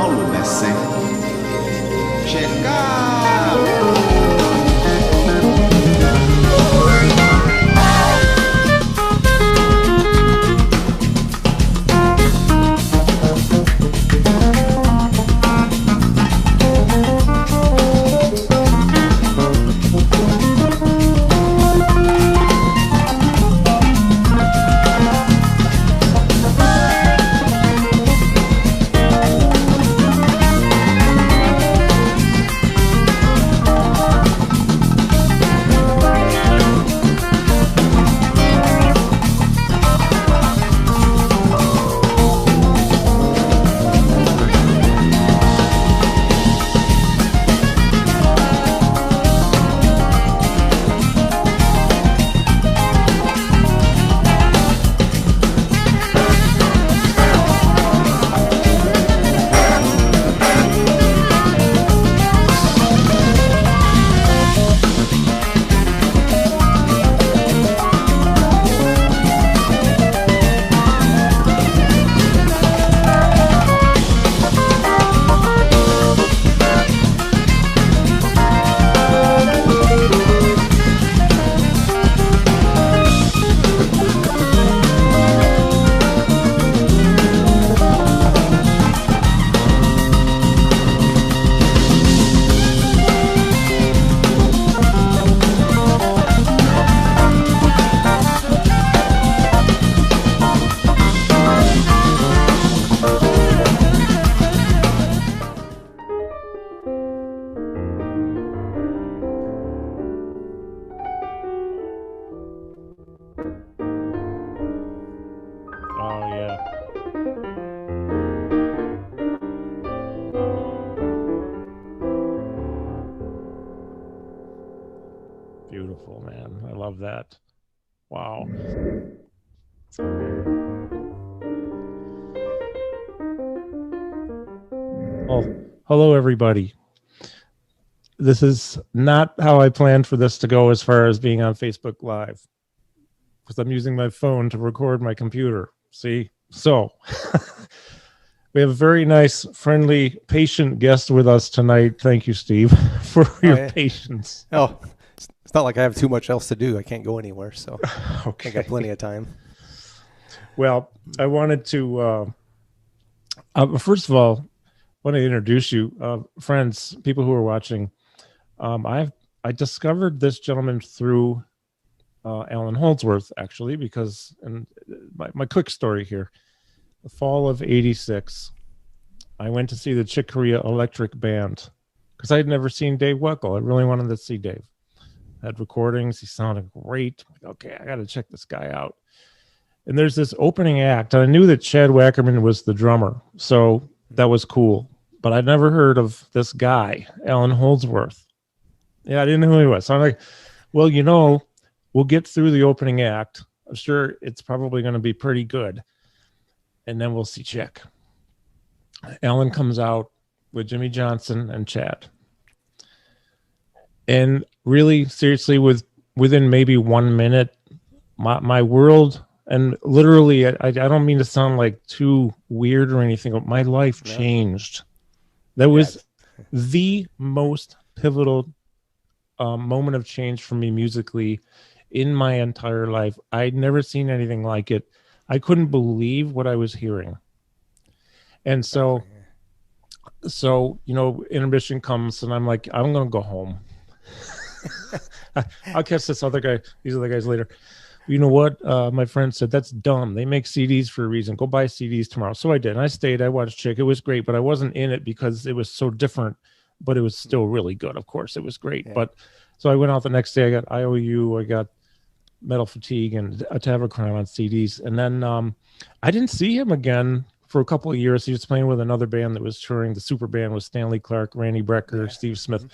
Paulo Messé. Chegou! Beautiful, man. I love that. Wow. Oh, hello, everybody. This is not how I planned for this to go as far as being on Facebook Live, because I'm using my phone to record my computer. See? So we have a very nice, friendly, patient guest with us tonight. Thank you, Steve, for your patience. Oh, it's not like I have too much else to do. I can't go anywhere, so okay. I got plenty of time. Well, I wanted to, first of all, I want to introduce you, friends, people who are watching. I discovered this gentleman through Allan Holdsworth, actually, because, and my quick story here, the fall of '86, I went to see the Chick Corea Electric Band because I had never seen Dave Weckl. I really wanted to see Dave. I had recordings. He sounded great. Okay, I got to check this guy out. And there's this opening act, and I knew that Chad Wackerman was the drummer, so that was cool. But I'd never heard of this guy, Allan Holdsworth. Yeah, I didn't know who he was. So I'm like, well, you know, we'll get through the opening act. I'm sure it's probably going to be pretty good. And then we'll see Chick. Allan comes out with Jimmy Johnson and Chad. And really, seriously, within maybe 1 minute, my world, and literally, I don't mean to sound like too weird or anything, but my life changed. That was the most pivotal moment of change for me musically in my entire life. I'd never seen anything like it. I couldn't believe what I was hearing. And so, you know, intermission comes and I'm like, I'm going to go home. I'll catch these other guys later. You know what? My friend said, that's dumb. They make CDs for a reason. Go buy CDs tomorrow. So I did. And I stayed. I watched Chick. It was great, but I wasn't in it because it was so different, but it was still really good. Of course, it was great. Yeah. But so I went out the next day. I got IOU. I got Metal Fatigue and a Tavern on CDs. And then I didn't see him again for a couple of years. He was playing with another band that was touring. The super band was Stanley Clarke, Randy Brecker, Steve Smith.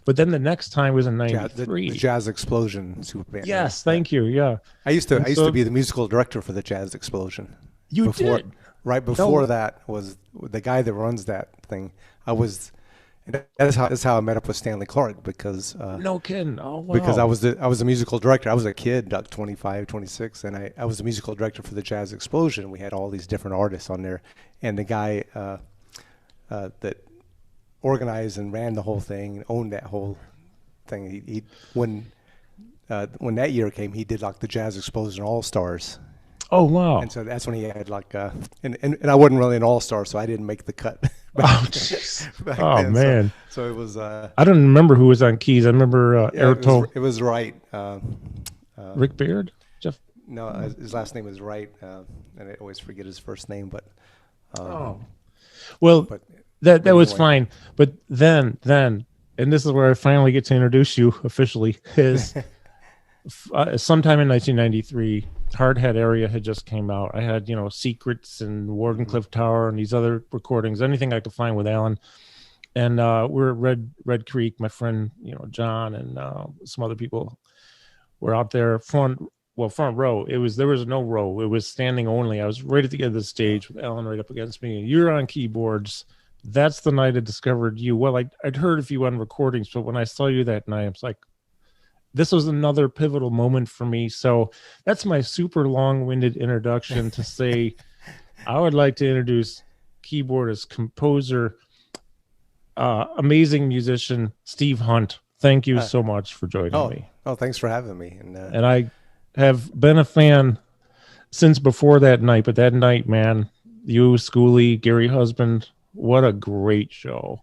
But then the next time was in '93. The Jazz Explosion super band. Yes, thank you. Yeah, I used to be the musical director for the Jazz Explosion. You did? Right before that was the guy that runs that thing. That's how I met up with Stanley Clarke because no kidding. Oh, wow. Because I was a musical director. I was a kid, like 25, 26, and I was the musical director for the Jazz Explosion. We had all these different artists on there, and the guy that organized and ran the whole thing and owned that whole thing. He when that year came, he did like the Jazz Explosion All Stars. Oh wow! And so that's when he had like and I wasn't really an all star, so I didn't make the cut. Oh jeez! Oh then. Man! So it was. I don't remember who was on keys. I remember it was Wright. Rick Baird. Jeff. No, his last name was Wright, and I always forget his first name. But well, but that was fine. But then, and this is where I finally get to introduce you officially. Is sometime in 1993. Hardhead Area had just came out. I had, Secrets and Wardencliff Tower and these other recordings, anything I could find with Allan. And we're at Red Creek. My friend, John and some other people were out there front row. There was no row. It was standing only. I was right at the end of the stage with Allan right up against me. And you're on keyboards. That's the night I discovered you. Well, I'd heard of you on recordings, but when I saw you that night, I was like, this was another pivotal moment for me. So that's my super long-winded introduction to say I would like to introduce keyboardist, composer, amazing musician, Steve Hunt. Thank you so much for joining me. Oh, thanks for having me. And I have been a fan since before that night. But that night, man, you, Schooley, Gary Husband, what a great show.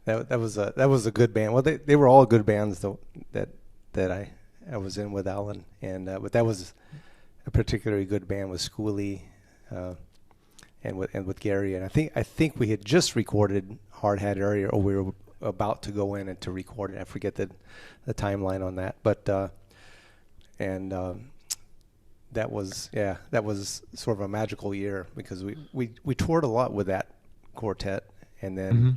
That was a good band. Well, they were all good bands though that I was in with Allan, and but that was a particularly good band with Schooley, and with Gary, and I think we had just recorded Hardhead Area, or we were about to go in and to record it. I forget the timeline on that, but that was sort of a magical year because we toured a lot with that quartet, and then. Mm-hmm.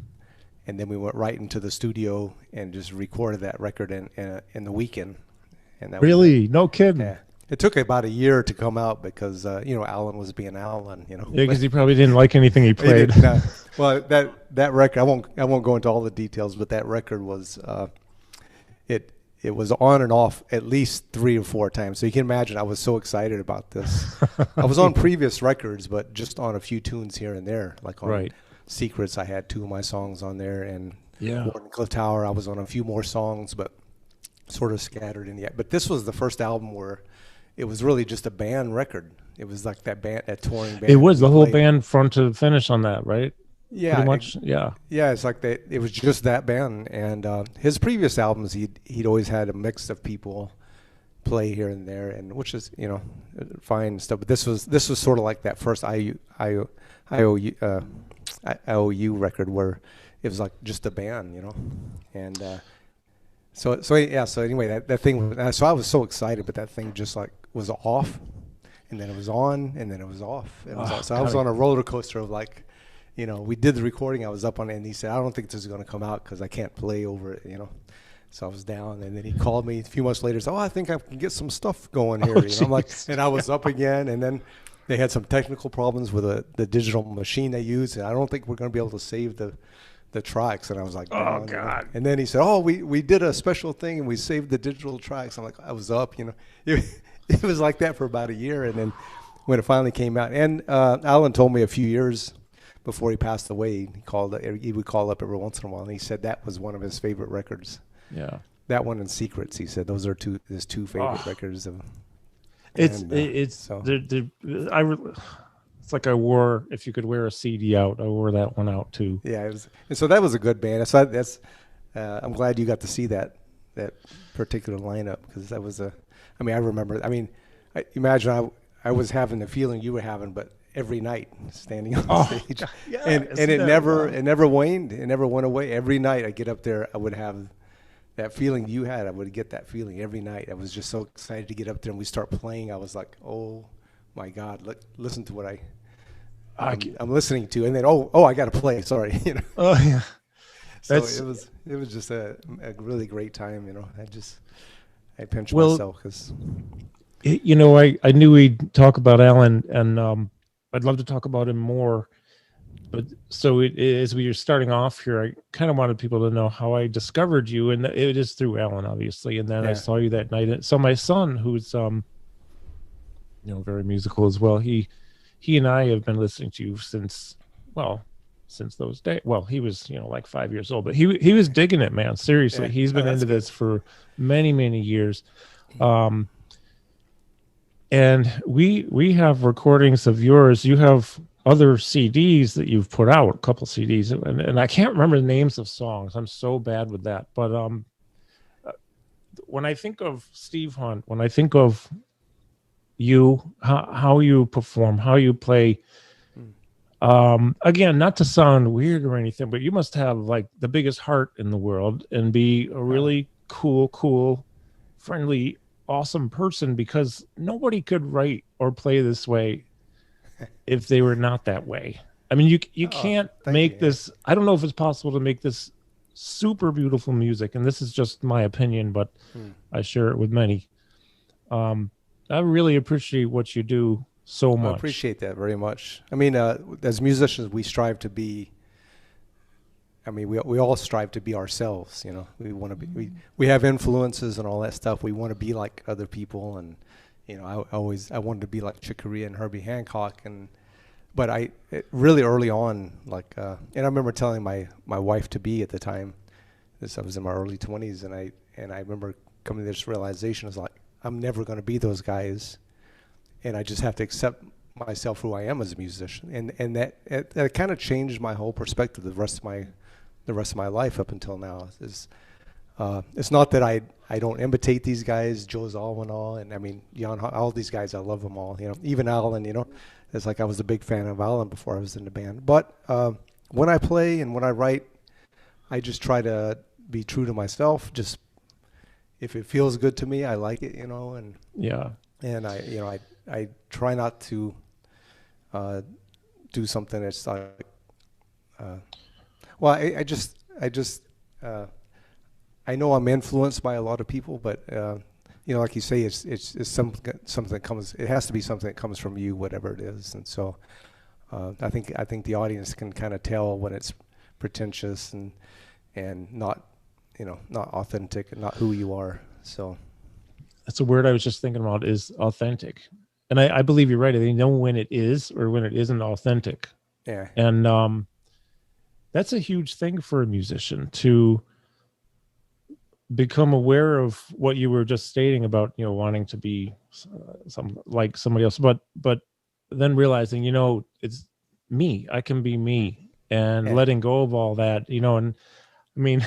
And then we went right into the studio and just recorded that record in the weekend. And that really? No kidding. Yeah. It took about a year to come out because Allan was being Allan. Yeah, because he probably didn't like anything he played. Well, that record, I won't go into all the details, but that record was it was on and off at least 3 or 4 times. So you can imagine I was so excited about this. I was on previous records, but just on a few tunes here and there, like on. Right. Secrets, I had 2 of my songs on there, and Wardencliff Tower, I was on a few more songs, but sort of scattered in the. But this was the first album where it was really just a band record. It was like that touring band. It was the whole band front to finish on that, right? Yeah, pretty much. Yeah. It's like that. It was just that band, and his previous albums, he'd always had a mix of people play here and there, and which is fine stuff. But this was sort of like that first IOU record where it was like just a band, and so anyway that thing. So I was so excited, but that thing just like was off, and then it was on, and then it was off. So I was on a roller coaster of like, we did the recording. I was up on it, and he said, "I don't think this is going to come out because I can't play over it," So I was down, and then he called me a few months later. Said, I think I can get some stuff going here. I'm like, and I was up again, and then. They had some technical problems with the digital machine they used, and I don't think we're going to be able to save the tracks. And I was like, oh God! And then he said, we did a special thing and we saved the digital tracks. I'm like, I was up, It was like that for about a year, and then when it finally came out, and Allan told me a few years before he passed away, he would call up every once in a while, and he said that was one of his favorite records. Yeah, that one and Secrets. He said those are his 2 favorite records of. It's like I wore, if you could wear a CD out, I wore that one out too. Yeah, and so that was a good band. So that's I'm glad you got to see that particular lineup, because that was I remember. Imagine I was having the feeling you were having, but every night standing on the stage, and it never waned. It never went away. Every night I get up there, I would have. That feeling you had, I would get that feeling every night. I was just so excited to get up there and we start playing. I was like, oh my God, listen to what I'm listening to. And then, I got to play. Sorry. Oh yeah. So it was just a really great time. I pinched myself because. I knew we'd talk about Allan, and I'd love to talk about him more. But so as we were starting off here, I kind of wanted people to know how I discovered you, and it is through Allan, obviously. And then I saw you that night. So my son, who's very musical as well, he and I have been listening to you since since those days. Well, he was, like 5 years old, but he was digging it, man. Seriously, Yeah. he's been into this for many, many years. And we have recordings of yours. You have other CDs that you've put out, a couple CDs, and I can't remember the names of songs. I'm so bad with that. But when I think of Steve Hunt, when I think of you, how you perform, how you play. Again, not to sound weird or anything, but you must have like the biggest heart in the world and be a really cool, friendly, awesome person, because nobody could write or play this way if they were not that way. I mean, you can't make this. I don't know if it's possible to make this super beautiful music, and this is just my opinion, but I share it with many. I really appreciate what you do so much. I appreciate that very much. I mean, as musicians, we strive to be. I mean, we all strive to be ourselves. We want to be. We have influences and all that stuff. We want to be like other people, and I wanted to be like Chick Corea and Herbie Hancock, but really early on, like, and I remember telling my wife to be at the time. I was in my early 20s, and I remember coming to this realization. I was like, I'm never going to be those guys. And I just have to accept myself who I am as a musician, and that kind of changed my whole perspective the rest of my life up until now. It's not that I don't imitate these guys, Joe Zawinul, and I mean Jan, all these guys. I love them all. Even Allan. It's like I was a big fan of Allan before I was in the band. But when I play and when I write, I just try to be true to myself. Just if it feels good to me, I like it. And yeah. And I try not to do something that's like, I know I'm influenced by a lot of people, but like you say, it's something that comes. It has to be something that comes from you, whatever it is. And so, I think the audience can kind of tell when it's pretentious and not not authentic and not who you are. So. That's a word I was just thinking about, is authentic. And I believe you're right. They know when it is or when it isn't authentic. Yeah. And that's a huge thing for a musician, to become aware of what you were just stating about, wanting to be like somebody else, but then realizing, it's me. I can be me, and letting go of all that, and I mean,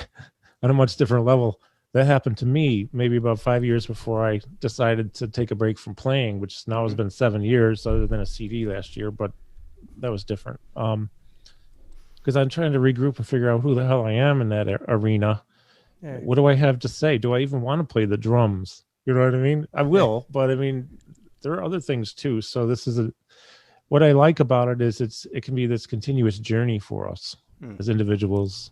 on a much different level. That happened to me maybe about 5 years before I decided to take a break from playing, which now has been 7 years, other than a CD last year, but that was different. Because I'm trying to regroup and figure out who the hell I am in that arena. Yeah. What do I have to say? Do I even want to play the drums? You know what I mean? I will, but I mean, there are other things too. So this is what I like about it is it can be this continuous journey for us as individuals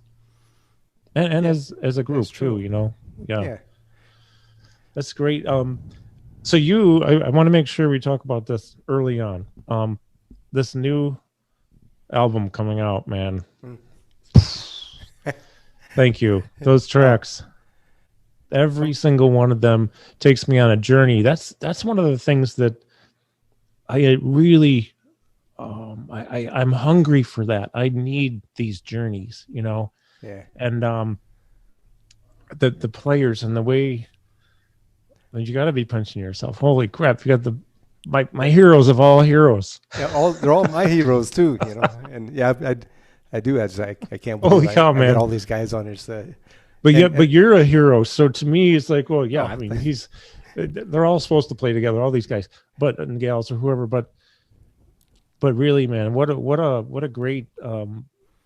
and as a group too, Yeah. That's great. So I want to make sure we talk about this early on. This new album coming out, man. Thank you. Those tracks, every single one of them takes me on a journey. That's one of the things that I really, I'm hungry for that. I need these journeys, Yeah. And the players and the way, you got to be punching yourself. Holy crap! You got my heroes of all heroes. Yeah, they're all my heroes too, And yeah, I do. I can't believe Holy cow, man! I got all these guys on this. But you're a hero. So to me, it's like, well, yeah. I mean, they're all supposed to play together, all these guys, and gals or whoever. But really, man, what a great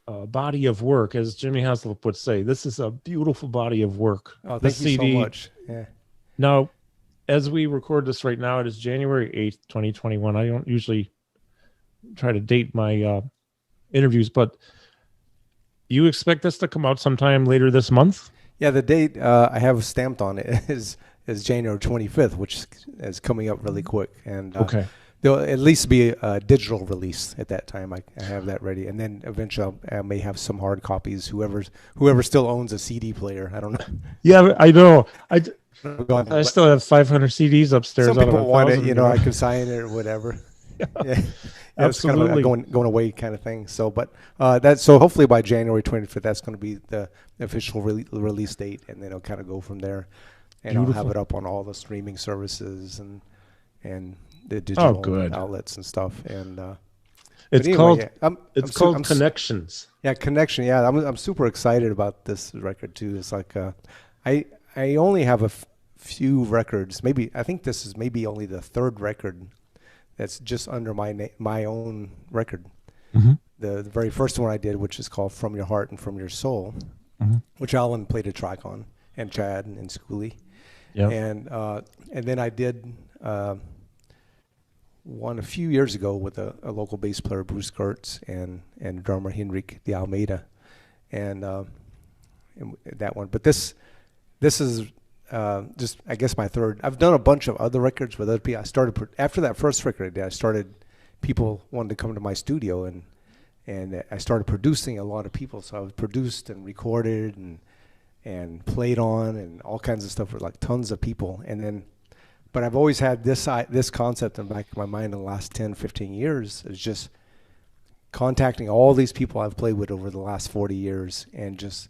body of work, as Jimmy Haslip would say. This is a beautiful body of work. Oh, thank you so much. Yeah. Now, as we record this right now, it is January 8th, 2021. I don't usually try to date my interviews, but you expect this to come out sometime later this month? Yeah, the date I have stamped on it is January 25th, which is coming up really quick. And okay. There'll at least be a digital release at that time. I have that ready, and then eventually I may have some hard copies. Whoever still owns a CD player, I don't know. Yeah, I know. I still have 500 CDs upstairs. Some people want it, I can sign it or whatever. it's kind of a Absolutely. going away kind of thing. So, but so hopefully by January 25th, that's going to be the official release date, and then it'll kind of go from there. And Beautiful. I'll have it up on all the streaming services and the digital outlets and stuff. And it's anyway, called Connections. Yeah, Connection. Yeah, I'm super excited about this record too. It's like I only have a few records. Maybe I think this is maybe only the third record that's just under my own record. Mm-hmm. The very first one I did, which is called From Your Heart and From Your Soul, Mm-hmm. which Allan played a track on, and Chad and Schooley. Yeah. And then I did one a few years ago with a local bass player, Bruce Gertz, and drummer Henrik de Almeida, and that one. But this is just, I guess, my third. I've done a bunch of other records with other people. I started after that first record I did. I started, people wanted to come to my studio, and I started producing a lot of people. So I was produced and recorded and played on and all kinds of stuff with like tons of people. And then, but I've always had this concept in the back of my mind in the last 10, 15 years, is just contacting all these people I've played with over the last 40 years and just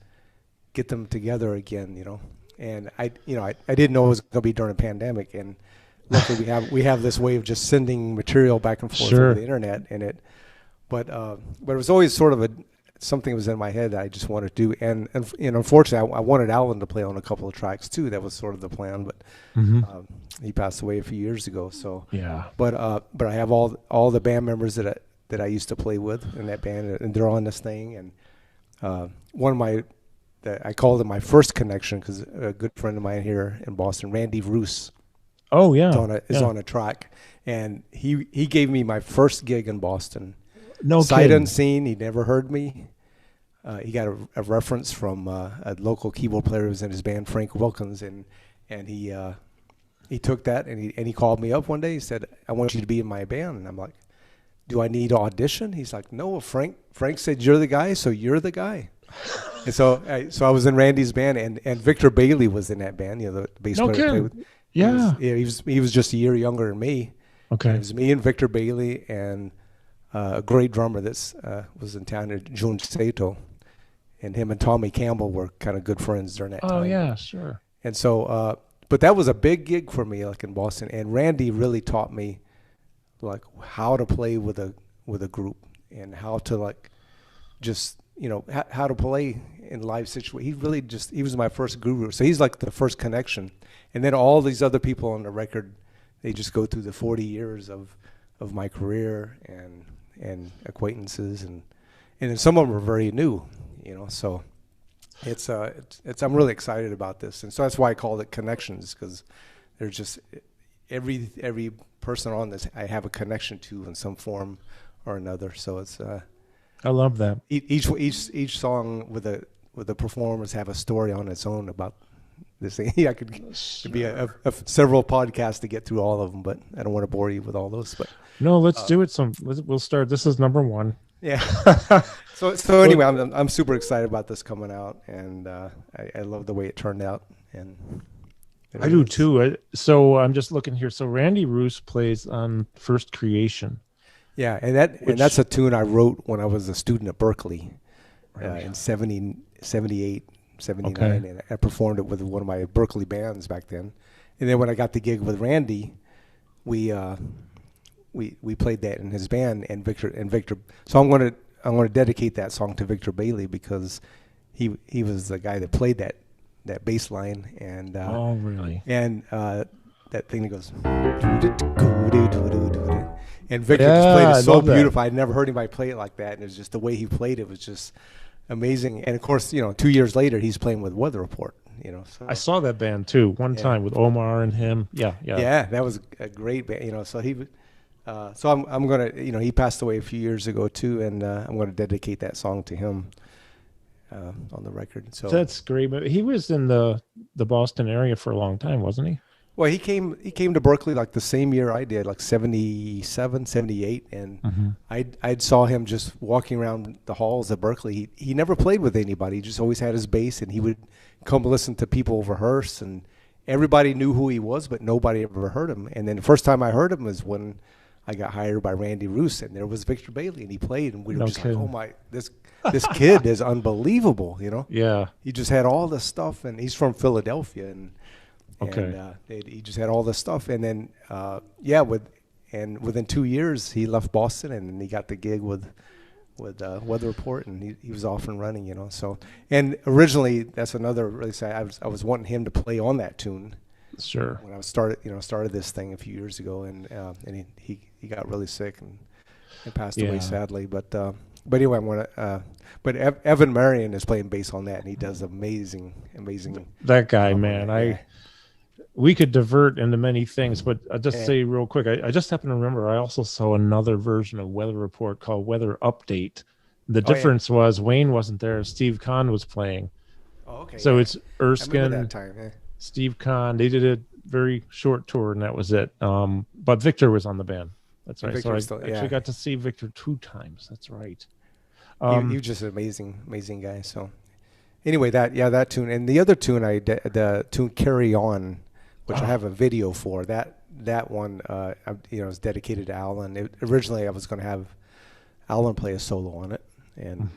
get them together again, you know. And I didn't know it was going to be during a pandemic, and luckily we have this way of just sending material back and forth over the internet, but it was always sort of something that was in my head that I just wanted to do, and unfortunately I wanted Allan to play on a couple of tracks too. That was sort of the plan, but he passed away a few years ago. So yeah, but I have all the band members that I used to play with in that band, and they're on this thing, and one of my I called it my first connection because a good friend of mine here in Boston, Randy Roos. Oh yeah, is on a track, and he gave me my first gig in Boston. No sight kidding. unseen. He never heard me. He got a reference from a local keyboard player who was in his band, Frank Wilkins, and he took that and he called me up one day. He said, "I want you to be in my band," and I'm like, "Do I need to audition?" He's like, "No, Frank said you're the guy, so you're the guy." And so I was in Randy's band, and Victor Bailey was in that band, the bass player I played with. Yeah. He was just a year younger than me. Okay. And it was me and Victor Bailey and a great drummer that was in town, Jun Sato. And him and Tommy Campbell were kind of good friends during that time. Oh yeah, sure. And so, but that was a big gig for me, like in Boston. And Randy really taught me, like, how to play with a group and how to like just how to play in live situations. He was my first guru. So he's like the first connection. And then all these other people on the record, they just go through the 40 years of my career and acquaintances, and then some of them are very new, so it's I'm really excited about this. And so that's why I called it Connections, because there's just every person on this I have a connection to in some form or another. So it's I love that. Each song with the performers have a story on its own about this thing. Yeah, it'd be several podcasts to get through all of them, but I don't want to bore you with all those. But no, let's do it. We'll start. This is number one. Yeah. So anyway, I'm super excited about this coming out, and I love the way it turned out. And I do too. So I'm just looking here. So Randy Roos plays on First Creation. Yeah, and that's a tune I wrote when I was a student at Berklee in 78, 79, okay. And I performed it with one of my Berklee bands back then. And then when I got the gig with Randy, we played that in his band, and Victor. So I'm going to dedicate that song to Victor Bailey, because he was the guy that played that bass line, and oh really, and that thing that goes. And Victor just played it so beautiful. I'd never heard anybody play it like that, and it was just the way he played it was just amazing. And of course, 2 years later, he's playing with Weather Report. So I saw that band too one time with Omar and him. Yeah. Yeah, that was a great band. So he, so I'm gonna, he passed away a few years ago too, and I'm gonna dedicate that song to him on the record. So that's great. But he was in the Boston area for a long time, wasn't he? Well, he came to Berklee like the same year I did, like 77, 78, and I saw him just walking around the halls at Berklee. He never played with anybody; he just always had his bass, and he would come listen to people rehearse, and everybody knew who he was, but nobody ever heard him. And then the first time I heard him was when I got hired by Randy Roos, and there was Victor Bailey, and he played, and we were No just kidding. like, oh my, this kid is unbelievable, you know. Yeah. He just had all this stuff, and he's from Philadelphia, and Okay. he just had all this stuff, and then within 2 years he left Boston, and he got the gig with Weather Report, and he was off and running, you know. So, and originally that's another really sad. I was wanting him to play on that tune. Sure. When I started this thing a few years ago, and he got really sick and passed away sadly. But anyway, Evan Marion is playing bass on that, and he does amazing. That guy, man. We could divert into many things, but I'll just say real quick, I just happen to remember I also saw another version of Weather Report called Weather Update. The difference was Wayne wasn't there. Steve Kahn was playing. Oh, okay. So it's Erskine, I remember that time, Steve Kahn. They did a very short tour, and that was it. But Victor was on the band. That's right. Victor So I still, actually got to see Victor 2 times. That's right. He was just an amazing guy. So anyway, that tune, and the other tune, the tune "Carry On," which I have a video for. That one, is dedicated to Allan. Originally, I was going to have Allan play a solo on it, and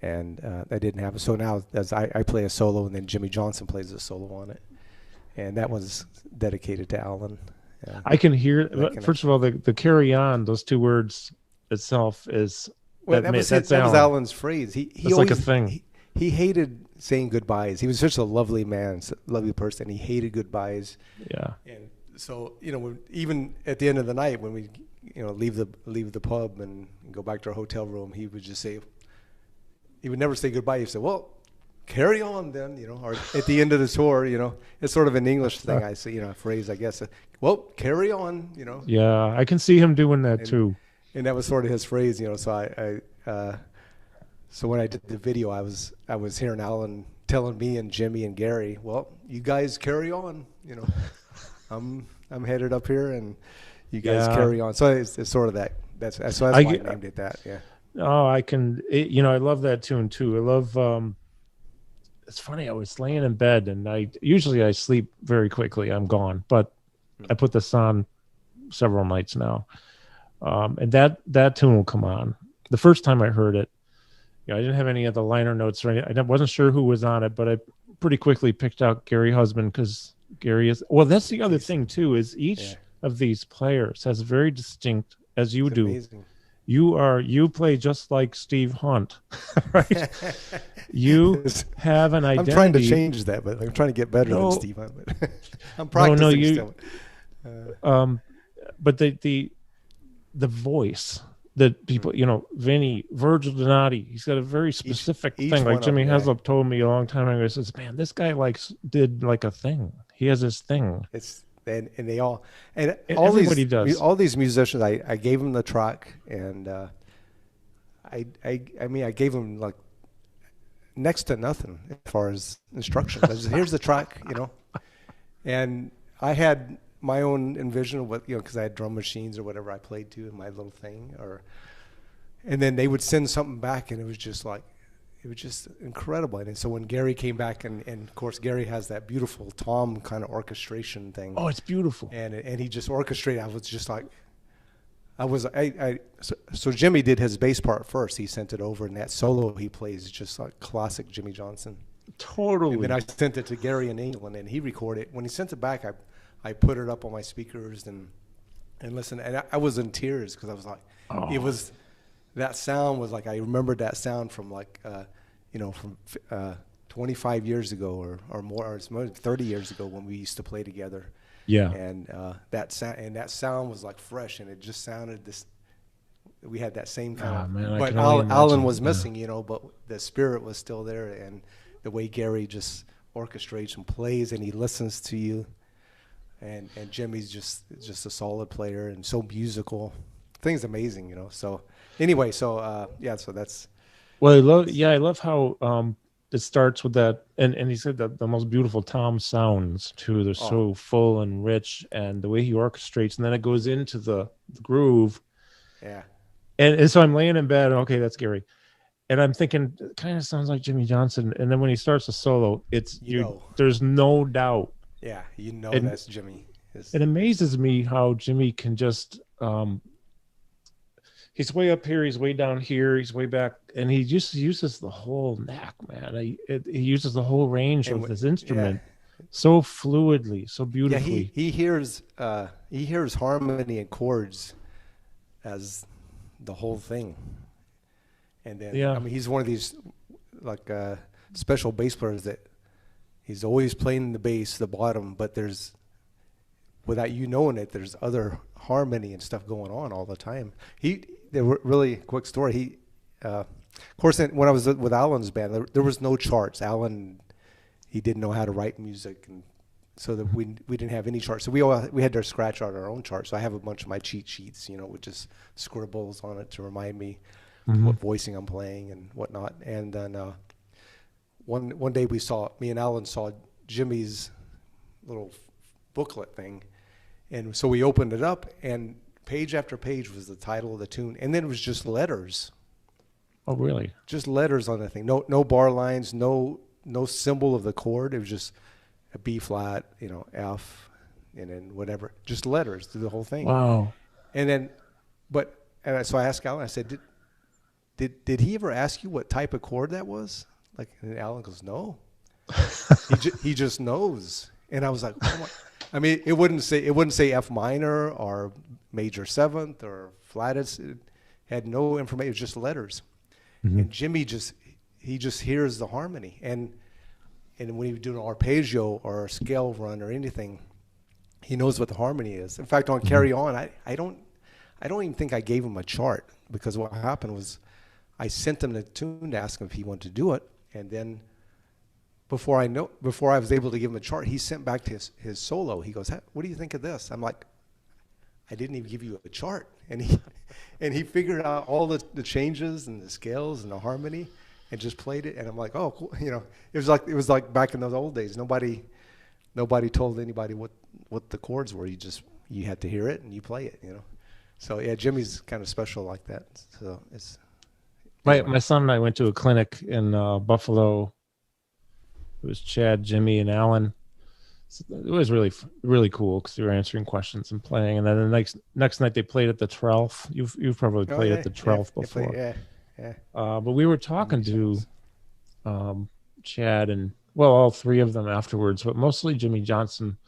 that didn't happen. So now, as I play a solo, and then Jimmy Johnson plays a solo on it, and that was dedicated to Allan. I can hear. First of all, the "Carry On," those 2 words itself is. Well, that was Allan's phrase. He always, like a thing. He hated saying goodbyes. He was such a lovely man, lovely person. He hated goodbyes. Yeah. And so, even at the end of the night when we, leave the pub and go back to our hotel room, he would just say, he would never say goodbye. He'd say, "Well, carry on then," or at the end of the tour, it's sort of an English thing. I say, a phrase, I guess. "Well, carry on," Yeah, I can see him doing that too. And that was sort of his phrase, So so when I did the video, I was hearing Allan telling me and Jimmy and Gary, "Well, you guys carry on, I'm headed up here, and you guys carry on." So it's sort of that. That's why I named it that. Yeah. Oh, I can. I love that tune too. I love. It's funny. I was laying in bed, and I sleep very quickly. I'm gone, but I put this on several nights now. And that tune will come on. The first time I heard it, I didn't have any of the liner notes or anything. I wasn't sure who was on it, but I pretty quickly picked out Gary Husband because Gary is. Well, that's the other thing too. Is each of these players has very distinct, as you do. Amazing. You play just like Steve Hunt, right? You have an identity. I'm trying to change that, but I'm trying to get better than Steve Hunt. But I'm practicing still. But the voice that people, Vinny, Virgil Donati, he's got a very specific thing. Like Jimmy Haslip told me a long time ago, he says, "Man, this guy did like a thing. He has his thing." And they all, and all everybody does. All these musicians, I gave them the track, and I gave them like next to nothing as far as instructions. I just, here's the track, and I had my own envision of what, because I had drum machines or whatever I played to in my little thing, and then they would send something back, and it was just incredible. And so when Gary came back, and of course Gary has that beautiful tom kind of orchestration thing. Oh, it's beautiful. And he just orchestrated. I was just like, so Jimmy did his bass part first. He sent it over, and that solo he plays is just like classic Jimmy Johnson. Totally. And then I sent it to Gary in England, and he recorded it. When he sent it back, I put it up on my speakers and listened, and I was in tears because I was like, it was, that sound was like, I remembered that sound from like, from 25 years ago or more, or 30 years ago when we used to play together. Yeah. And that sound was like fresh, and it just sounded this. We had that same kind of. Man, but Allan was missing, but the spirit was still there, and the way Gary just orchestrates and plays, and he listens to you. And Jimmy's just a solid player and so musical. Thing's amazing, So anyway, so that's. Well, I love how it starts with that, and he said that the most beautiful tom sounds too. They're so full and rich, and the way he orchestrates, and then it goes into the groove. Yeah. And so I'm laying in bed, and okay, that's Gary, and I'm thinking it kind of sounds like Jimmy Johnson. And then when he starts the solo, there's no doubt. Yeah, that's Jimmy. It amazes me how Jimmy can just um, he's way up here, he's way down here, he's way back, and he just uses the whole neck, man. He uses the whole range of this instrument so fluidly, so beautifully. He hears harmony and chords as the whole thing. And then I mean, he's one of these like special bass players that he's always playing the bass, the bottom, but there's, without you knowing it, there's other harmony and stuff going on all the time. There were really quick story. He, of course, when I was with Allan's band, there was no charts. Allan, he didn't know how to write music, and so that we didn't have any charts. So we had to scratch out our own charts. So I have a bunch of my cheat sheets, with just scribbles on it to remind me what voicing I'm playing and whatnot. And then one day me and Allan saw Jimmy's little booklet thing, and so we opened it up, and page after page was the title of the tune, and then it was just letters. Oh, really? Just letters on the thing. No bar lines, no symbol of the chord. It was just a B flat, F, and then whatever. Just letters through the whole thing. Wow. And then, so I asked Allan, I said, did he ever ask you what type of chord that was? Like, and Allan goes, no. he just knows. And I was like, oh my. I mean, it wouldn't say F minor or major seventh or flattest. It had no information. It was just letters. Mm-hmm. And Jimmy just hears the harmony. And when he was doing an arpeggio or a scale run or anything, he knows what the harmony is. In fact, on Carry On, I don't even think I gave him a chart, because what happened was I sent him the tune to ask him if he wanted to do it, and then before I was able to give him a chart, he sent back to his solo. He goes, "What do you think of this?" I'm like, "I didn't even give you a chart," and he figured out all the changes and the scales and the harmony, and just played it. And I'm like, "Oh, cool." It was like back in those old days. Nobody told anybody what the chords were. You had to hear it and you play it. So yeah, Jimmy's kind of special like that. So it's my son and I went to a clinic in Buffalo. It was Chad, Jimmy, and Allan. So it was really, really cool because they were answering questions and playing. And then the next night they played at the 12th. You've probably played at the 12th before. But we were talking to Chad and, all three of them afterwards, but mostly Jimmy Johnson.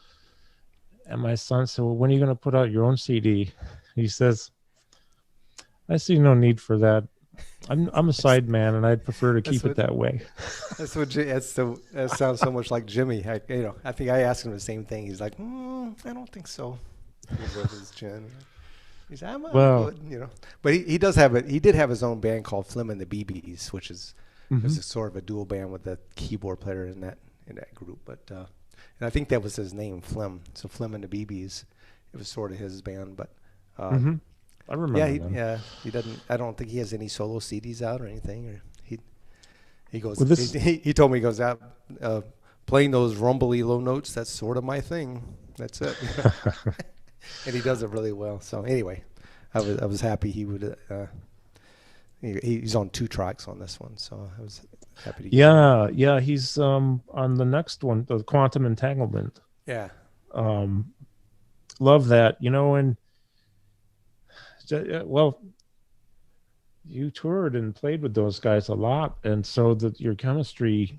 And my son said, "Well, when are you going to put out your own CD?" He says, "I see no need for that. I'm a side man, and I'd prefer to keep it that way." That sounds so much like Jimmy. I think I asked him the same thing. He's like, "I don't think so." He rubbed his chin. He said, "I'm good," But he does have it. He did have his own band called Flim and the BBs, which is was a sort of a dual band with a keyboard player in that group. But and I think that was his name, Flim. So Flim and the BBs. It was sort of his band, but. I remember. He doesn't. I don't think he has any solo CDs out or anything. Or he goes. Well, he told me he goes out playing those rumbly low notes. That's sort of my thing. That's it. And he does it really well. So anyway, I was happy he would. He's on 2 tracks on this one, so I was happy to. Yeah. He's on the next one, the Quantum Entanglement. Yeah. Love that. And. Well, you toured and played with those guys a lot, and so that your chemistry,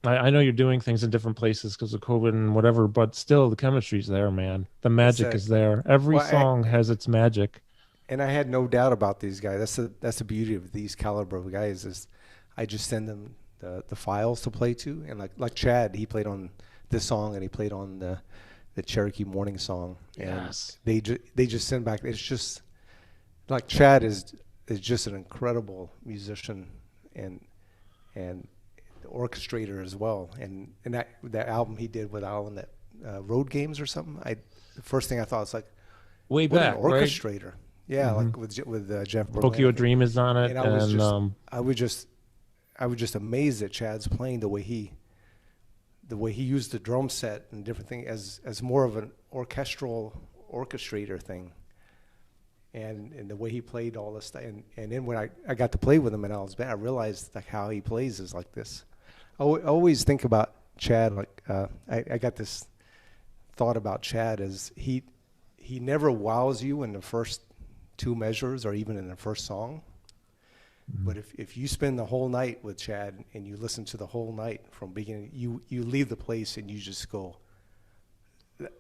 I know you're doing things in different places because of COVID and whatever, but still the chemistry's there, man. The magic is there. Every song has its magic. And I had no doubt about these guys. That's the beauty of these caliber of guys is I just send them the files to play to, and like Chad, he played on this song and he played on the Cherokee Morning song, and they just send back. It's just. Like Chad is just an incredible musician and orchestrator as well. And that album he did with Allan, that Road Games or something. The first thing I thought was like, way back, an orchestrator. Right? Yeah, like with Jeff Berlin. Tokyo Dream is on it, and I was just amazed at Chad's playing the way he used the drum set and different things as more of an orchestral orchestrator thing. And the way he played all this stuff, and then when I got to play with him in Al's band, I realized like how he plays is like this. I always think about Chad like I got this thought about Chad is he never wows you in the first two measures or even in the first song. But if you spend the whole night with Chad and you listen to the whole night from beginning, you leave the place and you just go,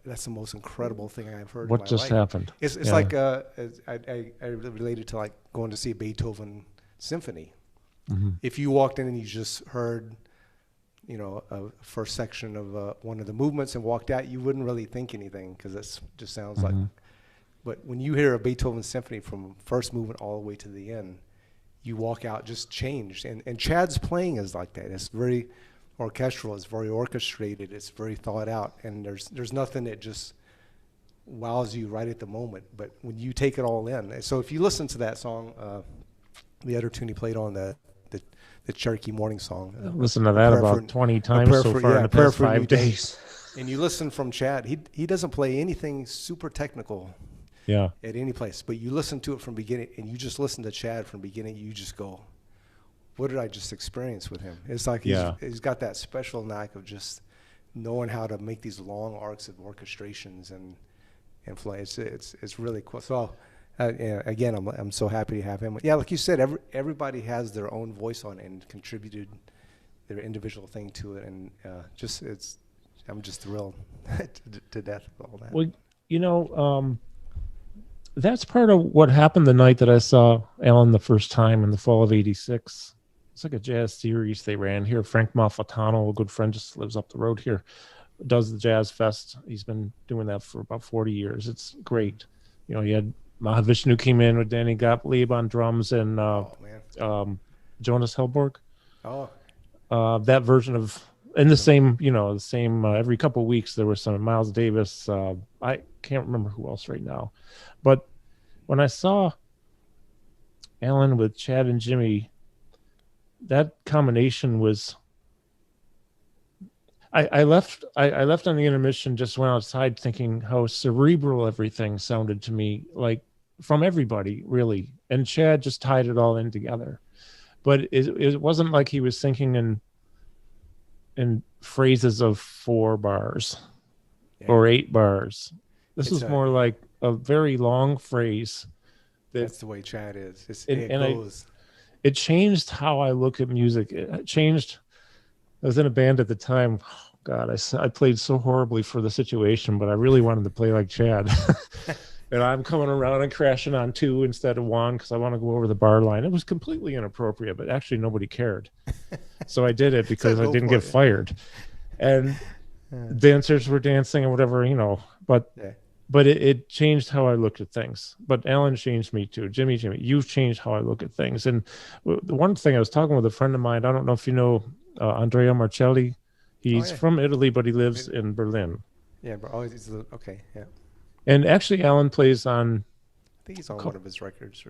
that's the most incredible thing I've heard in my life. What just happened? It's like I related to like going to see a Beethoven symphony. If you walked in and you just heard, a first section of one of the movements and walked out, you wouldn't really think anything because it just sounds like. But when you hear a Beethoven symphony from first movement all the way to the end, you walk out just changed. And Chad's playing is like that. It's very orchestral. It's very orchestrated. It's very thought out. And there's nothing that just wows you right at the moment. But when you take it all in. So if you listen to that song, the other tune he played on the Cherokee Morning Song. Listen to that about 20 times so far in the past 5 days. And you listen from Chad. He doesn't play anything super technical. Yeah. At any place, but you listen to it from beginning, and you just listen to Chad from beginning. You just go, "What did I just experience with him?" It's like he's got that special knack of just knowing how to make these long arcs of orchestrations and play. It's really cool. So again, I'm so happy to have him. Yeah, like you said, everybody has their own voice on it and contributed their individual thing to it, and I'm just thrilled to death with all that. Well, that's part of what happened the night that I saw Allan the first time in the fall of '86. It's like a jazz series they ran here. Frank Malfitano, a good friend, just lives up the road here, does the Jazz Fest. He's been doing that for about 40 years. It's great. He had Mahavishnu came in with Danny Gottlieb on drums and Jonas Hellborg. That version of, in the same, every couple of weeks there was some Miles Davis. I can't remember who else right now. But when I saw Allan with Chad and Jimmy, that combination was. I left on the intermission, just went outside thinking how cerebral everything sounded to me, like from everybody really, and Chad just tied it all in together. But it wasn't like he was thinking in phrases of 4 bars or 8 bars. This is more like a very long phrase. That's the way Chad is. It changed how I look at music. It changed. I was in a band at the time. Oh, God, I played so horribly for the situation, but I really wanted to play like Chad. And I'm coming around and crashing on 2 instead of 1 because I want to go over the bar line. It was completely inappropriate, but actually nobody cared. So I did it because I didn't get fired. And dancers were dancing or whatever, but it changed how I looked at things. But Allan changed me too. Jimmy, you've changed how I look at things. And the one thing, I was talking with a friend of mine, I don't know if you know Andrea Marcelli. He's from Italy, but he lives in Berlin. Yeah, but okay, yeah. And actually, Allan plays on. I think he's on one of his records.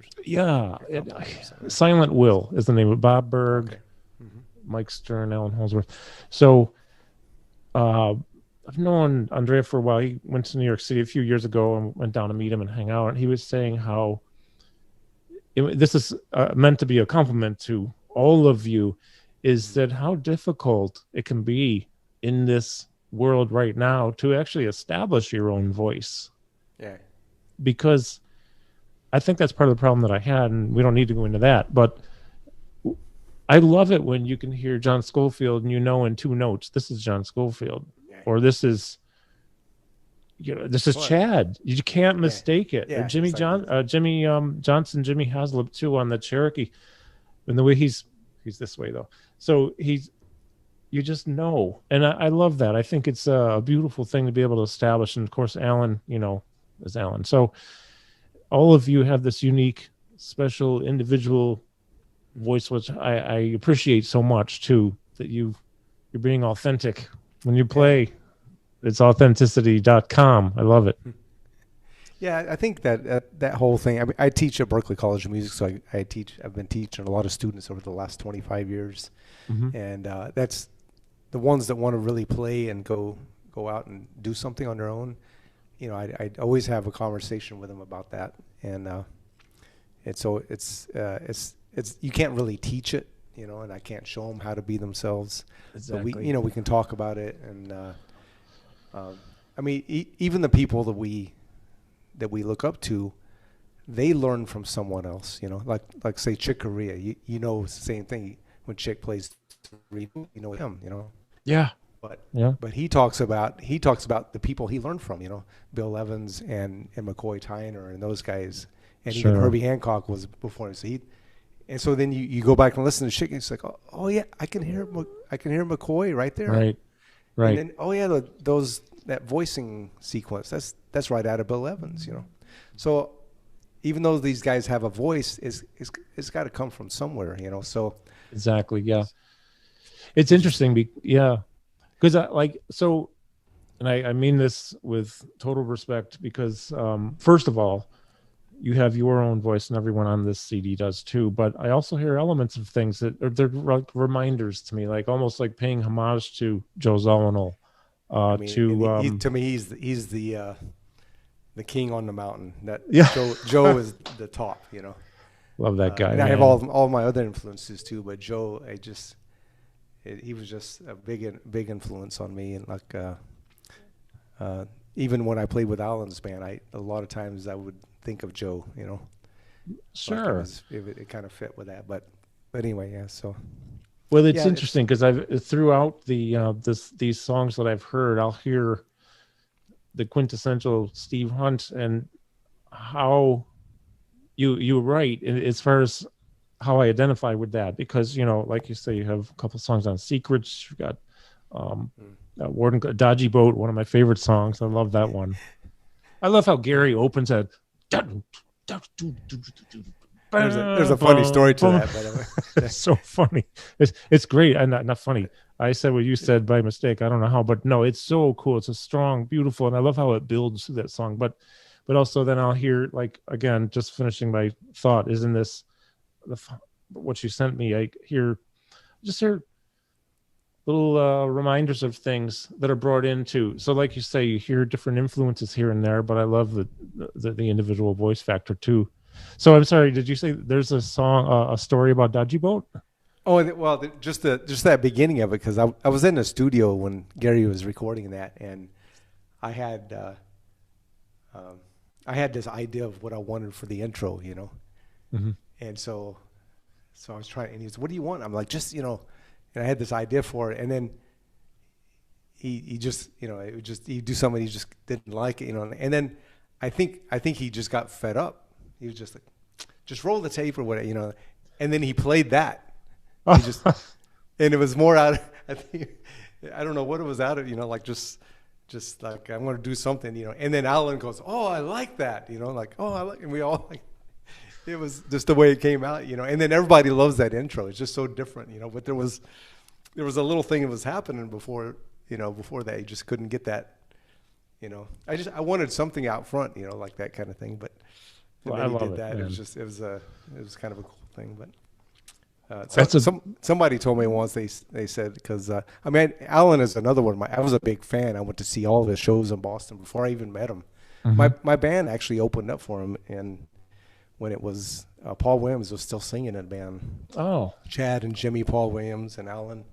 Silent Will is the name of Bob Berg, Okay. Mike Stern, Allan Holdsworth. So I've known Andrea for a while. He went to New York City a few years ago and went down to meet him and hang out. And he was saying how this is meant to be a compliment to all of you, is that how difficult it can be in this world right now to actually establish your own voice. Yeah. Because I think that's part of the problem that I had, and we don't need to go into that, but I love it when you can hear John Scofield and in 2 notes, this is John Scofield, or this is Chad. You can't mistake it. Yeah, Jimmy Johnson, Jimmy Haslip too on the Cherokee, and the way he's this way though. So you just know, and I love that. I think it's a beautiful thing to be able to establish, and of course, Allan, is Allan. So all of you have this unique, special, individual voice, which I appreciate so much too. That you're being authentic when you play. It's authenticity.com. I love it. Yeah, I think that whole thing. I teach at Berklee College of Music, so I've been teaching a lot of students over the last 25 years, and that's the ones that want to really play and go out and do something on their own. I always have a conversation with them about that, and so it's you can't really teach it, and I can't show them how to be themselves. Exactly. But we can talk about it, and even the people that we look up to, they learn from someone else, you know, like say Chick Corea, you know, it's the same thing when Chick plays, you know him, you know. Yeah. But he talks about the people he learned from, you know, Bill Evans and McCoy Tyner and those guys, and even Herbie Hancock was before him. So then you go back and listen to Chick, and it's like, oh yeah, I can hear McCoy right there, right. And then that voicing sequence, that's right out of Bill Evans, you know. So even though these guys have a voice, it's got to come from somewhere, you know. So exactly, yeah. It's interesting, because I mean this with total respect, because first of all, you have your own voice, and everyone on this CD does too. But I also hear elements of things that they're like reminders to me, like almost like paying homage to Joe Zawinul. To me, he's the king on the mountain. Joe is the top, you know. Love that guy. And I have all my other influences too, but Joe, he was just a big influence on me. And like even when I played with Allan's band, a lot of times I would think of Joe, you know. Sure. It kind of fit with that, but anyway, yeah. So. Well, it's interesting because I've throughout these songs that I've heard, I'll hear the quintessential Steve Hunt, and how you're right as far as how I identify with that, because, you know, like you say, you have a couple songs on Secrets. You've got Dodgy Boat, one of my favorite songs. I love that one. I love how Gary opens that. There's a funny story to that, by the way. It's so funny. It's great. And not funny. I said what you said by mistake. I don't know how, but no, it's so cool. It's a strong, beautiful, and I love how it builds that song. But also then I'll hear, like, again, just finishing my thought, is in this, what you sent me, I hear little reminders of things that are brought into. So like you say, you hear different influences here and there, but I love the individual voice factor too. So I'm sorry, did you say there's a song, a story about Dodgy Boat? Oh, well, just that beginning of it, because I was in the studio when Gary was recording that, and I had this idea of what I wanted for the intro, you know. Mm-hmm. And so I was trying, and he said, "What do you want?" I'm like, just, you know, and I had this idea for it, and then he just, you know, he'd do something, he just didn't like it, you know, and then I think he just got fed up. He was just like, just roll the tape or whatever, you know. And then he played that. He just, and it was more out of, I don't know what it was out of, you know, like just like, I want to do something, you know. And then Allan goes, "Oh, I like that," you know, like, "Oh, I like," and we all like, it was just the way it came out, you know. And then everybody loves that intro. It's just so different, you know. But there was a little thing that was happening before that. You just couldn't get that, you know. I wanted something out front, you know, like that kind of thing, but. And then he did that. Man. It was kind of a cool thing. But somebody told me once, they said, because I mean, Allan is another one. I was a big fan. I went to see all of his shows in Boston before I even met him. Mm-hmm. My band actually opened up for him, and when it was Paul Williams was still singing in the band. Oh, Chad and Jimmy, Paul Williams and Allan,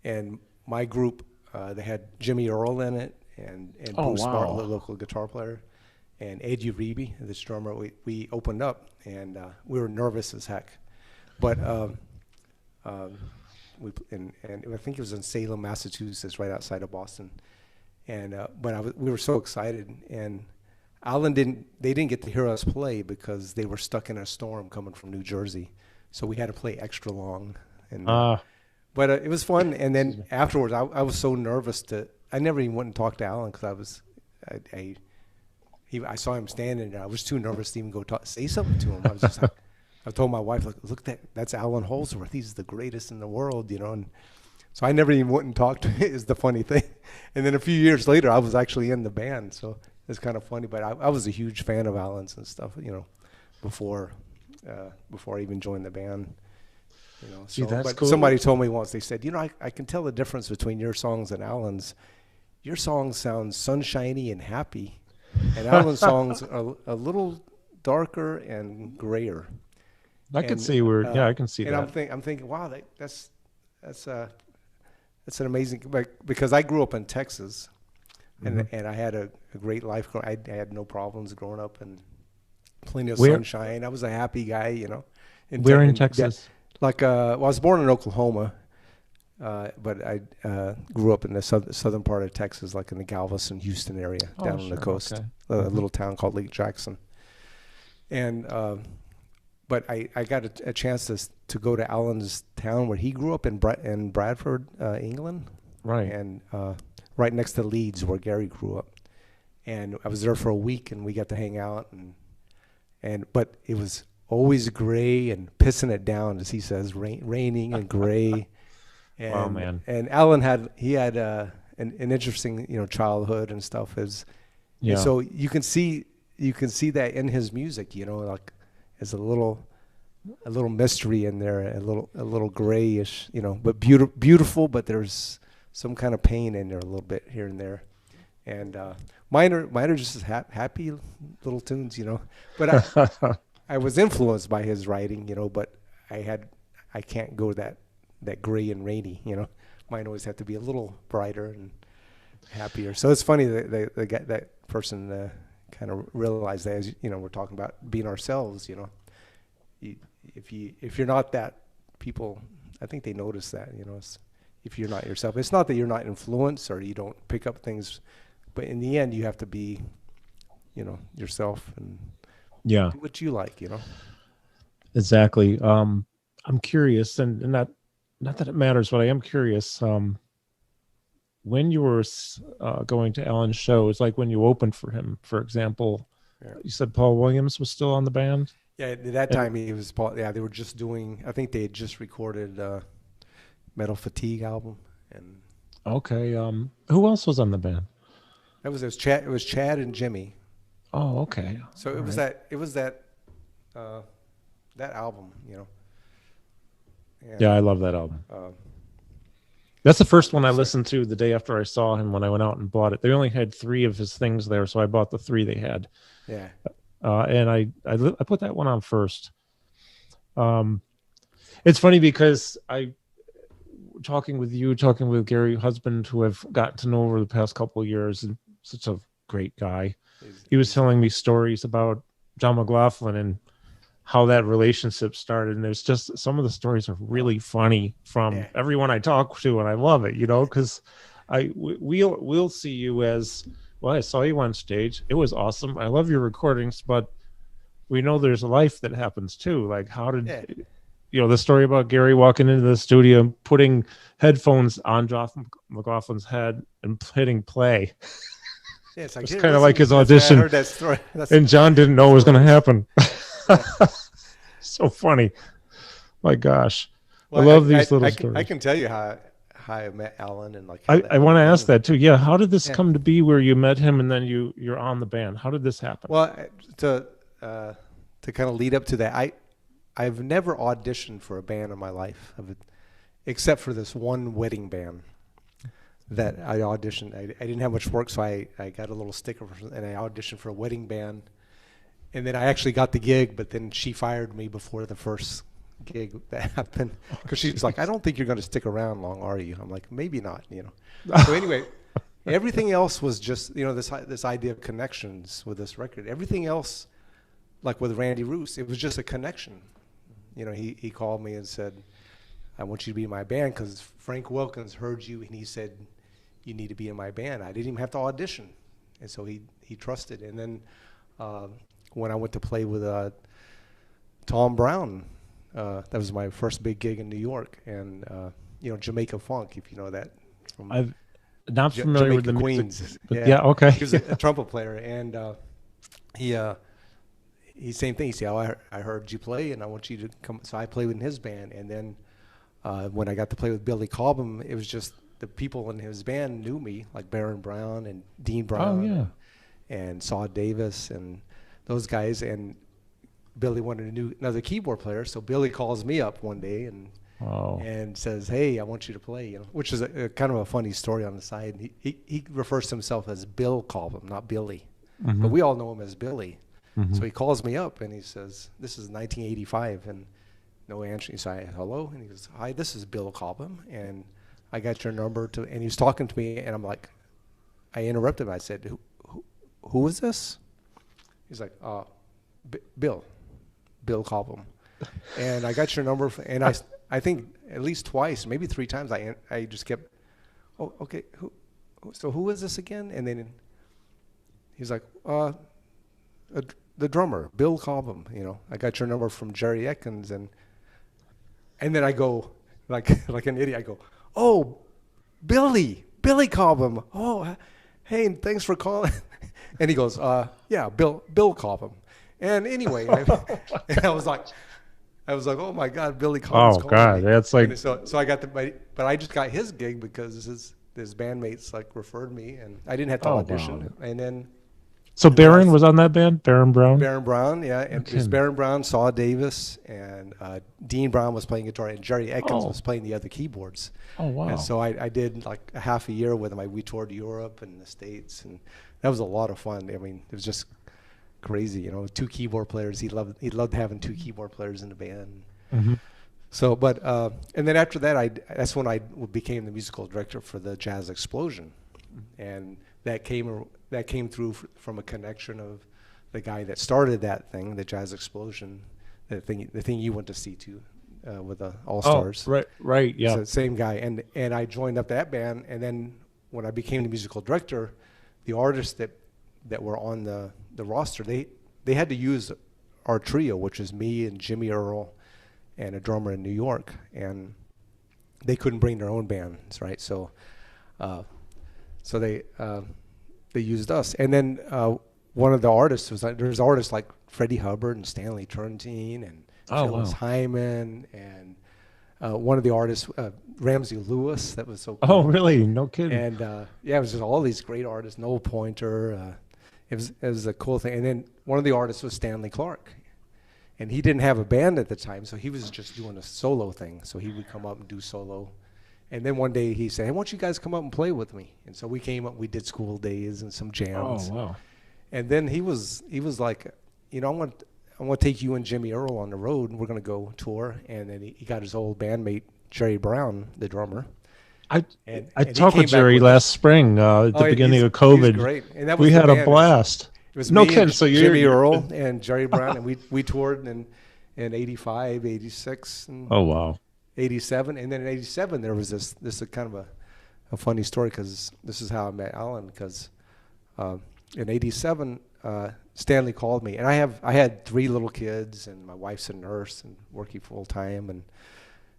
and my group, they had Jimmy Earl in it, and Bruce Bartlett, local guitar player. And Ed Uribe, this drummer, we opened up, and we were nervous as heck. But and I think it was in Salem, Massachusetts, right outside of Boston. And we were so excited. And Allan didn't get to hear us play because they were stuck in a storm coming from New Jersey, so we had to play extra long. And but it was fun. And then afterwards, I was so nervous I never even went and talked to Allan because I saw him standing there. I was too nervous to even go say something to him. I was just like, I told my wife, look, that's Allan Holdsworth. He's the greatest in the world, you know. And so I never even went and talked to him, is the funny thing. And then a few years later, I was actually in the band. So it's kind of funny. But I was a huge fan of Allan's and stuff, you know, before I even joined the band. You know, so, that's but cool. Somebody told me once, they said, you know, I can tell the difference between your songs and Allan's. Your songs sound sunshiny and happy. And Allan's songs are a little darker and grayer. I can see I can see and that. And I'm thinking, wow, that's an amazing, because I grew up in Texas, and I had a great life. I had no problems growing up, and plenty of Where- sunshine. I was a happy guy, you know. Where in Texas? Well, I was born in Oklahoma, but I grew up in the southern part of Texas, like in the Galveston, Houston area, down on the coast, okay. a little town called Lake Jackson. And but I got a chance to go to Allan's town where he grew up in Bradford, England, Right. and right next to Leeds, where Gary grew up. And I was there for a week, and we got to hang out, but it was always gray and pissing it down, as he says, raining and gray. And, Oh, man. And Allan had an interesting, you know, childhood and stuff. And so you can see that in his music, you know, like there's a little mystery in there, a little grayish, you know, but beautiful, but there's some kind of pain in there a little bit here and there. And mine are just happy little tunes, you know. But I was influenced by his writing, you know, but I can't go that gray and rainy, you know. Mine always have to be a little brighter and happier. So it's funny that person kind of realized that, as you know, we're talking about being ourselves, you know. If you're not that, people, I think they notice that, you know. If you're not yourself, it's not that you're not influenced or you don't pick up things, but in the end, you have to be, you know, yourself and do what you like, you know. Exactly. I'm curious, and not that it matters, but I am curious. When you were going to Allan's shows, like when you opened for him, for example, you said Paul Williams was still on the band? Yeah, at that time he was Paul. Yeah, they were just doing. I think they had just recorded Metal Fatigue album, and okay. Who else was on the band? it was Chad. It was Chad and Jimmy. Oh, okay. So it was that album, you know. And, yeah, I love that album. That's the first one I listened to the day after I saw him when I went out and bought it. They only had 3 of his things there, so I bought the 3 they had. Yeah. And I put that one on first. It's funny because talking with Gary Husband, who I've gotten to know over the past couple of years, and such a great guy. He was telling me stories about John McLaughlin and how that relationship started. And there's just some of the stories are really funny from everyone I talk to, and I love it, you know, because we'll see you as, well, I saw you on stage. It was awesome. I love your recordings, but we know there's a life that happens too. Like, how did you know the story about Gary walking into the studio, putting headphones on John McLaughlin's head and hitting play? Yeah, it's kind of like his audition. I heard that story. And John didn't know it was going to happen. So funny. My gosh. Well, I love these little stories. I can tell you how I met Allan and like. I want to ask that too. Yeah. How did this come to be where you met him and then you're on the band? How did this happen? Well, to kind of lead up to that, I've never auditioned for a band in my life, except for this one wedding band that I auditioned. I didn't have much work, so I got a little sticker and I auditioned for a wedding band. And then I actually got the gig, but then she fired me before the first gig that happened because she was like, "I don't think you're going to stick around long, are you?" I'm like, "Maybe not," you know. So anyway, everything else was just, you know, this idea of connections with this record. Everything else, like with Randy Roos, it was just a connection. You know, he called me and said, "I want you to be in my band because Frank Wilkins heard you and he said you need to be in my band." I didn't even have to audition, and so he trusted. And then when I went to play with Tom Brown, that was my first big gig in New York, and you know, Jamaica Funk, if you know that. I'm not familiar with the Queens. music, but yeah, okay. He was a trumpet player, and he same thing. He said, "Oh, I heard you play, and I want you to come." So I played in his band, and then when I got to play with Billy Cobham, it was just the people in his band knew me, like Baron Brown and Dean Brown, and Saw Davis, and those guys. And Billy wanted another keyboard player, so Billy calls me up one day and says, "Hey, I want you to play," you know, which is a kind of a funny story on the side. He refers to himself as Bill Cobham, not Billy, but we all know him as Billy. So he calls me up and he says, "This is 1985," and no answer. He said, "Hello," and he goes, "Hi, this is Bill Cobham, and I got your number to," and he was talking to me, and I'm like, I interrupted him. I said, who is this?" He's like, Bill Cobham. And I got your number, and I think at least twice, maybe 3 times, I just kept, oh, okay, who is this again? And then he's like, the drummer, Bill Cobham. You know, I got your number from Jerry Ekins, and then I go like an idiot. I go, oh, Billy Cobham. Oh, hey, thanks for calling. And he goes, yeah, Bill Cobham. And anyway, and I was like, oh my God, Billy Cobham's calling God, me. that's like. And so I got but I just got his gig because his bandmates like referred me, and I didn't have to audition. Wow. And then. So Baron was on that band, Baron Brown? Baron Brown, yeah. And it was Baron Brown, Saw Davis, and Dean Brown was playing guitar, and Jerry Ekins was playing the other keyboards. Oh, wow. And so I did like a half a year with him. We toured Europe and the States, and that was a lot of fun. I mean, it was just crazy, you know, 2 keyboard players. He loved having 2 keyboard players in the band. Mm-hmm. So, but, and then after that, that's when I became the musical director for the Jazz Explosion. And that came through from a connection of the guy that started that thing, the Jazz Explosion, the thing you went to see too, with the All Stars. Oh, right, yeah. So same guy, and I joined up that band, and then when I became the musical director, the artists that were on the roster, they had to use our trio, which is me and Jimmy Earl, and a drummer in New York, and they couldn't bring their own bands, right? So they used us, and then one of the artists was there's artists like Freddy Hubbard and Stanley Turentine and Phillis Hyman, and one of the artists Ramsey Lewis, that was so cool. Oh, really? No kidding. And it was just all these great artists. Noel Pointer. It was a cool thing. And then one of the artists was Stanley Clarke, and he didn't have a band at the time, so he was just doing a solo thing. So he would come up and do solo. And then one day he said, hey, why don't you guys come up and play with me? And so we came up, we did School Days and some jams. Oh, wow. And then he was like, you know, I want to take you and Jimmy Earl on the road, and we're going to go tour. And then he got his old bandmate, Jerry Brown, the drummer. I talked with Jerry last spring at the beginning of COVID. He's great. And that was we had a blast. It was no me kidding. And so Jimmy Earl and Jerry Brown, and we toured in 85, 86. And oh, wow. 87, and then in 87 there was this is kind of a funny story, because this is how I met Allan, because in 87 Stanley called me, and I had 3 little kids, and my wife's a nurse and working full time, and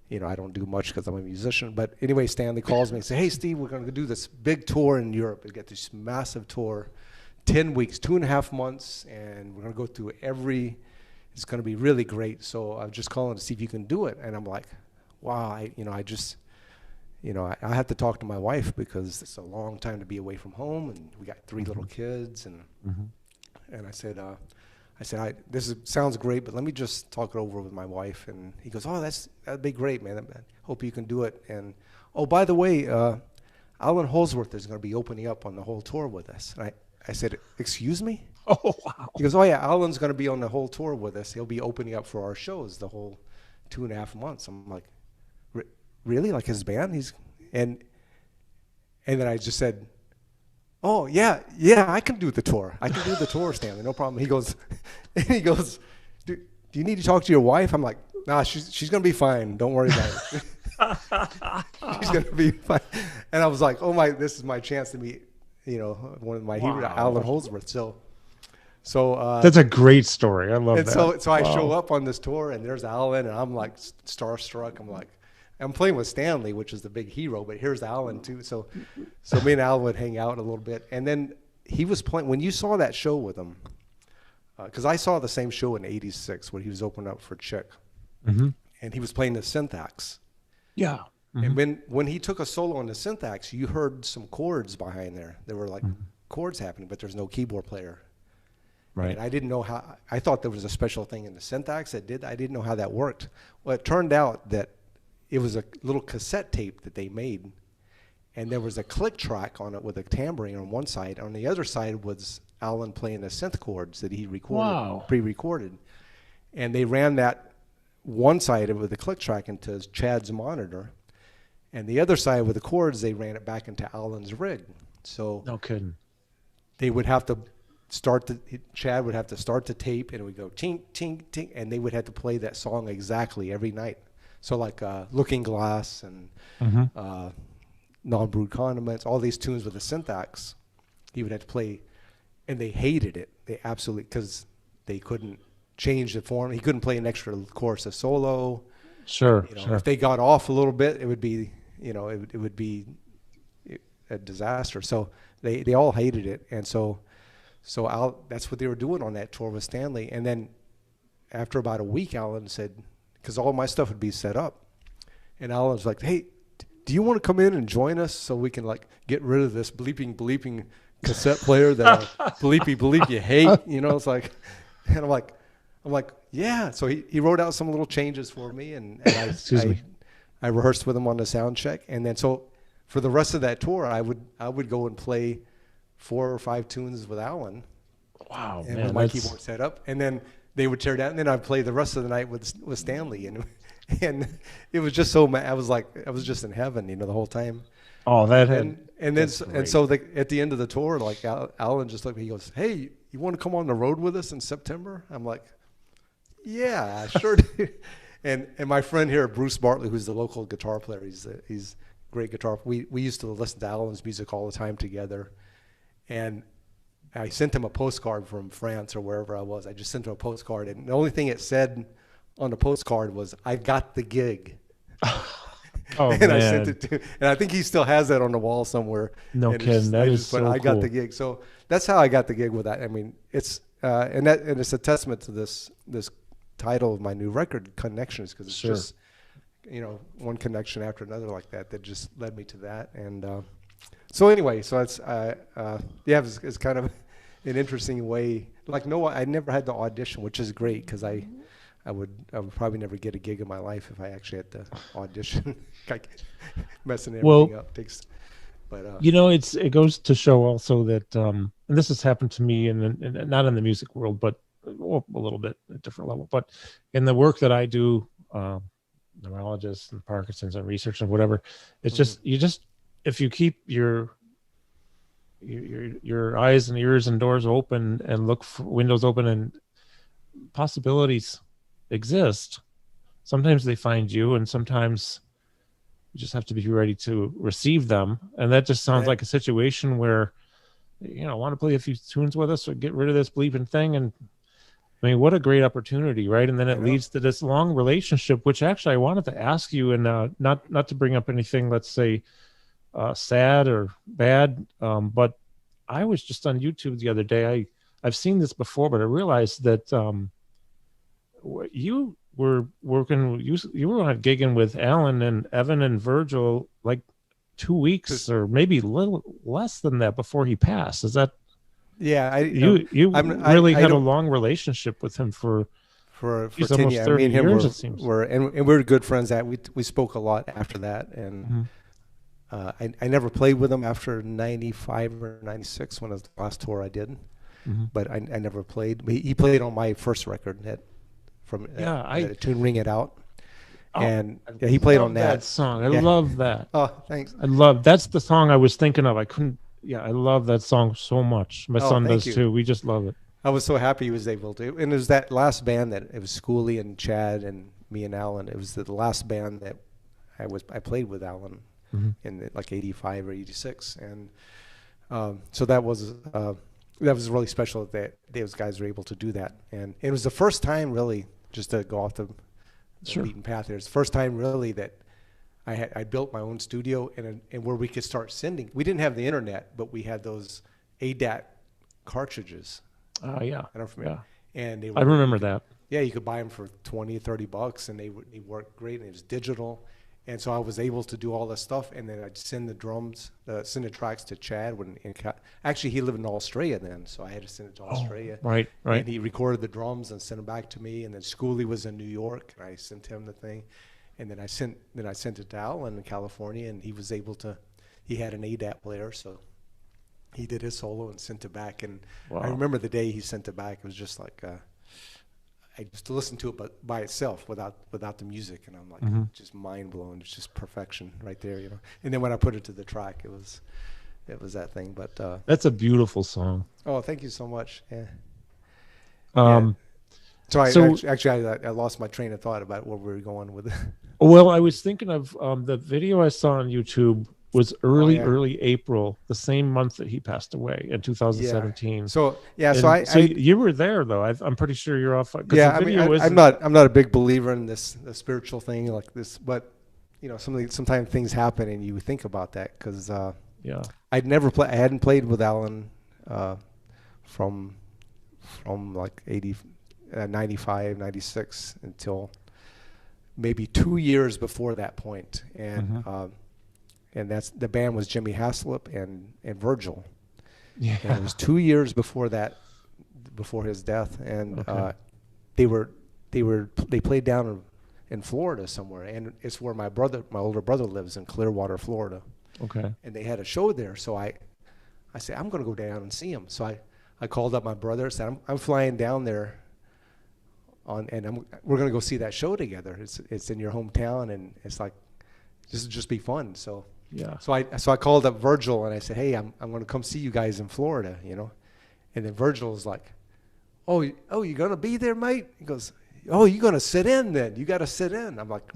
you know, I don't do much because I'm a musician, but anyway, Stanley calls me and says, hey Steve, we're going to do this big tour in Europe. We got this massive tour, 10 weeks, 2.5 months, and we're going to go through it's going to be really great, so I'm just calling to see if you can do it. And I'm like, wow, I have to talk to my wife, because it's a long time to be away from home, and we got 3 little kids, and and I said, this sounds great, but let me just talk it over with my wife. And he goes, oh, that'd be great, man. I hope you can do it. And oh, by the way, Allan Holdsworth is going to be opening up on the whole tour with us. And I said, excuse me? Oh, wow. He goes, oh yeah, Allan's going to be on the whole tour with us. He'll be opening up for our shows the whole 2.5 months. I'm like, really? Like his band? And then I just said, oh yeah, I can do the tour. I can do the tour, Stanley, no problem. He goes, do you need to talk to your wife? I'm like, nah, she's gonna be fine. Don't worry about it. She's gonna be fine. And I was like, oh my, this is my chance to meet, one of my heroes, Allan Holdsworth. So that's a great story. I love that. So I show up on this tour, and there's Allan, and I'm like starstruck. I'm playing with Stanley, which is the big hero, but here's Allan too. So me and Allan would hang out a little bit, and then he was playing. When you saw that show with him, because I saw the same show in '86 when he was opening up for Chick, and he was playing the syntax. Yeah. And when he took a solo on the syntax, you heard some chords behind there. There were like chords happening, but there's no keyboard player. Right. And I didn't know how. I thought there was a special thing in the syntax that did. I didn't know how that worked. Well, it turned out that it was a little cassette tape that they made, and there was a click track on it with a tambourine on one side. On the other side was Allan playing the synth chords that he recorded, pre-recorded. And they ran that one side of it with the click track into Chad's monitor, and the other side with the chords, they ran it back into Allan's rig. So no kidding. They would have to Chad would have to start the tape, and it would go tink, tink, tink, and they would have to play that song exactly every night. So like Looking Glass and Non-Brewed Condiments, all these tunes with the syntax, he would have to play, and they hated it. They absolutely, because they couldn't change the form. He couldn't play an extra chorus of solo. Sure, If they got off a little bit, it would be, it would be a disaster. So they all hated it, and so that's what they were doing on that tour with Stanley. And then after about a week, Allan said, because all my stuff would be set up, and Allan was like, "Hey, do you want to come in and join us so we can like get rid of this bleeping cassette player that bleepy you hate?" It's like, and I'm like, yeah. So he wrote out some little changes for me, and I rehearsed with him on the sound check, and then so for the rest of that tour, I would go and play 4 or 5 tunes with Allan. Wow, and man, with my keyboard set up, and then they would tear down, and then I'd play the rest of the night with Stanley, and it was just so I was just in heaven, the whole time. Oh, that so at the end of the tour, like Allan just looked at me, he goes, "Hey, you want to come on the road with us in September?" I'm like, "Yeah, sure do." And my friend here, Bruce Bartlett, who's the local guitar player, he's a great guitar. We used to listen to Allan's music all the time together, and I sent him a postcard from France or wherever I was. I just sent him a postcard, and the only thing it said on the postcard was, "I got the gig." Oh, and man. I sent it to, and I think he still has that on the wall somewhere. No kidding. That is so I got cool. the gig. So that's how I got the gig with that. I mean, it's and it's a testament to this title of my new record, Connections, because it's just one connection after another like that just led me to that. And so anyway, so it's it's kind of an interesting way. Like I never had to audition, which is great, because I would probably never get a gig in my life if I actually had to audition. Like messing everything up takes. But it goes to show also that, and this has happened to me, and not in the music world, but a little bit at a different level. But in the work that I do, neurologists and Parkinson's and research and whatever, it's just if you keep your eyes and ears and doors open and look for windows open, and possibilities exist. Sometimes they find you, and sometimes you just have to be ready to receive them. And that just sounds like a situation where, want to play a few tunes with us or get rid of this bleeping thing. And I mean, what a great opportunity, right? And then it leads to this long relationship, which actually I wanted to ask you, and not to bring up anything, let's say, sad or bad, but I was just on YouTube the other day. I've seen this before, but I realized that you were working, you were on gigging with Allan and Evan and Virgil like 2 weeks or maybe a little less than that before he passed. Is that? Yeah, you really had a long relationship with him for 10 years. Me and him years, it seems. We're good friends. That we spoke a lot after that, and I never played with him after 95 or 96 when it was the last tour I did. But I never played. He played on my first record a tune Ring It Out. And he played on that song. I love that. Oh, thanks. That's the song I was thinking of. I love that song so much. My son does too. We just love it. I was so happy he was able to. And it was that last band that it was Schooley and Chad and me and Allan. It was the last band that I played with Allan in like 85 or 86. And so that was really special that those guys were able to do that. And it was the first time really, just to go off the beaten path here, it's the first time really that I built my own studio and where we could start sending. We didn't have the internet, but we had those ADAT cartridges. Oh yeah, I don't remember. Yeah. And I remember that. Yeah, you could buy them for $20, $30, and they worked great, and it was digital. And so I was able to do all this stuff, and then I'd send the tracks to Chad. Actually, he lived in Australia then, so I had to send it to Australia. Right. And he recorded the drums and sent them back to me. And then Schooley was in New York, and I sent him the thing. And then I sent it to Allan in California, and he was able to. He had an ADAT player, so he did his solo and sent it back. And I remember the day he sent it back. It was just like. I just listened to it by itself without the music, and I'm like just mind blown. It's just perfection right there, And then when I put it to the track, it it was that thing. But That's a beautiful song. oh, thank you so much. Yeah. Um, So I lost my train of thought about where we were going with it. Well, I was thinking of the video I saw on YouTube was early April, the same month that he passed away in 2017. So you were there though. I'm pretty sure you're off. Yeah, I'm not a big believer in the spiritual thing like this, but sometimes things happen and you think about that because I hadn't played with Allan from like 95, 96 until maybe 2 years before that point, and that's the band was Jimmy Haslip and Virgil. Yeah, and it was 2 years before that, before his death, and they played down in Florida somewhere, and it's where my older brother lives in Clearwater, Florida. Okay, and they had a show there, so I said I'm going to go down and see him. So I called up my brother, said I'm flying down there. We're going to go see that show together. It's in your hometown, and it's like this will just be fun. So So I called up Virgil and I said, hey, I'm going to come see you guys in Florida, And then Virgil was like, oh, you're going to be there, mate? He goes, oh, you're going to sit in then? You got to sit in. I'm like,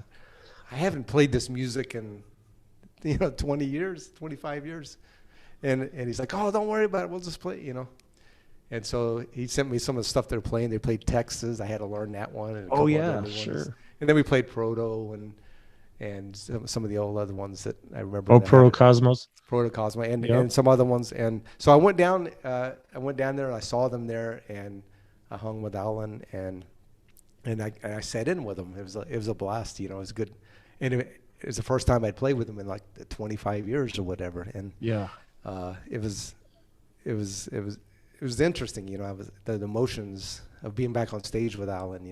I haven't played this music in 20 years, 25 years, and he's like, oh, don't worry about it. We'll just play, And so he sent me some of the stuff they're playing. They played Texas. I had to learn that one. And sure. And then we played Proto and some of the old other ones that I remember. Oh, Proto-Cosmos. Proto-Cosmos and some other ones. And so I went down there and I saw them there and I hung with Allan and I sat in with him. It was a blast. It was good. And it was the first time I'd played with him in like 25 years or whatever. And it was interesting, the emotions of being back on stage with Allan,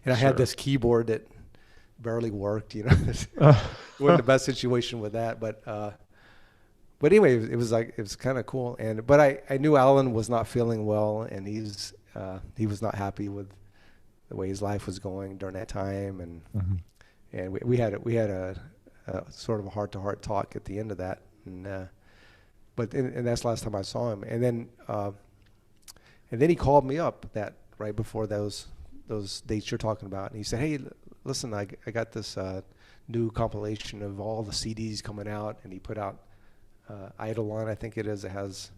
And I had this keyboard that barely worked, It wasn't the best situation with that, but anyway, it was kind of cool. But I knew Allan was not feeling well, and he was not happy with the way his life was going during that time, and we had a sort of a heart-to-heart talk at the end of that, and that's the last time I saw him, and then he called me up that right before those dates you're talking about, and he said, hey, listen, I got this new compilation of all the CDs coming out, and he put out Eidolon, I think it is. It has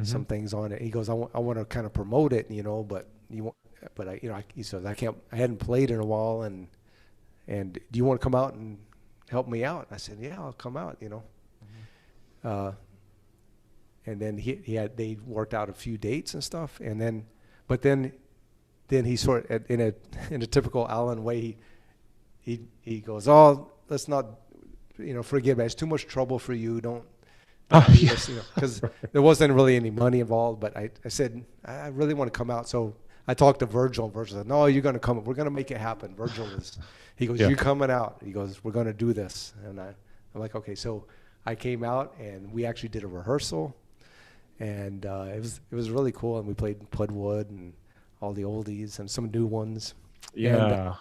some things on it. He goes, I want to kind of promote it, he says, I hadn't played in a while, and do you want to come out and help me out? I said, yeah, I'll come out, And then they worked out a few dates and stuff, but then he sort of in a typical Allan way, he goes, oh, let's not, forget about it. It's too much trouble for you. Don't do this, because there wasn't really any money involved. But I said I really want to come out, so I talked to Virgil, and Virgil said, no, you're going to come. We're going to make it happen. He goes, you're coming out. He goes, we're going to do this, and I'm like, okay. So I came out, and we actually did a rehearsal. And it was really cool, and we played Pudwood and all the oldies and some new ones. Yeah.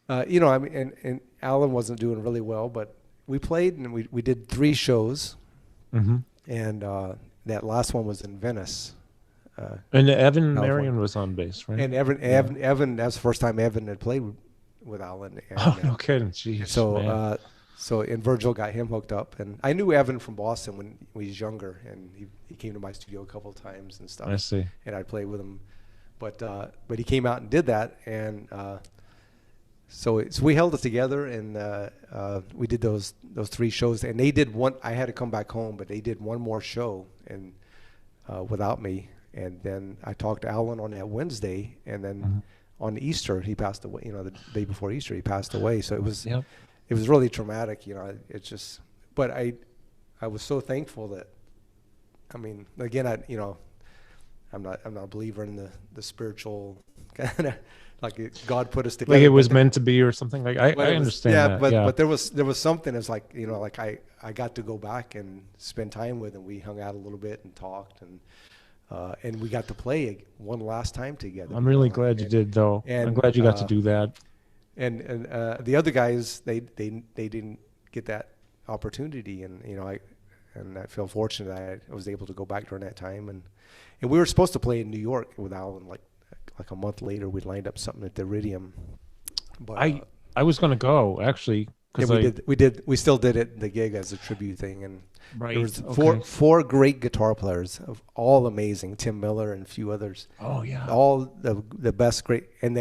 And, and Allan wasn't doing really well, but we played and we did 3 shows, and that last one was in Venice. And Evan Marion was on bass, right? And Evan, that's the first time Evan had played with Allan. And, no kidding, jeez. So. And Virgil got him hooked up, and I knew Evan from Boston when he was younger, and he came to my studio a couple of times and stuff. I see. And I'd play with him, but he came out and did that, and so we held it together, and we did those 3 shows, and they did one. I had to come back home, but they did one more show, and without me, and then I talked to Allan on that Wednesday, and then on Easter he passed away. The day before Easter he passed away, so it was. Yep. It was really traumatic, It's just, but I was so thankful that, again, I'm not a believer in the spiritual kind of like God put us together. Like it was meant to be or something like. I understand that. But there was something that's like I got to go back and spend time with him. We hung out a little bit and talked and we got to play one last time together. I'm really glad you did, though. And I'm glad you got to do that. And the other guys, they didn't get that opportunity, and and I feel fortunate that I was able to go back during that time. And we were supposed to play in New York with Allan like a month later. We lined up something at the Iridium. But I was going to go actually. Yeah, we still did it, the gig, as a tribute thing, and there was four great guitar players, all amazing. Tim Miller and a few others. Oh yeah, all the best, great, and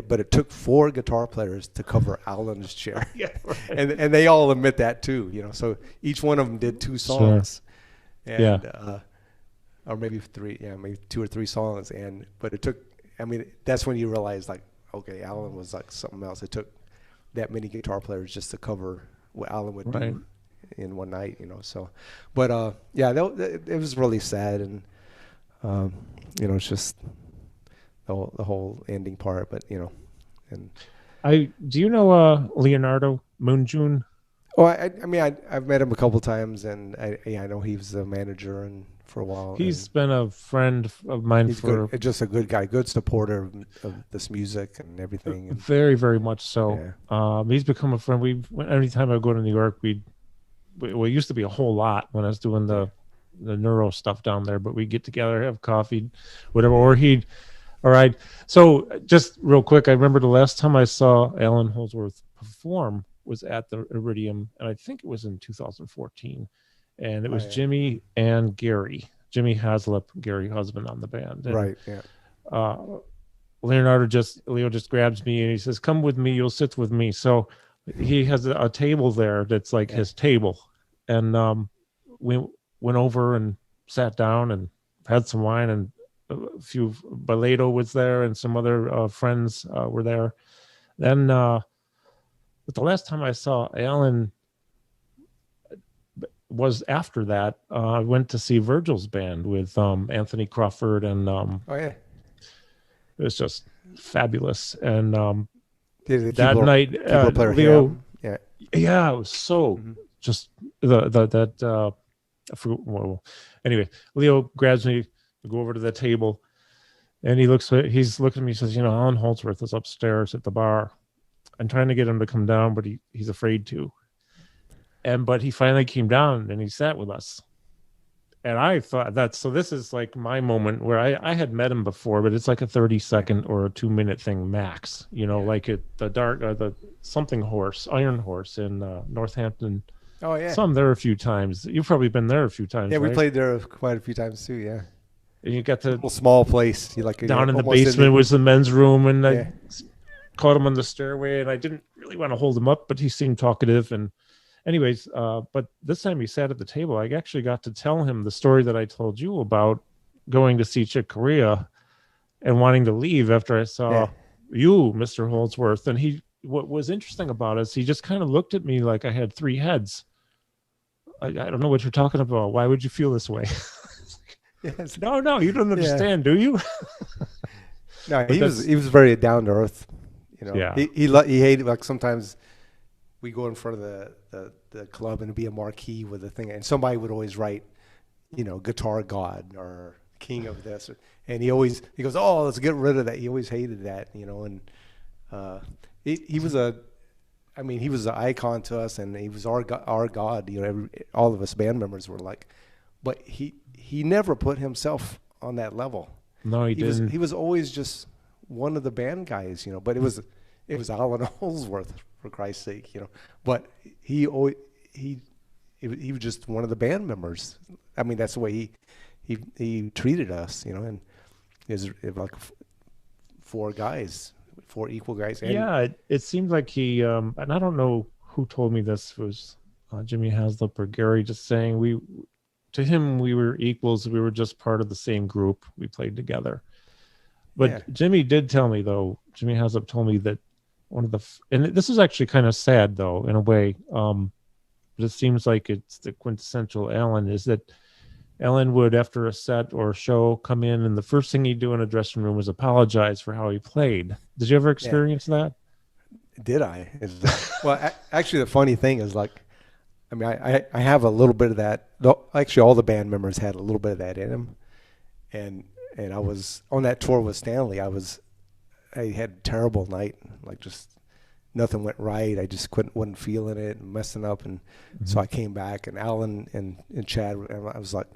but it took 4 guitar players to cover Allan's chair. Yeah, right. and they all admit that too, So each one of them did 2 songs, and or maybe 3, maybe 2 or 3 songs, but it took. I mean, that's when you realize, like, okay, Allan was like something else. It took that many guitar players just to cover what Allan would do in one night, So, but it was really sad, and it's just the whole ending part. But and do you know Leonardo Moonjun? Oh, I've met him a couple times, and I know he was the manager and for a while. He's been a friend of mine for just a good guy, good supporter of this music and everything. Very, very much so. Yeah. He's become a friend. Anytime I go to New York, we used to be a whole lot when I was doing the neuro stuff down there, but we get together, have coffee, whatever, or he'd. All right. So just real quick, I remember the last time I saw Allan Holdsworth perform was at the Iridium, and I think it was in 2014. And it was Jimmy and Gary. Jimmy Haslip, Gary husband on the band. And, right, yeah. Leo just grabs me and he says, "Come with me, you'll sit with me." So he has a table there that's like his table. And we went over and sat down and had some wine, and a few Baledo was there and some other friends were there. Then but the last time I saw Allan was after that. I went to see Virgil's band with Anthony Crawford, and it was just fabulous. And that night, Leo, it was so just that. I forgot, well, anyway, Leo grabs me to go over to the table, and he's looking at me and says, Allan Holdsworth is upstairs at the bar. I'm trying to get him to come down, but he's afraid to. But he finally came down and he sat with us. And I thought this is like my moment where I had met him before, but it's like a 30-second or a 2-minute thing max, like at the something horse, Iron Horse in Northampton. Oh yeah. So I'm there a few times. You've probably been there a few times. Yeah, we right? played there quite a few times too. Yeah. And you got the little small place. Down in the basement was the men's room, and I caught him on the stairway, and I didn't really want to hold him up, but he seemed talkative. And anyways, but this time he sat at the table. I actually got to tell him the story that I told you about going to see Chick Corea and wanting to leave after I saw you, Mr. Holdsworth. And what was interesting about it is he just kind of looked at me like I had 3 heads. I don't know what you're talking about. Why would you feel this way? Yes. No, you don't understand, do you? No, he was very down to earth. Yeah. He hated, like, sometimes we go in front of the club and it'd be a marquee with a thing, and somebody would always write, Guitar God or King of this, and he goes, "Oh, let's get rid of that." He always hated that, and he was he was an icon to us, and he was our God. All of us band members were like, but he never put himself on that level. No, he didn't. He was always just one of the band guys, But it was Allan Holdsworth, for Christ's sake, But he was just one of the band members. I mean, that's the way he treated us, and is like 4 equal guys. And it seemed like he, and I don't know who told me this. It was Jimmy Haslip or Gary, just saying to him we were equals. We were just part of the same group. We played together. But Jimmy did tell me, though. Jimmy Haslip told me that and this is actually kind of sad, though, in a way. But it seems like it's the quintessential Allan, is that Allan would, after a set or a show, come in, and the first thing he'd do in a dressing room was apologize for how he played. Did you ever experience that? Did I? Well, actually, the funny thing is, like, I have a little bit of that. Actually, all the band members had a little bit of that in them, and I was on that tour with Stanley. I had a terrible night, like just nothing went right. I just wasn't feeling it and messing up. And so I came back, and Allan and Chad, and I was like,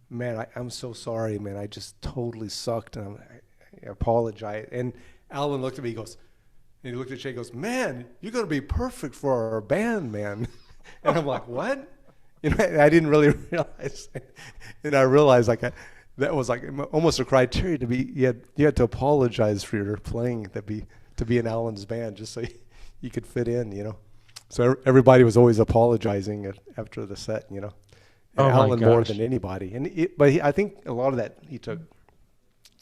man, I'm so sorry, man. I just totally sucked, and I apologize. And Allan looked at me, he looked at Chad, goes, man, you're going to be perfect for our band, man. And I'm like, what? You know, I didn't really realize. And I realized that was like almost a criteria to be, you had to apologize for your playing to be in Allan's band just so you could fit in, you know. So everybody was always apologizing after the set, you know. And Allan more than anybody. I think a lot of that he took,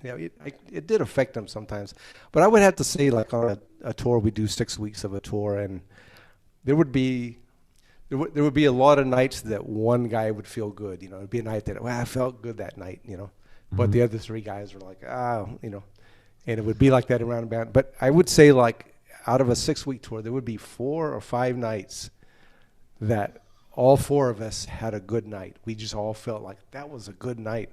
it did affect him sometimes. But I would have to say, like on a tour, we do 6 weeks of a tour, and there would be a lot of nights that one guy would feel good. You know, it'd be a night that, I felt good that night, you know. But the other 3 guys were like, you know. And it would be like that around a band. But I would say, like, out of a 6-week tour, there would be 4 or 5 nights that all 4 of us had a good night. We just all felt like that was a good night.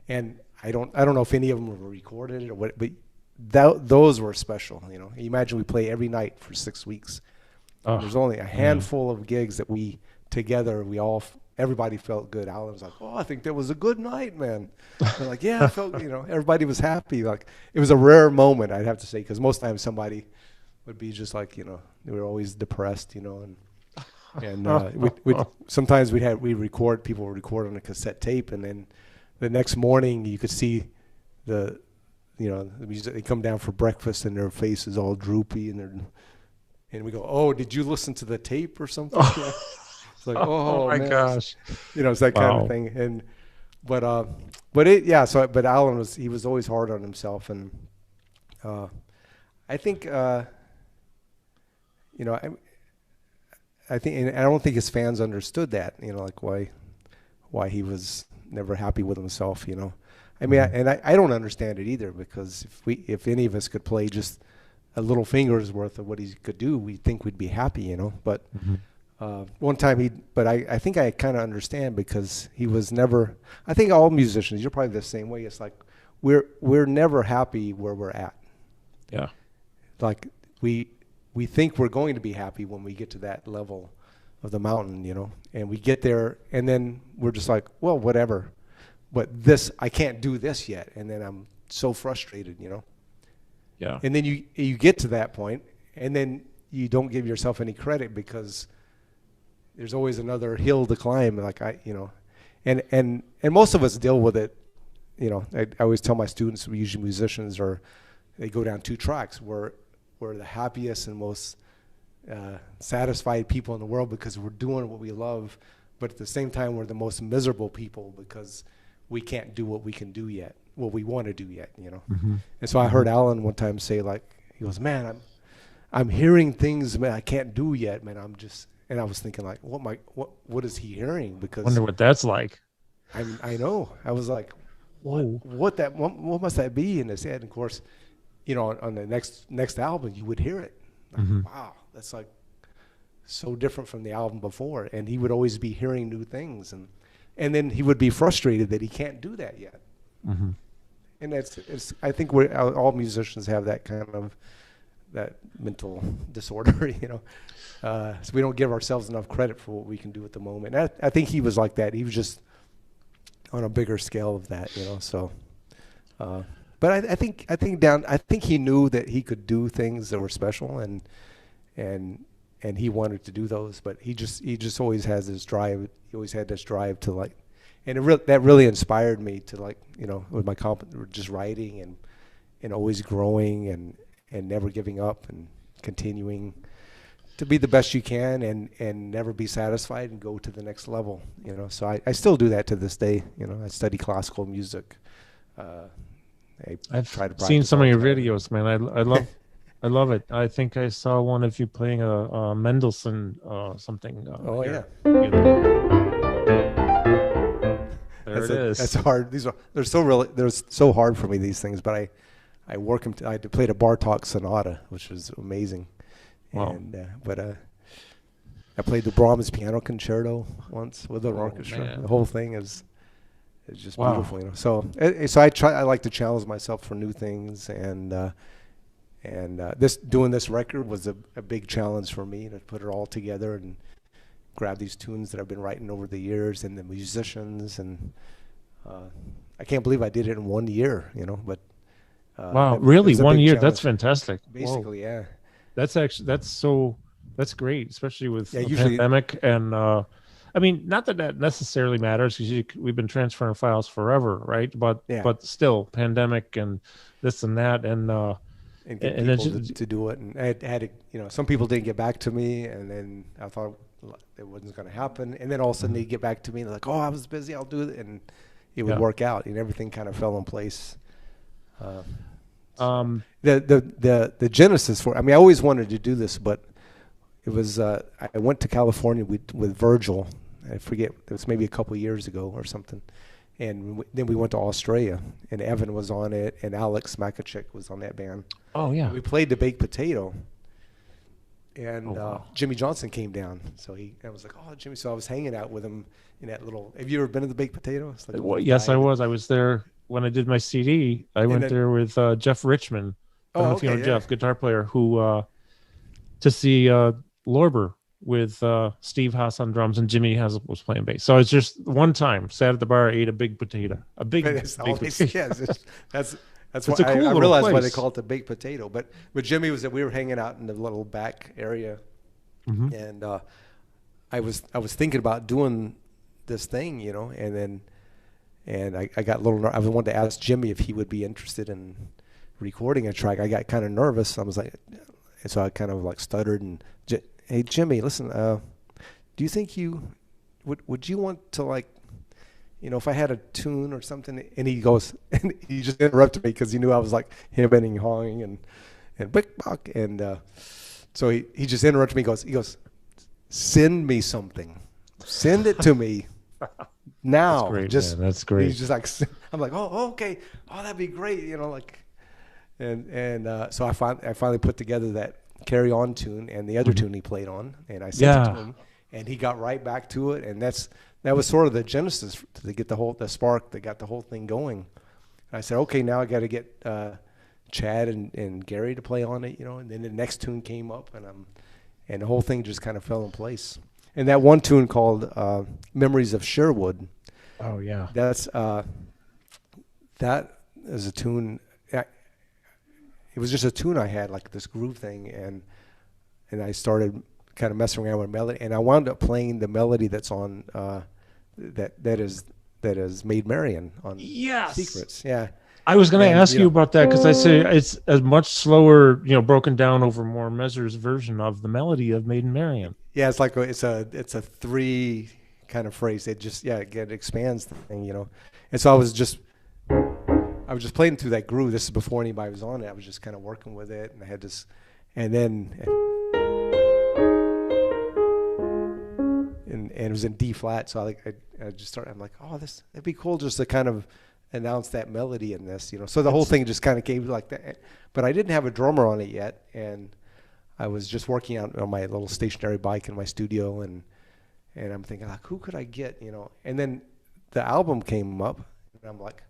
And I don't know if any of them were recorded or what, but those were special, you know. Imagine we play every night for 6 weeks. There's only a handful of gigs that everybody felt good. Allan was like, I think that was a good night, man. They're like, yeah, I felt, you know, everybody was happy. Like, it was a rare moment, I'd have to say, because most times somebody would be just like, you know, they were always depressed, you know, and sometimes people would record on a cassette tape, and then the next morning you could see the music, they come down for breakfast and their face is all droopy, and we go, did you listen to the tape or something? It's like, oh my gosh, you know, it's that kind of thing. But Allan was always hard on himself, and I think you know, I think, and I don't think his fans understood that, you know, like why he was never happy with himself, you know. I mean, I don't understand it either, because if any of us could play just a little finger's worth of what he could do, we think we'd be happy, you know. But one time I think I kind of understand, because he was never. I think all musicians, you're probably the same way. It's like we're never happy where we're at. Yeah. Like we think we're going to be happy when we get to that level of the mountain, you know, and we get there, and then we're just like, well, whatever. But I can't do this yet, and then I'm so frustrated, you know. Yeah. And then you get to that point, and then you don't give yourself any credit, because there's always another hill to climb. Like and most of us deal with it. You know, I always tell my students, usually musicians, they go down 2 tracks. We're the happiest and most satisfied people in the world because we're doing what we love, but at the same time we're the most miserable people because we can't do what we want to do yet, you know. And so I heard Allan one time say, like, he goes, man, I'm hearing things, man, I can't do yet, man. And I was thinking, like, what is he hearing? Because wonder what that's like. I know. I was like, what must that be in his head? And of course, you know, on the next album, you would hear it. Like, wow, that's like so different from the album before. And he would always be hearing new things, and then he would be frustrated that he can't do that yet. And I think all musicians have that kind of that mental disorder, you know. So we don't give ourselves enough credit for what we can do at the moment. And I think he was like that. He was just on a bigger scale of that, you know. So, but I think he knew that he could do things that were special, and he wanted to do those. But he just always has this drive. He always had this drive to, like, and that really inspired me to, like, you know, with my just writing and always growing and never giving up and continuing to be the best you can and never be satisfied and go to the next level, you know. So I still do that to this day, you know. I study classical music. I've seen some of your videos, man. I love it. I think I saw one of you playing a Mendelssohn something. Yeah. There it is. That's hard. They're so hard for me, these things, but I work them. I played a Bartók sonata, which was amazing. Wow. And I played the Brahms piano concerto once with an orchestra. Man. The whole thing is just beautiful, you know. So I like to challenge myself for new things, and And doing this record was a big challenge for me to put it all together and grab these tunes that I've been writing over the years and the musicians, and I can't believe I did it in 1 year, you know. But wow, really, 1 year? Challenge. That's fantastic. Basically, whoa. Yeah. That's great, especially with the pandemic. And I mean, not that necessarily matters because we've been transferring files forever, right? But still, pandemic and this and that, and get people to do it. And I had to, you know, some people didn't get back to me, and then I thought it wasn't going to happen. And then all of a sudden they get back to me and they're like, "Oh, I was busy. I'll do it," and it would work out, and everything kind of fell in place. The genesis for, I mean, I always wanted to do this, but it was I went to California with Virgil. I forget, it was maybe a couple of years ago or something, and then we went to Australia, and Evan was on it, and Alex Makachik was on that band. Oh yeah, we played the Baked Potato, and Jimmy Johnson came down, so I was like, "Oh, Jimmy!" So I was hanging out with him in that little. Have you ever been to the Baked Potato? It's like yes, I was. I was there when I did my CD. I went there with Jeff Richmond. I don't know if you know Jeff, guitar player, who to see Lorber with Steve Haas on drums, and Jimmy Haslip was playing bass. So it's just one time, sat at the bar, ate a big potato. That's why I realized why they call it the Baked Potato. But Jimmy we were hanging out in the little back area, and I was thinking about doing this thing, you know, and I got a little. I wanted to ask Jimmy if he would be interested in recording a track. I got kind of nervous. I was like, and so I kind of like stuttered and, "Hey Jimmy, listen, do you think would you want to, like, you know, if I had a tune or something?" And he goes, and he just interrupted me because he knew I was like him and hawing and bick bock, and so he just interrupted me. He goes, "Send me something, send it to me now." That's great, man. That's great. He's just like, I'm like, "Oh, okay, oh, that'd be great," you know, like, and so I finally put together that Carry On tune and the other tune he played on, and I sent it to him, and he got right back to it, and that was sort of the genesis to get the spark that got the whole thing going. And I said, okay, now I got to get Chad and Gary to play on it, you know, and then the next tune came up, and the whole thing just kind of fell in place. And that one tune called Memories of Sherwood. Oh yeah, that is a tune. It was just a tune I had, like this groove thing, and I started kind of messing around with melody, and I wound up playing the melody that's on that is Maid Marion on Secrets. Yeah, I was going to ask you about that because I say it's a much slower, you know, broken down over more measures version of the melody of Maid Marion. Yeah, it's like it's a three kind of phrase. It just it expands the thing, you know, and so I was just playing through that groove. This is before anybody was on it. I was just kind of working with it, and I had this, and then it was in D flat. So I just started. I'm like, oh, it'd be cool just to kind of announce that melody in this, you know. So the whole thing just kind of came like that. But I didn't have a drummer on it yet, and I was just working out on my little stationary bike in my studio, and I'm thinking, like, who could I get, you know? And then the album came up, and I'm like,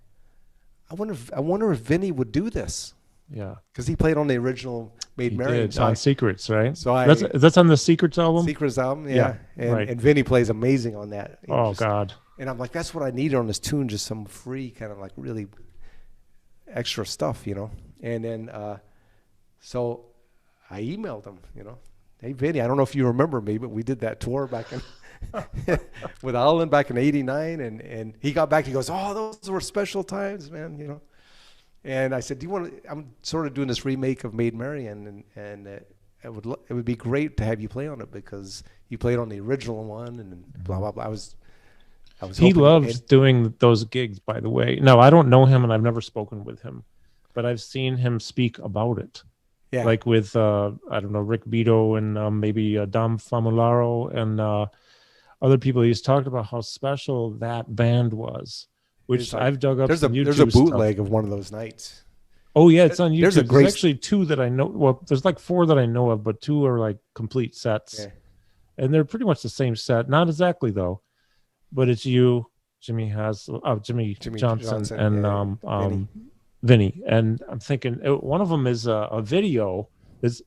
I wonder if Vinny would do this. Yeah, because he played on the original Maid Marion on Secrets, right? So that's on the Secrets album. Secrets album, yeah. And Vinny plays amazing on that. God! And I'm like, that's what I needed on this tune, just some free kind of like really extra stuff, you know. And then so I emailed him, you know, "Hey Vinny, I don't know if you remember me, but we did that tour back in with Allan back in '89, and he got back. He goes, "Oh, those were special times, man," you know. And I said, "Do you want to?" I'm sort of doing this remake of Maid Marion, and it would be great to have you play on it because you played on the original one, and blah blah blah. I was. He loves doing those gigs, by the way. No, I don't know him, and I've never spoken with him, but I've seen him speak about it. Yeah, like with I don't know, Rick Beato and maybe Dom Famularo and other people. He's talked about how special that band was, which I've dug up. There's a bootleg stuff of one of those nights. Oh yeah, it's on YouTube. There's actually two that I know. Well, there's like four that I know of, but two are like complete sets, and they're pretty much the same set. Not exactly though, but it's you, Jimmy Johnson, and Vinny, and I'm thinking one of them is a video. It's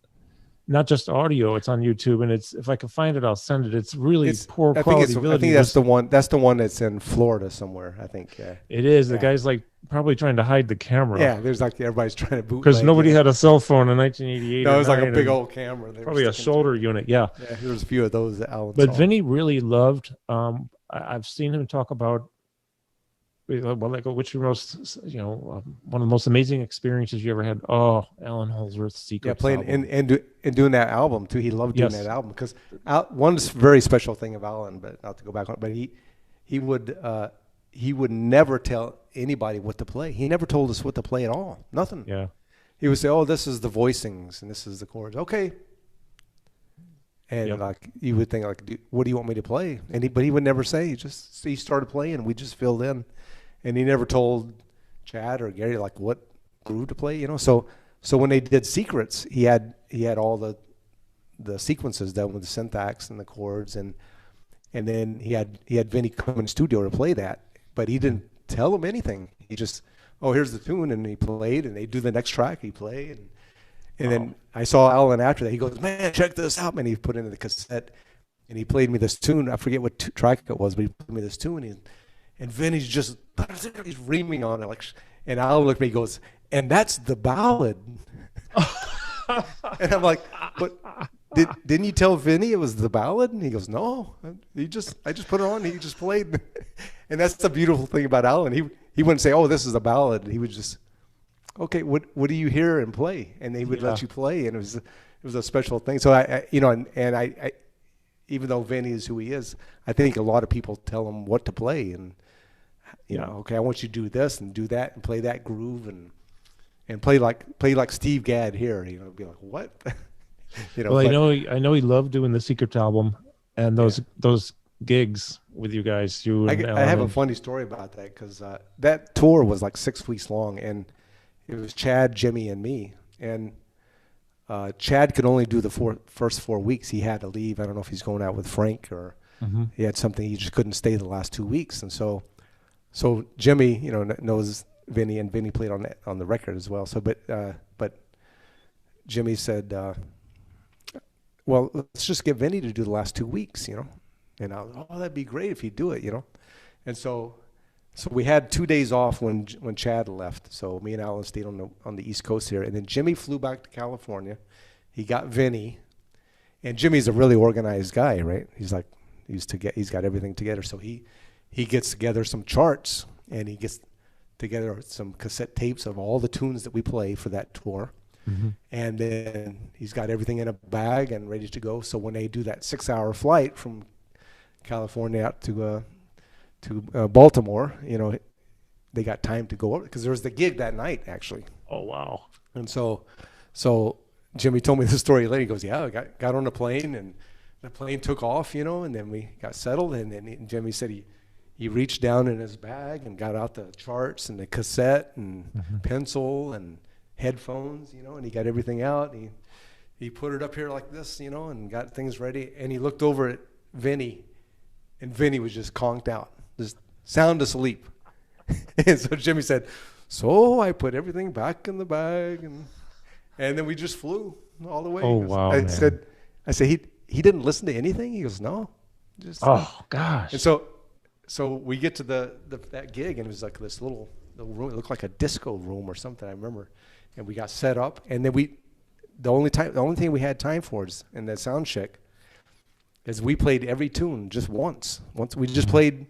not just audio; it's on YouTube, and it's if I can find it, I'll send it. It's really poor quality. I think that's the one. That's the one that's in Florida somewhere. I think. It is. The guy's like probably trying to hide the camera. Yeah, there's like everybody's trying to bootleg. Because nobody had a cell phone in 1988. No, it was like a big old camera. Probably a shoulder unit. Yeah. Yeah, there's a few of those that Allan But saw. Vinny really loved. I've seen him talk about. Well, like, what's your most, one of the most amazing experiences you ever had? Oh, Allan Holdsworth's Secrets. Yeah, playing and doing that album too. He loved doing Yes. that album because one very special thing of Allan, but not to go back on, but he would never tell anybody what to play. He never told us what to play at all. Nothing. Yeah. He would say, "Oh, this is the voicings and this is the chords." Okay. And like you would think, like, what do you want me to play? But he would never say. He started playing, and we just filled in. And he never told Chad or Gary like what groove to play, So when they did Secrets, he had all the sequences done with the syntax and the chords, and then he had Vinny come in the studio to play that, but he didn't tell him anything. He just, oh, here's the tune, and he played, and they do the next track, he played, and then I saw Allan after that. He goes, "Man, check this out!" And he put in the cassette, and he played me this tune. I forget what track it was, but he played me this tune. And Vinny's just, he's reaming on it. And Allan looked at me and goes, "And that's the ballad." And I'm like, "But didn't you tell Vinny it was the ballad?" And he goes, "No, I just put it on. He just played." And that's the beautiful thing about Allan. He wouldn't say, "Oh, this is a ballad." He would just, "Okay, what do you hear and play?" And they would let you play. And it was a special thing. So I even though Vinny is who he is, I think a lot of people tell him what to play and. Okay, I want you to do this and do that and play that groove and play like Steve Gadd here. Be like, what? Well, I know he loved doing the Secret album and those gigs with you guys. I have a funny story about that because that tour was like 6 weeks long, and it was Chad, Jimmy, and me. And Chad could only do the first 4 weeks. He had to leave. I don't know if he's going out with Frank or he had something. He just couldn't stay the last 2 weeks, and so Jimmy, knows Vinny, and Vinny played on the record as well. So, but Jimmy said, "Well, let's just get Vinny to do the last 2 weeks, And I was, "Oh, that'd be great if he'd do it, And so we had 2 days off when Chad left. So me and Allan stayed on the East Coast here, and then Jimmy flew back to California. He got Vinny, and Jimmy's a really organized guy, right? He's got everything together. So he gets together some charts, and he gets together some cassette tapes of all the tunes that we play for that tour. Mm-hmm. And then he's got everything in a bag and ready to go. So when they do that 6-hour flight from California out to Baltimore, they got time to go over because there was the gig that night, actually. Oh, wow. And so Jimmy told me the story later. He goes, "Yeah, I got on the plane, and the plane took off, and then we got settled. And then Jimmy said he reached down in his bag and got out the charts and the cassette and pencil and headphones, and he got everything out. And he put it up here like this, and got things ready. And he looked over at Vinny, and Vinny was just conked out, just sound asleep. And so Jimmy said, "So I put everything back in the bag, and then we just flew all the way." Oh, wow, I said he didn't listen to anything. He goes, "No, just." Oh gosh. And so we get to that gig, and it was like this little room. It looked like a disco room or something, I remember. And we got set up, and then the only thing we had time for is in that sound check is we played every tune just once. Once we just played.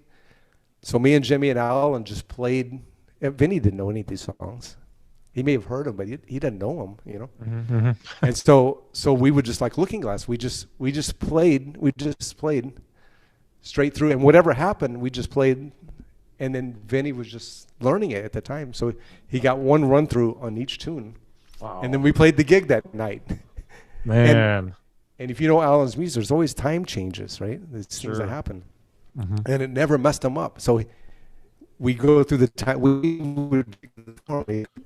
So me and Jimmy and Allan just played. Vinny didn't know any of these songs. He may have heard them, but he didn't know them, Mm-hmm. And so we would just like Looking Glass. We just played straight through, and whatever happened, we just played. And then Vinny was just learning it at the time, so he got one run through on each tune. Wow. And then we played the gig that night. Man. And if you know Allan's music, there's always time changes, right? There's things that happen. Mm-hmm. And it never messed him up. So we go through the time,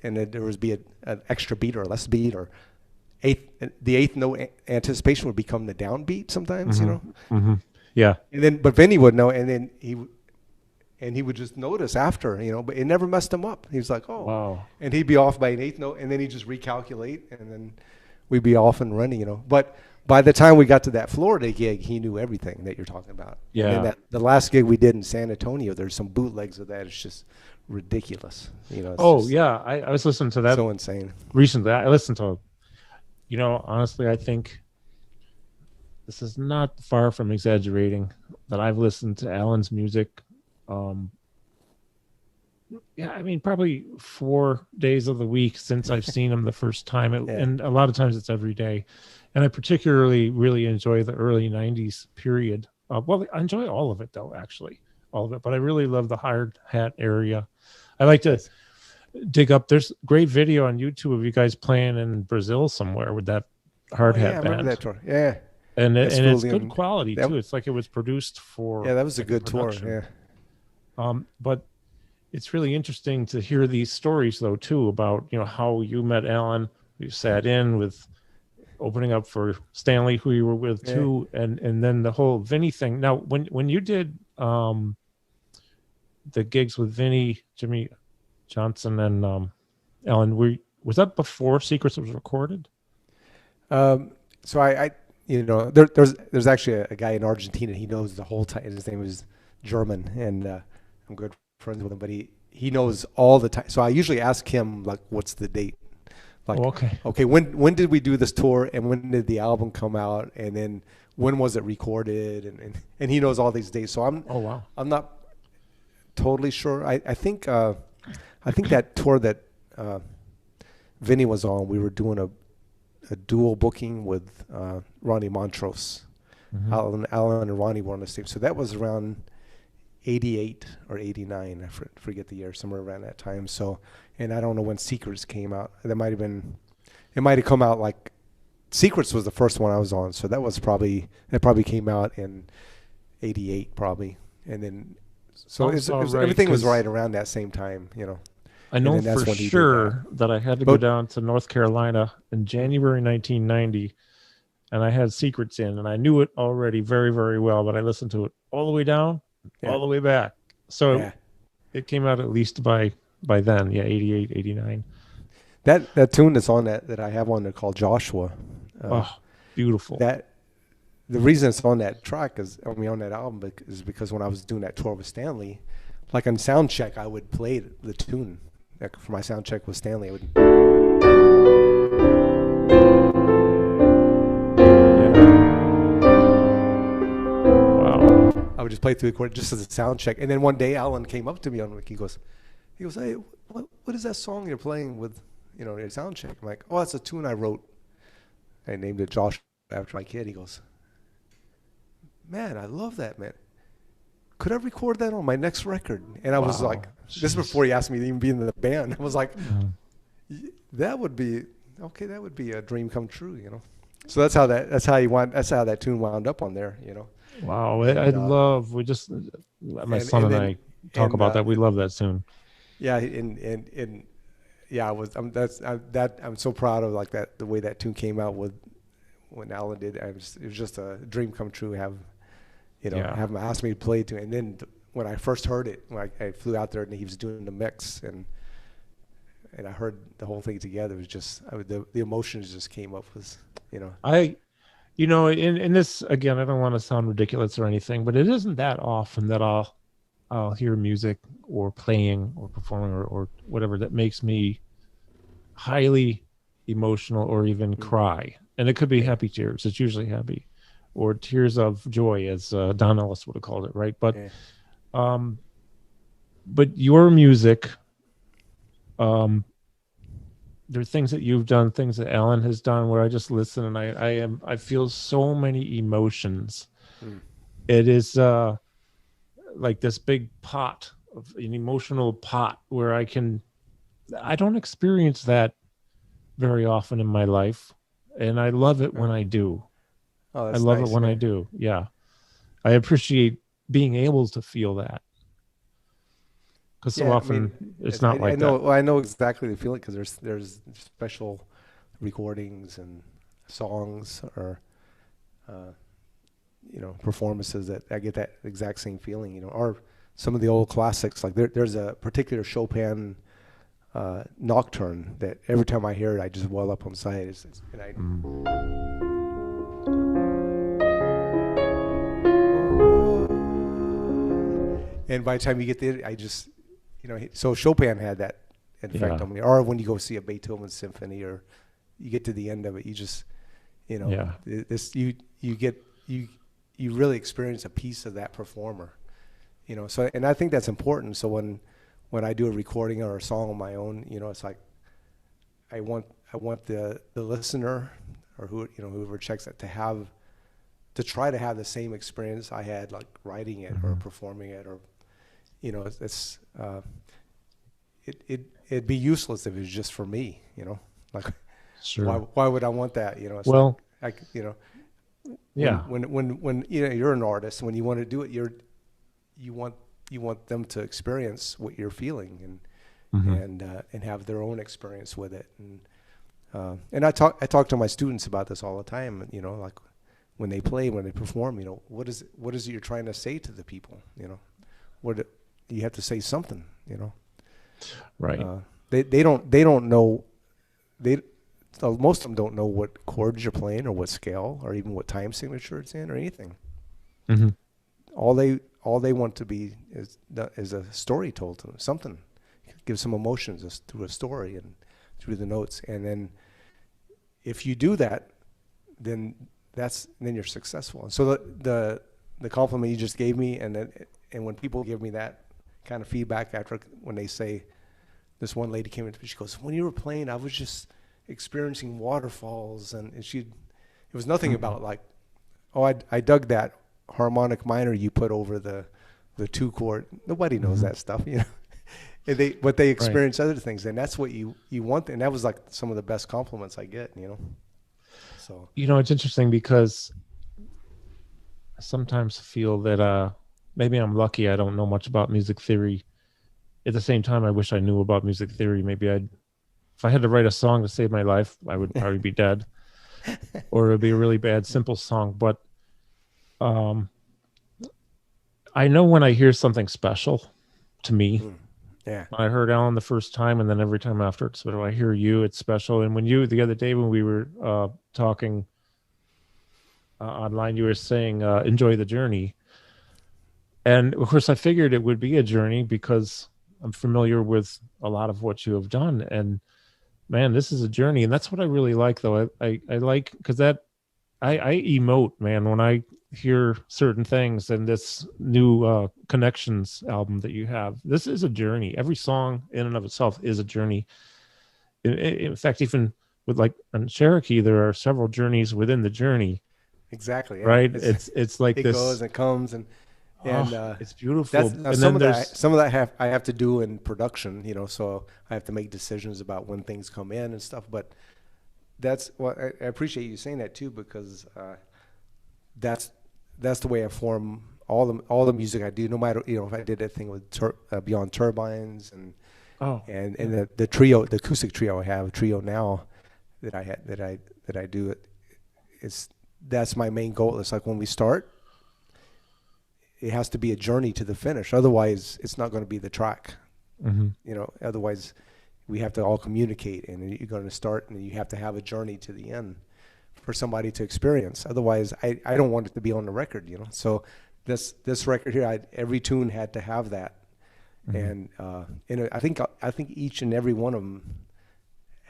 and then there would be an extra beat or a less beat, or the eighth note anticipation would become the downbeat sometimes, Mm-hmm. Mm-hmm. Yeah. And then, but Vinny would know, and then and he would just notice after, but it never messed him up. He was like, oh, Wow. and he'd be off by an eighth note, and then he'd just recalculate, and then we'd be off and running, But by the time we got to that Florida gig, he knew everything that you're talking about. Yeah. And then the last gig we did in San Antonio, there's some bootlegs of that. It's just ridiculous. It's yeah. I was listening to that so insane. recently. I listened to, honestly, I think this is not far from exaggerating that I've listened to Allan's music. Probably 4 days of the week since I've seen him the first time. And a lot of times it's every day. And I particularly really enjoy the early 90s period. I enjoy all of it, though, actually. All of it. But I really love the hard hat area. I like to dig up. There's great video on YouTube of you guys playing in Brazil somewhere with that hard hat band. I remember that tour. Yeah. And it's good quality, too. It's like it was produced for... Yeah, that was a good tour, yeah. But it's really interesting to hear these stories, though, too, about, how you met Allan. You sat in with... opening up for Stanley, who you were with too, and then the whole Vinny thing. Now, when you did the gigs with Vinny, Jimmy Johnson, and Allan, was that before Secrets was recorded? So I there's actually a guy in Argentina. He knows the whole time. His name is German, and I'm good friends with him. But he knows all the time. So I usually ask him like, "What's the date?" Like, okay, when did we do this tour, and when did the album come out, and then when was it recorded, and he knows all these dates. So I'm not totally sure. I think that tour that Vinny was on, we were doing a dual booking with Ronnie Montrose. Mm-hmm. Allan and Ronnie were on the stage, so that was around 88 or 89. I forget the year, somewhere around that time. So. And I don't know when Secrets came out. It might have come out like Secrets was the first one I was on. So that probably came out in 88 probably. And then, so everything was right around that same time, I know for sure that I had to go down to North Carolina in January 1990, and I had Secrets in, and I knew it already very, very well, but I listened to it all the way down, all the way back. So it came out at least by then, 88, 89. That tune that's on that I have on there called Joshua. Beautiful. The reason it's on that track on that album is because when I was doing that tour with Stanley, like on sound check, I would play the tune. Like for my sound check with Stanley, I would. Wow. I would just play through the chord just as a sound check, and then one day Allan came up to me he goes, "Hey, what is that song you're playing with, your sound check?" I'm like, "Oh, that's a tune I wrote. I named it Josh after my kid." He goes, "Man, I love that, man. Could I record that on my next record?" And I was like, this is before he asked me to even be in the band. I was like, that would be a dream come true, So that's how that tune wound up on there, Wow, my son and I talk about that. We love that tune. Yeah, I'm so proud of like that, the way that tune came out when Allan did. It was just a dream come true. Have him ask me to play it to, and then when I first heard it, when I flew out there and he was doing the mix, and I heard the whole thing together, it was just the emotions just came up with, in this, again, I don't want to sound ridiculous or anything, but it isn't that often that I'll hear music or playing or performing or whatever that makes me highly emotional or even cry. And it could be happy tears. It's usually happy, or tears of joy, as Don Ellis would have called it, right? But but your music, there are things that you've done, things that Allan has done, where I just listen and I feel so many emotions. It is like this big pot of an emotional pot where I don't experience that very often in my life, and I love it when I do. Oh, I love it when I do. Yeah, I appreciate being able to feel that, because so often it's not like that. I know exactly the feeling, because there's special recordings and songs or performances that I get that exact same feeling. Or some of the old classics. Like there's a particular Chopin nocturne that every time I hear it, I just well up on side. And by the time you get there, I just, so Chopin had that effect on me. Or when you go see a Beethoven symphony, or you get to the end of it, you just, this you really experience a piece of that performer, So, and I think that's important. So when I do a recording or a song on my own, it's like I want the listener or whoever checks it to try to have the same experience I had, like writing it or performing it, or it'd be useless if it was just for me, like Sure. why would I want that, It's well, like, yeah. When you're an artist, when you want to do it, you want them to experience what you're feeling and have their own experience with it. And I talk to my students about this all the time, like when they perform, what is it you're trying to say to the people, you have to say something, Right. They don't know, most of them don't know what chords you're playing or what scale or even what time signature it's in or anything. Mm-hmm. All they want to be is a story told to them, something, give some emotions through a story and through the notes. And then if you do that, then you're successful. And so the compliment you just gave me, and when people give me that kind of feedback when they say, this one lady came in, she goes, when you were playing, I was just experiencing waterfalls, and it was nothing about like, oh, I dug that harmonic minor you put over the 2 chord. Nobody knows that stuff, And they experience other things, and that's what you want. And that was like some of the best compliments I get, So it's interesting because I sometimes feel that maybe I'm lucky I don't know much about music theory. At the same time, I wish I knew about music theory. Maybe if I had to write a song to save my life, I would probably be dead, or it would be a really bad, simple song. But I know when I hear something special to me. Yeah. I heard Allan the first time, and then every time after, it's sort of, I hear you, it's special. And when the other day when we were talking online, you were saying, enjoy the journey. And of course, I figured it would be a journey because I'm familiar with a lot of what you have done. And man, this is a journey. And that's what I really like, though. I like, because I emote, man, when I hear certain things. And this new Connections album that you have, this is a journey. Every song in and of itself is a journey. In fact, even with like on Cherokee, there are several journeys within the journey. Exactly. Yeah. Right. It's like it this goes and comes and it's beautiful. And some of that I have to do in production, so I have to make decisions about when things come in and stuff. But that's what I appreciate you saying that too, because that's the way I form all the music I do. No matter if I did that thing with Beyond Turbines and the trio, the acoustic trio I have, a trio now that I do that's my main goal. It's like when we start, it has to be a journey to the finish. Otherwise, it's not going to be the track. Mm-hmm. Otherwise, we have to all communicate, and you're going to start, and you have to have a journey to the end for somebody to experience. Otherwise, I don't want it to be on the record, So this record here, every tune had to have that, mm-hmm. and I think each and every one of them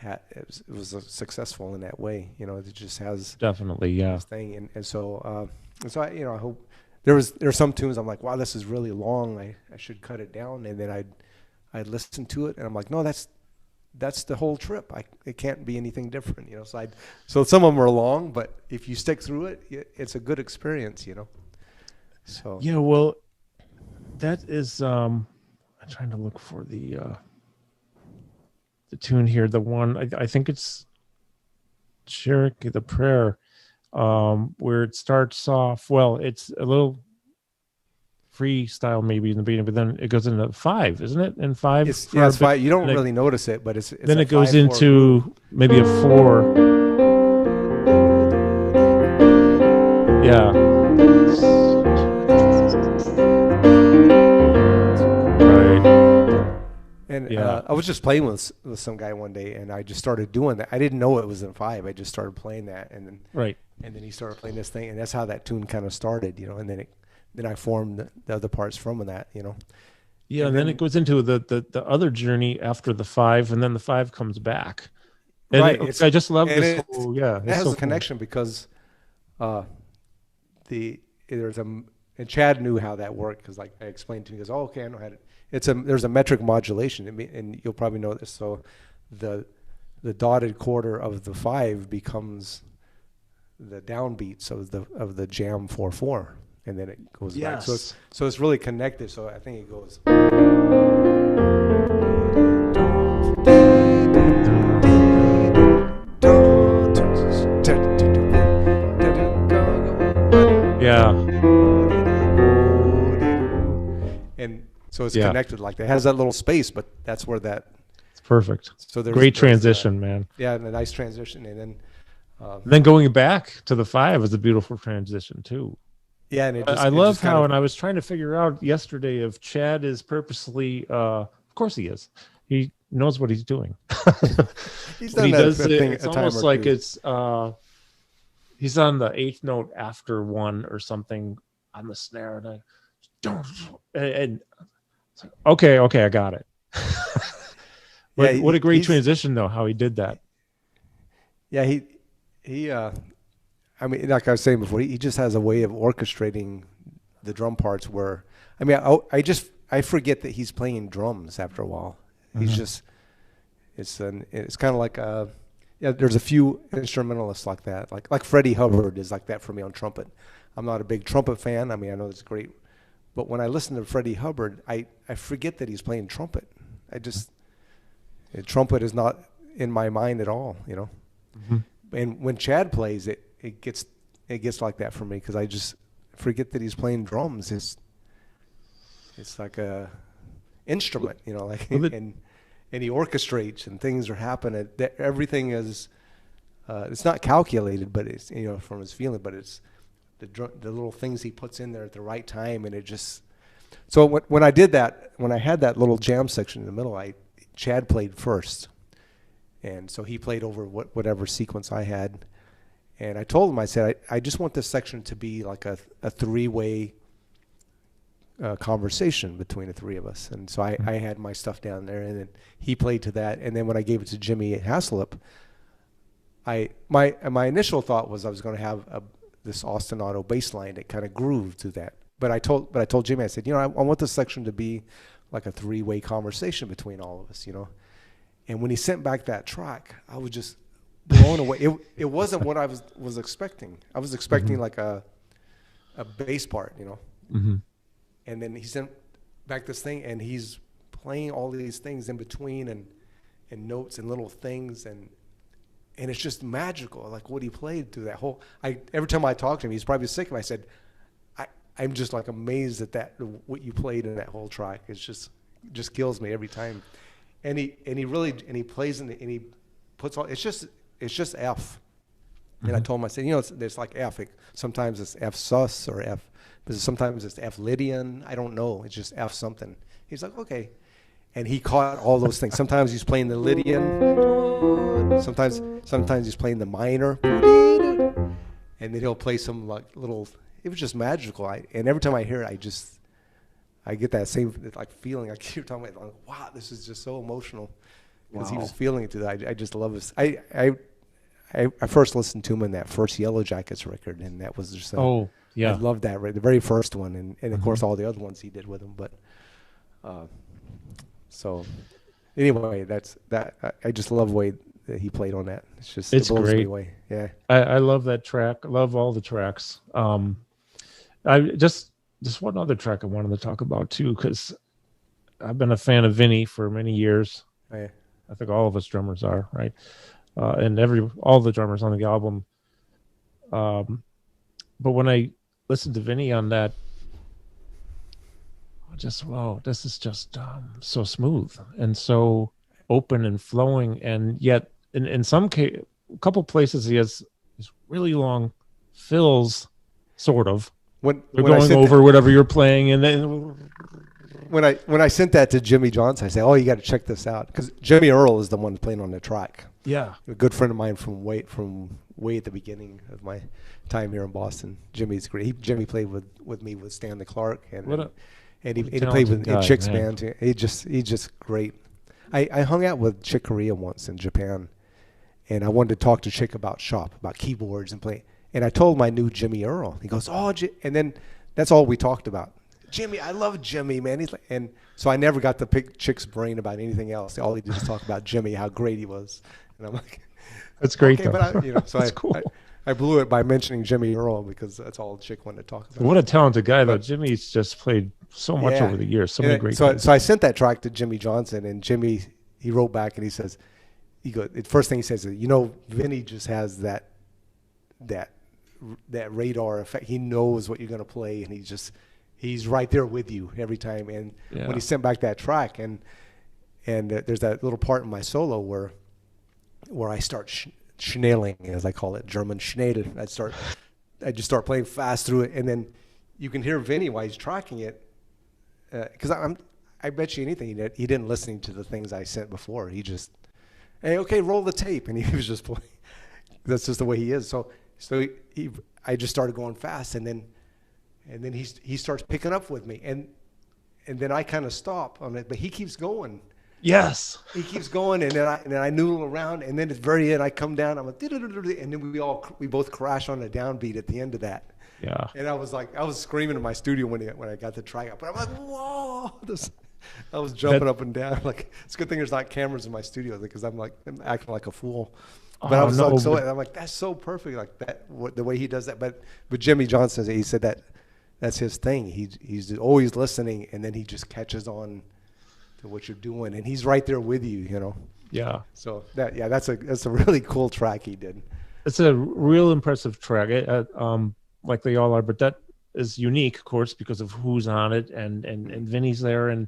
it was successful in that way. It just has definitely this thing, and so I hope. There are some tunes I'm like, wow, this is really long. I should cut it down. And then I'd listen to it, and I'm like, no, that's the whole trip. It can't be anything different, So some of them are long, but if you stick through it, it's a good experience, So yeah, well, that is. I'm trying to look for the tune here. The one I think it's Cherokee, the prayer. Where it starts off, well, it's a little freestyle maybe in the beginning, but then it goes into 5, isn't it? And 5, it's 5. You don't really notice it, but it's then it goes into maybe a 4. Yeah. And I was just playing with some guy one day, and I just started doing that. I didn't know it was in 5. I just started playing that, and then he started playing this thing, and that's how that tune kind of started, And then I formed the other parts from that, Yeah, and then it goes into the other journey after the 5, and then the 5 comes back. And right. I just love this. It has a connection because there's and Chad knew how that worked because like I explained to him, he goes, "Oh, okay, I know how to." There's a metric modulation, and you'll probably know this. So the dotted quarter of the 5 becomes the downbeats of the jam 4/4, and then it goes back. So it's really connected. So I think it goes. Yeah. And so it's connected like that. It has that little space, but that's where it's perfect. So there's great transition, man. Yeah, and a nice transition. And then going back to the 5 is a beautiful transition too. Yeah, and I love how, and I was trying to figure out yesterday if Chad is purposely, of course he is. He knows what he's doing. He's done that thing. It's almost like it's he's on the 8th note after 1 or something on the snare, and I don't. And okay, I got it. What a great transition, though, how he did that. Yeah, he. I mean, like I was saying before, he just has a way of orchestrating the drum parts. Where, I mean, I forget that he's playing drums after a while. He's just. It's kind of like there's a few instrumentalists like that. Like Freddy Hubbard is like that for me on trumpet. I'm not a big trumpet fan. I mean, I know it's great. But when I listen to Freddy Hubbard, I forget that he's playing trumpet. Trumpet is not in my mind at all, Mm-hmm. And when Chad plays it, it gets like that for me because I just forget that he's playing drums. It's like a instrument, and he orchestrates and things are happening. Everything is it's not calculated, but it's from his feeling, but it's the little things he puts in there at the right time, and it just. So when I did that, when I had that little jam section in the middle, Chad played first, and so he played over whatever sequence I had, and I told him, I said, I just want this section to be like a 3-way conversation between the 3 of us, and so I had my stuff down there, and then he played to that, and then when I gave it to Jimmy Haslip, my initial thought was I was going to have this ostinato bass line that kind of grooved to that. But I told Jimmy, I said, I want this section to be like a 3-way conversation between all of us, And when he sent back that track, I was just blown away. It wasn't what I was expecting. I was expecting like a bass part, Mm-hmm. And then he sent back this thing, and he's playing all these things in between and notes and little things, and it's just magical. Like what he played through that whole. Every time I talk to him, he's probably sick of me. I said, I'm just like amazed at that what you played in that whole track. It's just kills me every time. And he plays and he puts all. It's just F. Mm-hmm. And I told him, I said, it's like F. Sometimes it's F sus or F, but sometimes it's F Lydian. I don't know. It's just F something. He's like, okay. And he caught all those things. Sometimes he's playing the Lydian. Sometimes he's playing the minor. And then he'll play some like little. It was just magical. And every time I hear it, I get that same like feeling. I keep talking about, like, wow, this is just so emotional because he was feeling it to that. I just love this. I first listened to him in that first Yellow Jackets record, and that was just I loved that, right? The very first one, and of course all the other ones he did with him. But so anyway, that's that. I just love the way that he played on that. It blows great. Me away. Yeah, I love that track. I love all the tracks. I just one other track I wanted to talk about too, because I've been a fan of Vinny for many years. Oh, yeah. I think all of us drummers are, right? And all the drummers on the album. But when I listened to Vinny on that, this is just so smooth and so open and flowing, and yet in some case, a couple places he has these really long fills, sort of. When going over whatever you're playing, and then when I sent that to Jimmy Johnson, I said, "Oh, you got to check this out," because Jimmy Earl is the one playing on the track. Yeah, A good friend of mine from way at the beginning of my time here in Boston. Jimmy's great. Jimmy played with me with Stanley Clarke, and he played with in Chick's band too. He's just great. I hung out with Chick Corea once in Japan, and I wanted to talk to Chick about keyboards and play. And I told him I knew Jimmy Earl. He goes, "Oh," and then that's all we talked about. Jimmy, I love Jimmy, man. He's like, and so I never got to pick Chick's brain about anything else. All he did was talk about Jimmy, how great he was. And I'm like, that's great. Okay, but so cool. I blew it by mentioning Jimmy Earl because that's all Chick wanted to talk about. What a talented guy, though. Jimmy's just played so much over the years. So many great things. So I sent that track to Jimmy Johnson, and Jimmy, he wrote back and he says, the first thing he says is, Vinny just has that radar effect. He knows what you're going to play, and he's right there with you every time. And when he sent back that track, and there's that little part in my solo where I start schnailing, as I call it, German schnadel. I just start playing fast through it, and then you can hear Vinny while he's tracking it, because I bet you anything he didn't listen to the things I sent before. He just, hey, okay, roll the tape, and he was just playing. That's just the way he is. So I just started going fast, and then he starts picking up with me, and then I kind of stop on it, but he keeps going. Yes, he keeps going, and then I noodle around, and then at the very end I come down. I'm like, and then we both crash on a downbeat at the end of that. Yeah. And I was screaming in my studio when I got the track up, but I'm like, whoa! I was jumping up and down. Like, it's a good thing there's not cameras in my studio because I'm acting like a fool. But I was I'm like, that's so perfect, like that, the way he does that. But Jimmy Johnson, he said that's his thing. He's always listening, and then he just catches on to what you're doing, and he's right there with you, Yeah. So that's a really cool track he did. It's a real impressive track, like they all are, but that is unique, of course, because of who's on it, and Vinny's there, and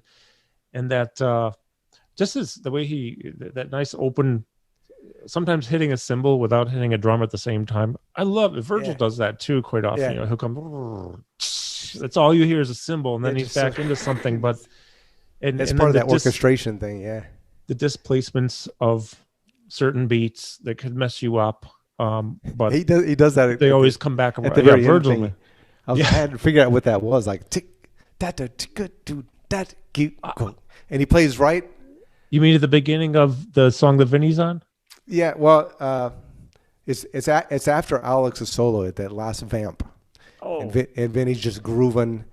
that just is the way that nice open. Sometimes hitting a cymbal without hitting a drum at the same time. I love it. Virgil does that too quite often. He'll come. That's all you hear is a cymbal, and then he's back into something. But it's part of that orchestration thing. Yeah, the displacements of certain beats that could mess you up. But he does that. They always come back at the very Virgil. End. I had to figure out what that was. Like tick that do that and he plays right. You mean at the beginning of the song that Vinny's on? Yeah, well, it's after Alex's solo at that last vamp, and Vinny's just grooving,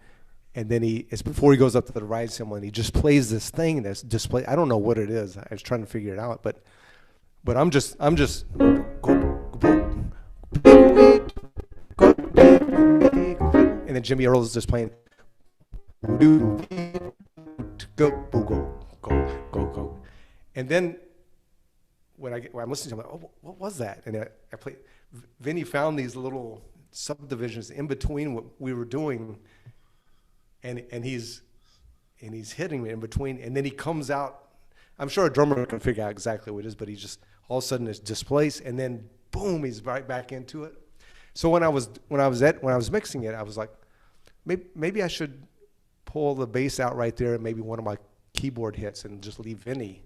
and then it's before he goes up to the ride cymbal, and he just plays this thing that's display. I don't know what it is. I was trying to figure it out, but I'm just, and then Jimmy Earl is just playing, go, and then. When I'm listening to him, I'm like, oh, what was that? And I played. Vinny found these little subdivisions in between what we were doing, and he's hitting me in between, and then he comes out. I'm sure a drummer can figure out exactly what it is, but he just all of a sudden is displaced, and then boom, he's right back into it. So when I was mixing it, I was like, maybe I should pull the bass out right there, and maybe one of my keyboard hits, and just leave Vinny.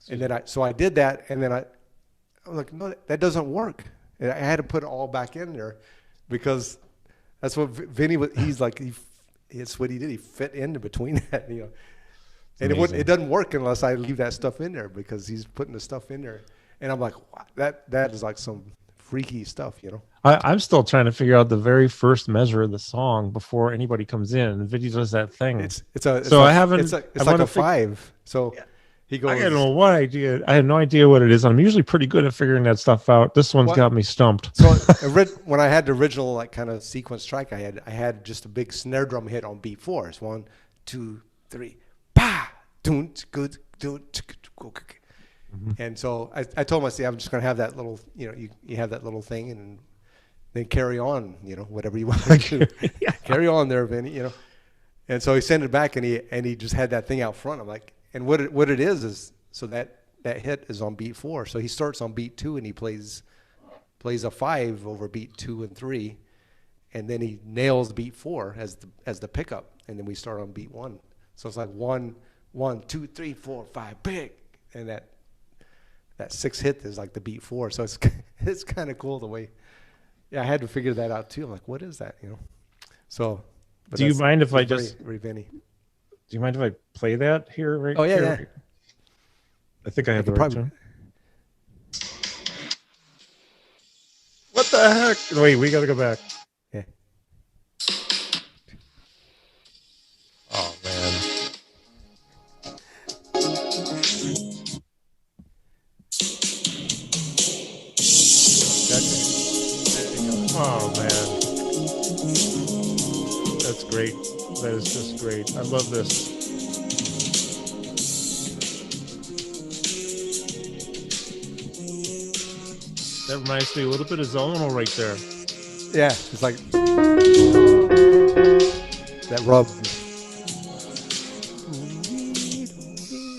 And then I did that, and then I'm like, no, that doesn't work. And I had to put it all back in there because that's what Vinny was. He's like, it's what he did. He fit in between that, And it doesn't work unless I leave that stuff in there because he's putting the stuff in there. And I'm like, wow, that is like some freaky stuff, I'm still trying to figure out the very first measure of the song before anybody comes in. And Vinny does that thing. It's like a 5. So. Yeah. He goes, I had no idea what it is. I'm usually pretty good at figuring that stuff out. This one's got me stumped. So when I had the original like kind of sequence track, I had just a big snare drum hit on beat 4. It's 1, 2, 3, pa, doon, good, doon, go. And so I told myself I'm just going to have that little, you have that little thing and then carry on, whatever you want to do. Carry on there, Vinny, And so he sent it back and he just had that thing out front. I'm like. And what it is so that hit is on beat 4. So he starts on beat 2 and he plays a 5 over beat 2 and 3, and then he nails beat 4 as the pickup, and then we start on beat 1. So it's like 1, 1, 2, 3, 4, 5, big, and that 6th hit is like the beat 4. So it's kind of cool the way. Yeah, I had to figure that out too. I'm like, what is that? So. Do you mind if I just very Vinny? Do you mind if I play that here? Right? Oh yeah, here? yeah. I think I have the right tune. What the heck? Wait, we got to go back. Yeah. Oh man. Oh man. That's great. That is just great. I love this. That reminds me a little bit of Zawinul right there. Yeah, it's like that rub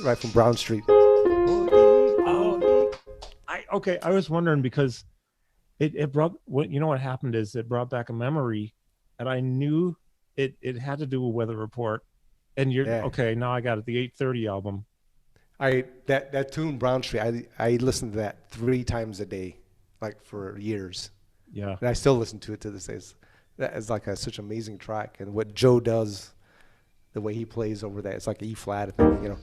right from Brown Street. I was wondering because it brought what happened is it brought back a memory, and I knew it had to do with Weather Report, and okay. Now I got it. The 8:30 album. That tune Brown Street. I listened to that 3 times a day. Like for years, yeah, and I still listen to it to this day. That is like such an amazing track, and what Joe does, the way he plays over that, it's like E flat, I think,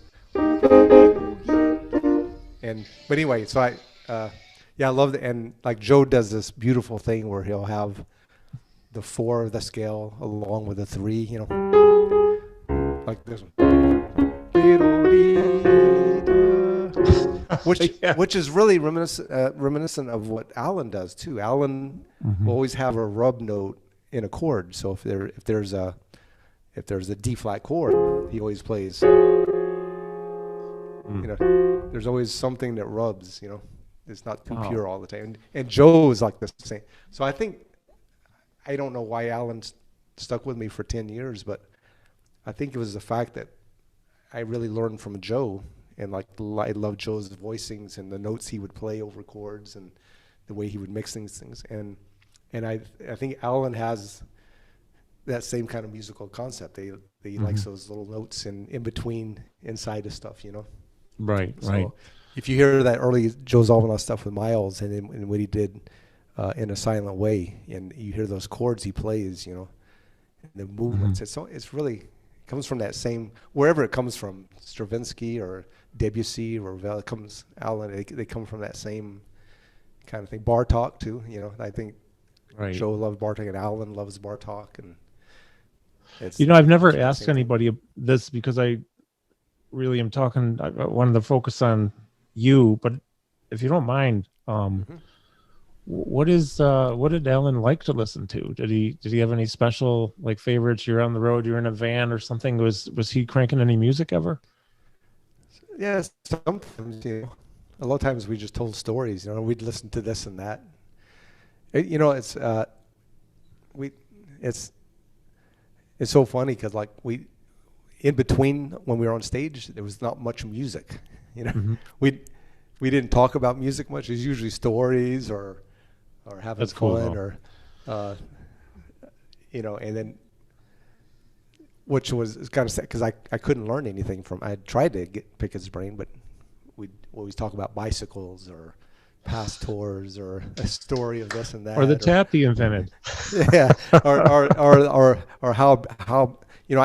But anyway, so I love it, and like Joe does this beautiful thing where he'll have the 4 of the scale along with the 3, like this one. Which is really reminiscent of what Allan does too. Allan will always have a rub note in a chord. So if there's a D flat chord, he always plays. There's always something that rubs. It's not too pure all the time. And Joe is like the same. So I don't know why Allan stuck with me for 10 years, but I think it was the fact that I really learned from Joe. And I love Joe's voicings and the notes he would play over chords and the way he would mix these things. And I think Allan has that same kind of musical concept. He likes those little notes in between, inside of stuff, Right, so right. If you hear that early Joe Zawinul stuff with Miles and what he did in A Silent Way, and you hear those chords he plays, and the movements, it's really comes from that same, wherever it comes from, Stravinsky or Debussy or Ravel, Allan, they come from that same kind of thing. Bartok too, I think Joe loved Bartok and Allan loves Bartok, and I've never asked anybody this because I really am talking. I wanted to focus on you, but if you don't mind, what did Allan like to listen to? Did he have any special like favorites? You're on the road, you're in a van or something. Was he cranking any music ever? Yes, sometimes, a lot of times we just told stories, we'd listen to this and that. It's so funny because like in between when we were on stage, there was not much music, we didn't talk about music much. It was usually stories or having That's fun cool, or, and then, which was kind of sad because I couldn't learn anything from. I tried to pick his brain, but we'd always talk about bicycles or past tours or a story of this and that, or the tap he invented. Yeah, or how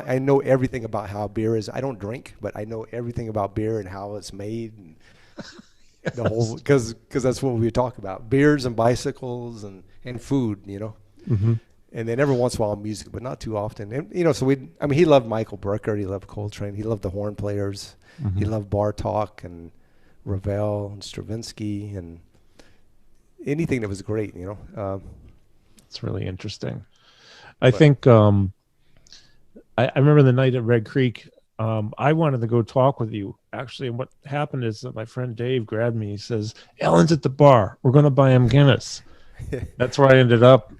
I know everything about how beer is. I don't drink, but I know everything about beer and how it's made and the whole because that's what we talk about: beers and bicycles and food. And then every once in a while music, but not too often. And so he loved Michael Burkert, he loved Coltrane, he loved the horn players, he loved Bartok and Ravel and Stravinsky and anything that was great, It's really interesting. I think I remember the night at Red Creek. I wanted to go talk with you actually, and what happened is that my friend Dave grabbed me. He says, "Allan's at the bar. We're going to buy him Guinness." That's where I ended up.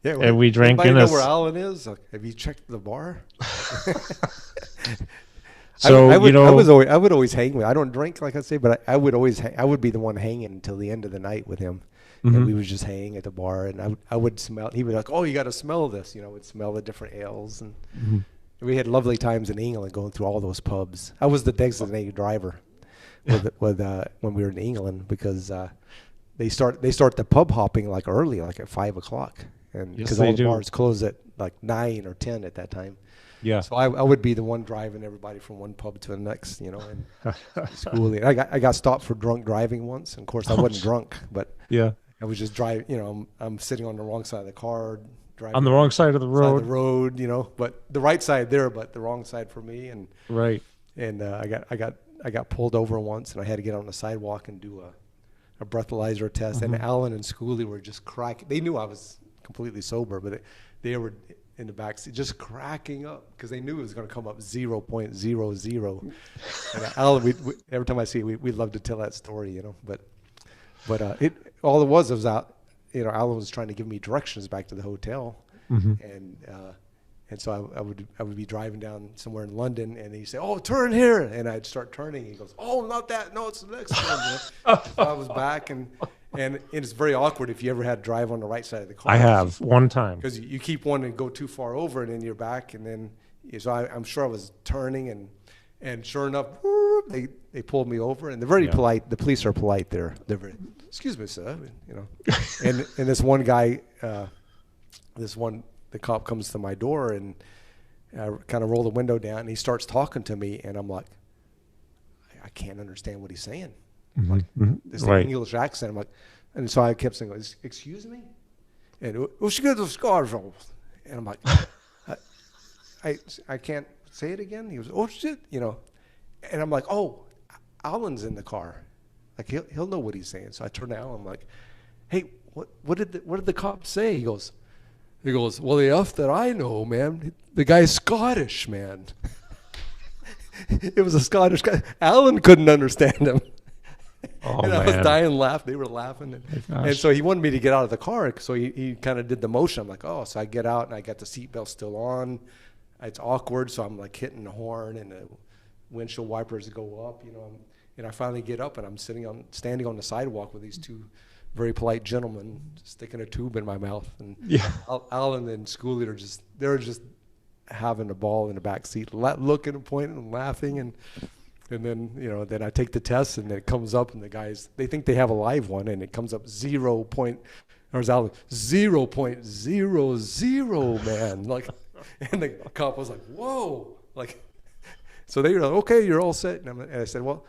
And we drank Guinness. Know where Allan is? Have you checked the bar? So I would always hang with. I don't drink, like I say, but I would always. I would be the one hanging until the end of the night with him, and we would just hang at the bar. And I would smell. He would be like, "Oh, you got to smell this," Would smell the different ales, and we had lovely times in England going through all those pubs. I was the designated driver when we were in England because they start the pub hopping like early, like at 5 o'clock, and because all the bars close at like 9 or 10 at that time. Yeah. So I would be the one driving everybody from one pub to the next, you know, and schooling. I got stopped for drunk driving once. And of course, I wasn't drunk, but yeah, I was just driving. You know, I'm sitting on the wrong side of the car, driving on the wrong side of the road. You know, but the right side there, but the wrong side for me. And right. And I got pulled over once, and I had to get on the sidewalk and do a breathalyzer test. And Allan and Schooley were just cracking. They knew I was completely sober, but they were in the back seat just cracking up because they knew it was going to come up 0.00. And Allan, every time I see it, we love to tell that story, you know. But all it was out, you know, Allan was trying to give me directions back to the hotel, and so I would be driving down somewhere in London, and he'd say, "Oh, turn here," and I'd start turning. He goes, "Oh, not that. No, it's the next one." You know? So I was back, and it's very awkward if you ever had to drive on the right side of the car. I have one time because you keep wanting to go too far over, and then you're back, and then so I'm sure I was turning, and sure enough, they pulled me over, and they're very polite. The police are polite. They're very, "Excuse me, sir," you know, and this one guy, the cop comes to my door, and I kind of roll the window down, and he starts talking to me, and I'm like, I can't understand what he's saying. Like, this English accent. I'm like, and so I kept saying, "Excuse me," and I'm like, I can't say it again. He was, "Oh shit," you know, and I'm like, "Oh, Allan's in the car, like he'll know what he's saying." So I turn to Allan, I'm like, "Hey, what did the cop say?" He goes, "Well, the F that I know, man, the guy's Scottish, man." It was a Scottish guy. Allan couldn't understand him. Oh, and I was dying laughing. They were laughing. And so he wanted me to get out of the car. So he kind of did the motion. I'm like, oh, so I get out, and I got the seatbelt still on. It's awkward. So I'm like hitting the horn, and the windshield wipers go up, you know. And I finally get up, and I'm standing on the sidewalk with these two very polite gentlemen sticking a tube in my mouth. And Allan and Schooley they're just having a ball in the back seat, looking and pointing and laughing. And then, you know, then I take the test, and it comes up, and the guys, they think they have a live one, and it comes up 0.00, man. Like, and the cop was like, "Whoa!" Like, so they were like, "Okay, you're all set." And I said, "Well,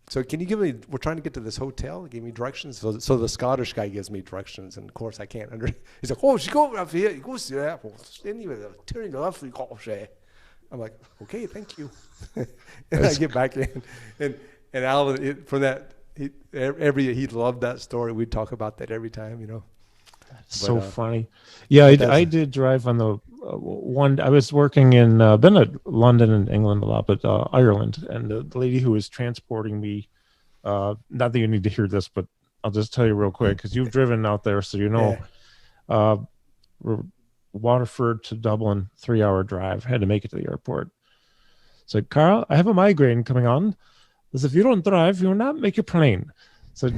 so can you give me? We're trying to get to this hotel. Give me directions." So the Scottish guy gives me directions, and of course I can't He's like, "Oh, she go up here. You go to the airport. Anyway, turn left, you go there." I'm like, "Okay, thank you." And I get back in, and Allan, from that, he loved that story. We'd talk about that every time, you know. So funny. Yeah, I did drive on the one. I was working in been at London and England a lot, but Ireland, and the lady who was transporting me. Not that you need to hear this, but I'll just tell you real quick because you've driven out there, so you know. Waterford to Dublin, 3-hour drive. Had to make it to the airport. So, "Carl, I have a migraine coming on. Because if you don't drive, you will not make your plane." So,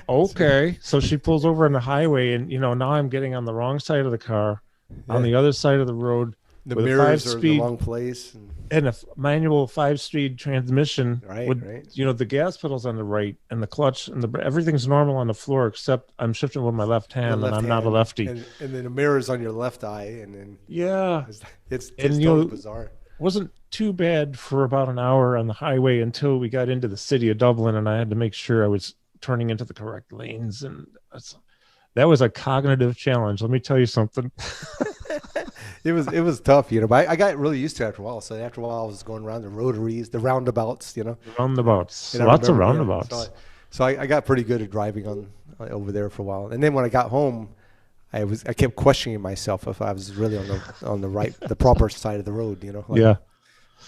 okay. So she pulls over on the highway, and, you know, now I'm getting on the wrong side of the car, on the other side of the road. The mirrors are in the wrong place. And a manual 5-speed transmission. Right. You know, the gas pedal's on the right, and the clutch, and everything's normal on the floor, except I'm shifting with my left hand, and I'm not a lefty. And then the mirror's on your left eye, and then it's totally bizarre. It wasn't too bad for about an hour on the highway until we got into the city of Dublin, and I had to make sure I was turning into the correct lanes, and that was a cognitive challenge. Let me tell you something. It was tough, you know, but I got really used to it after a while. So after a while, I was going around the rotaries, the roundabouts, you know. Roundabouts. Lots of roundabouts. So I got pretty good at driving on over there for a while. And then when I got home, I kept questioning myself if I was really on the proper side of the road, you know. Like,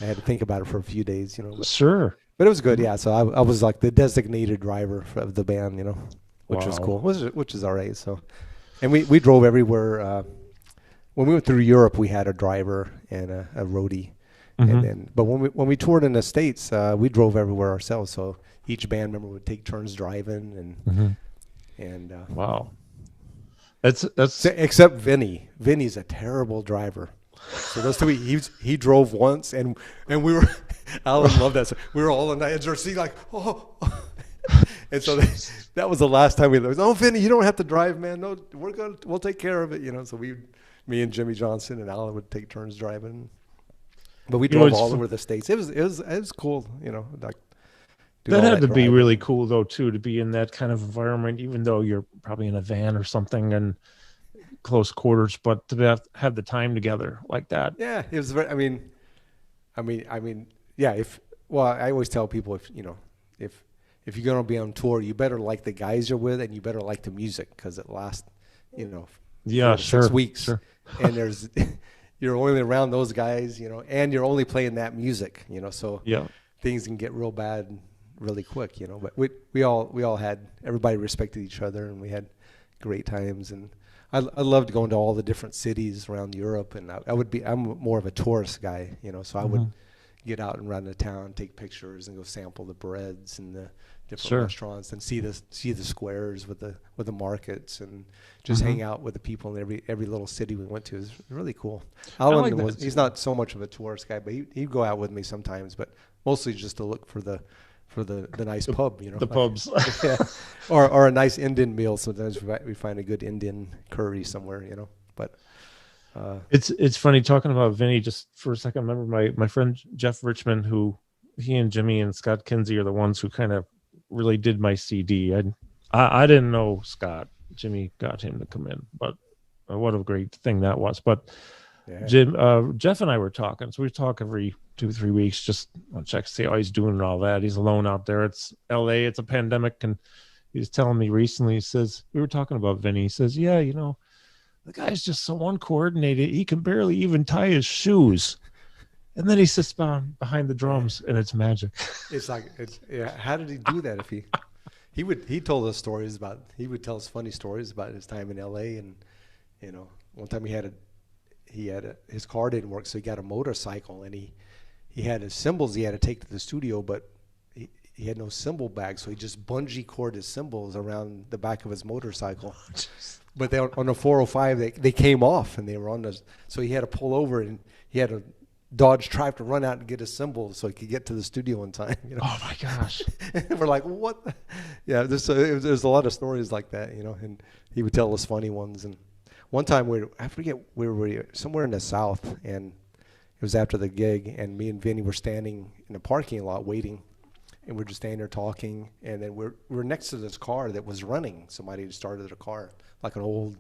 I had to think about it for a few days, you know. Sure. But it was good, yeah. So I was like the designated driver of the band, you know, which was cool, which is all right. So, and we drove everywhere. When we went through Europe, we had a driver and a roadie, but when we toured in the States, we drove everywhere ourselves. So each band member would take turns driving, wow, that's except Vinny. Vinny's a terrible driver. So those two, he drove once, and we were, Allan loved that. So we were all on the edge of our seat, like, oh. And so that was the last time we lived. Oh, Vinny, you don't have to drive, man. No, we'll take care of it, So me and Jimmy Johnson and Allan would take turns driving. But we drove all over the States. It was cool, like. That had to be really cool, though, too, to be in that kind of environment, even though you're probably in a van or something and close quarters, but to have the time together like that. Yeah, it was very. I mean, yeah. I always tell people if you're gonna be on tour, you better like the guys you're with, and you better like the music because it lasts, 6 weeks, sure. And you're only around those guys, and you're only playing that music, so things can get real bad really quick, but we all had, everybody respected each other, and we had great times. And I loved going to all the different cities around Europe, and I'm more of a tourist guy, so I would get out and run the town, take pictures, and go sample the breads and the different restaurants, and see the squares with the markets, and just hang out with the people in every little city we went to. It was really cool. Allan he's not so much of a tourist guy, but he'd go out with me sometimes, but mostly just to look for the nice pub, the pubs. Yeah. Or a nice Indian meal. Sometimes we find a good Indian curry somewhere, but it's funny talking about Vinny just for a second. I remember my friend Jeff Richmond, who he and Jimmy and Scott Kinsey are the ones who kind of really did my CD. I didn't know Scott. Jimmy got him to come in, but what a great thing that was. But Jeff and I were talking, so we talk every 2-3 weeks, just on check to see how he's doing and all that. He's alone out there. It's LA, it's a pandemic, and he was telling me recently, he says, we were talking about Vinny, he says, yeah, the guy's just so uncoordinated, he can barely even tie his shoes. And then he sits behind the drums, and it's magic. It's like, how did he do that? If he told us stories about, he would tell us funny stories about his time in LA, and one time his car didn't work, so he got a motorcycle, and he had his cymbals he had to take to the studio, but he had no cymbal bag, so he just bungee cord his cymbals around the back of his motorcycle. But they on the 405, they came off, and they were on so he had to pull over, and he had to dodge traffic to run out and get his cymbals so he could get to the studio in time. Oh my gosh! We're like, what? Yeah, there's a lot of stories like that, and he would tell us funny ones. And one time I forget where we were, somewhere in the South, and it was after the gig, and me and Vinny were standing in a parking lot waiting, and we're just standing there talking, and then we're next to this car that was running. Somebody had started a car, like an old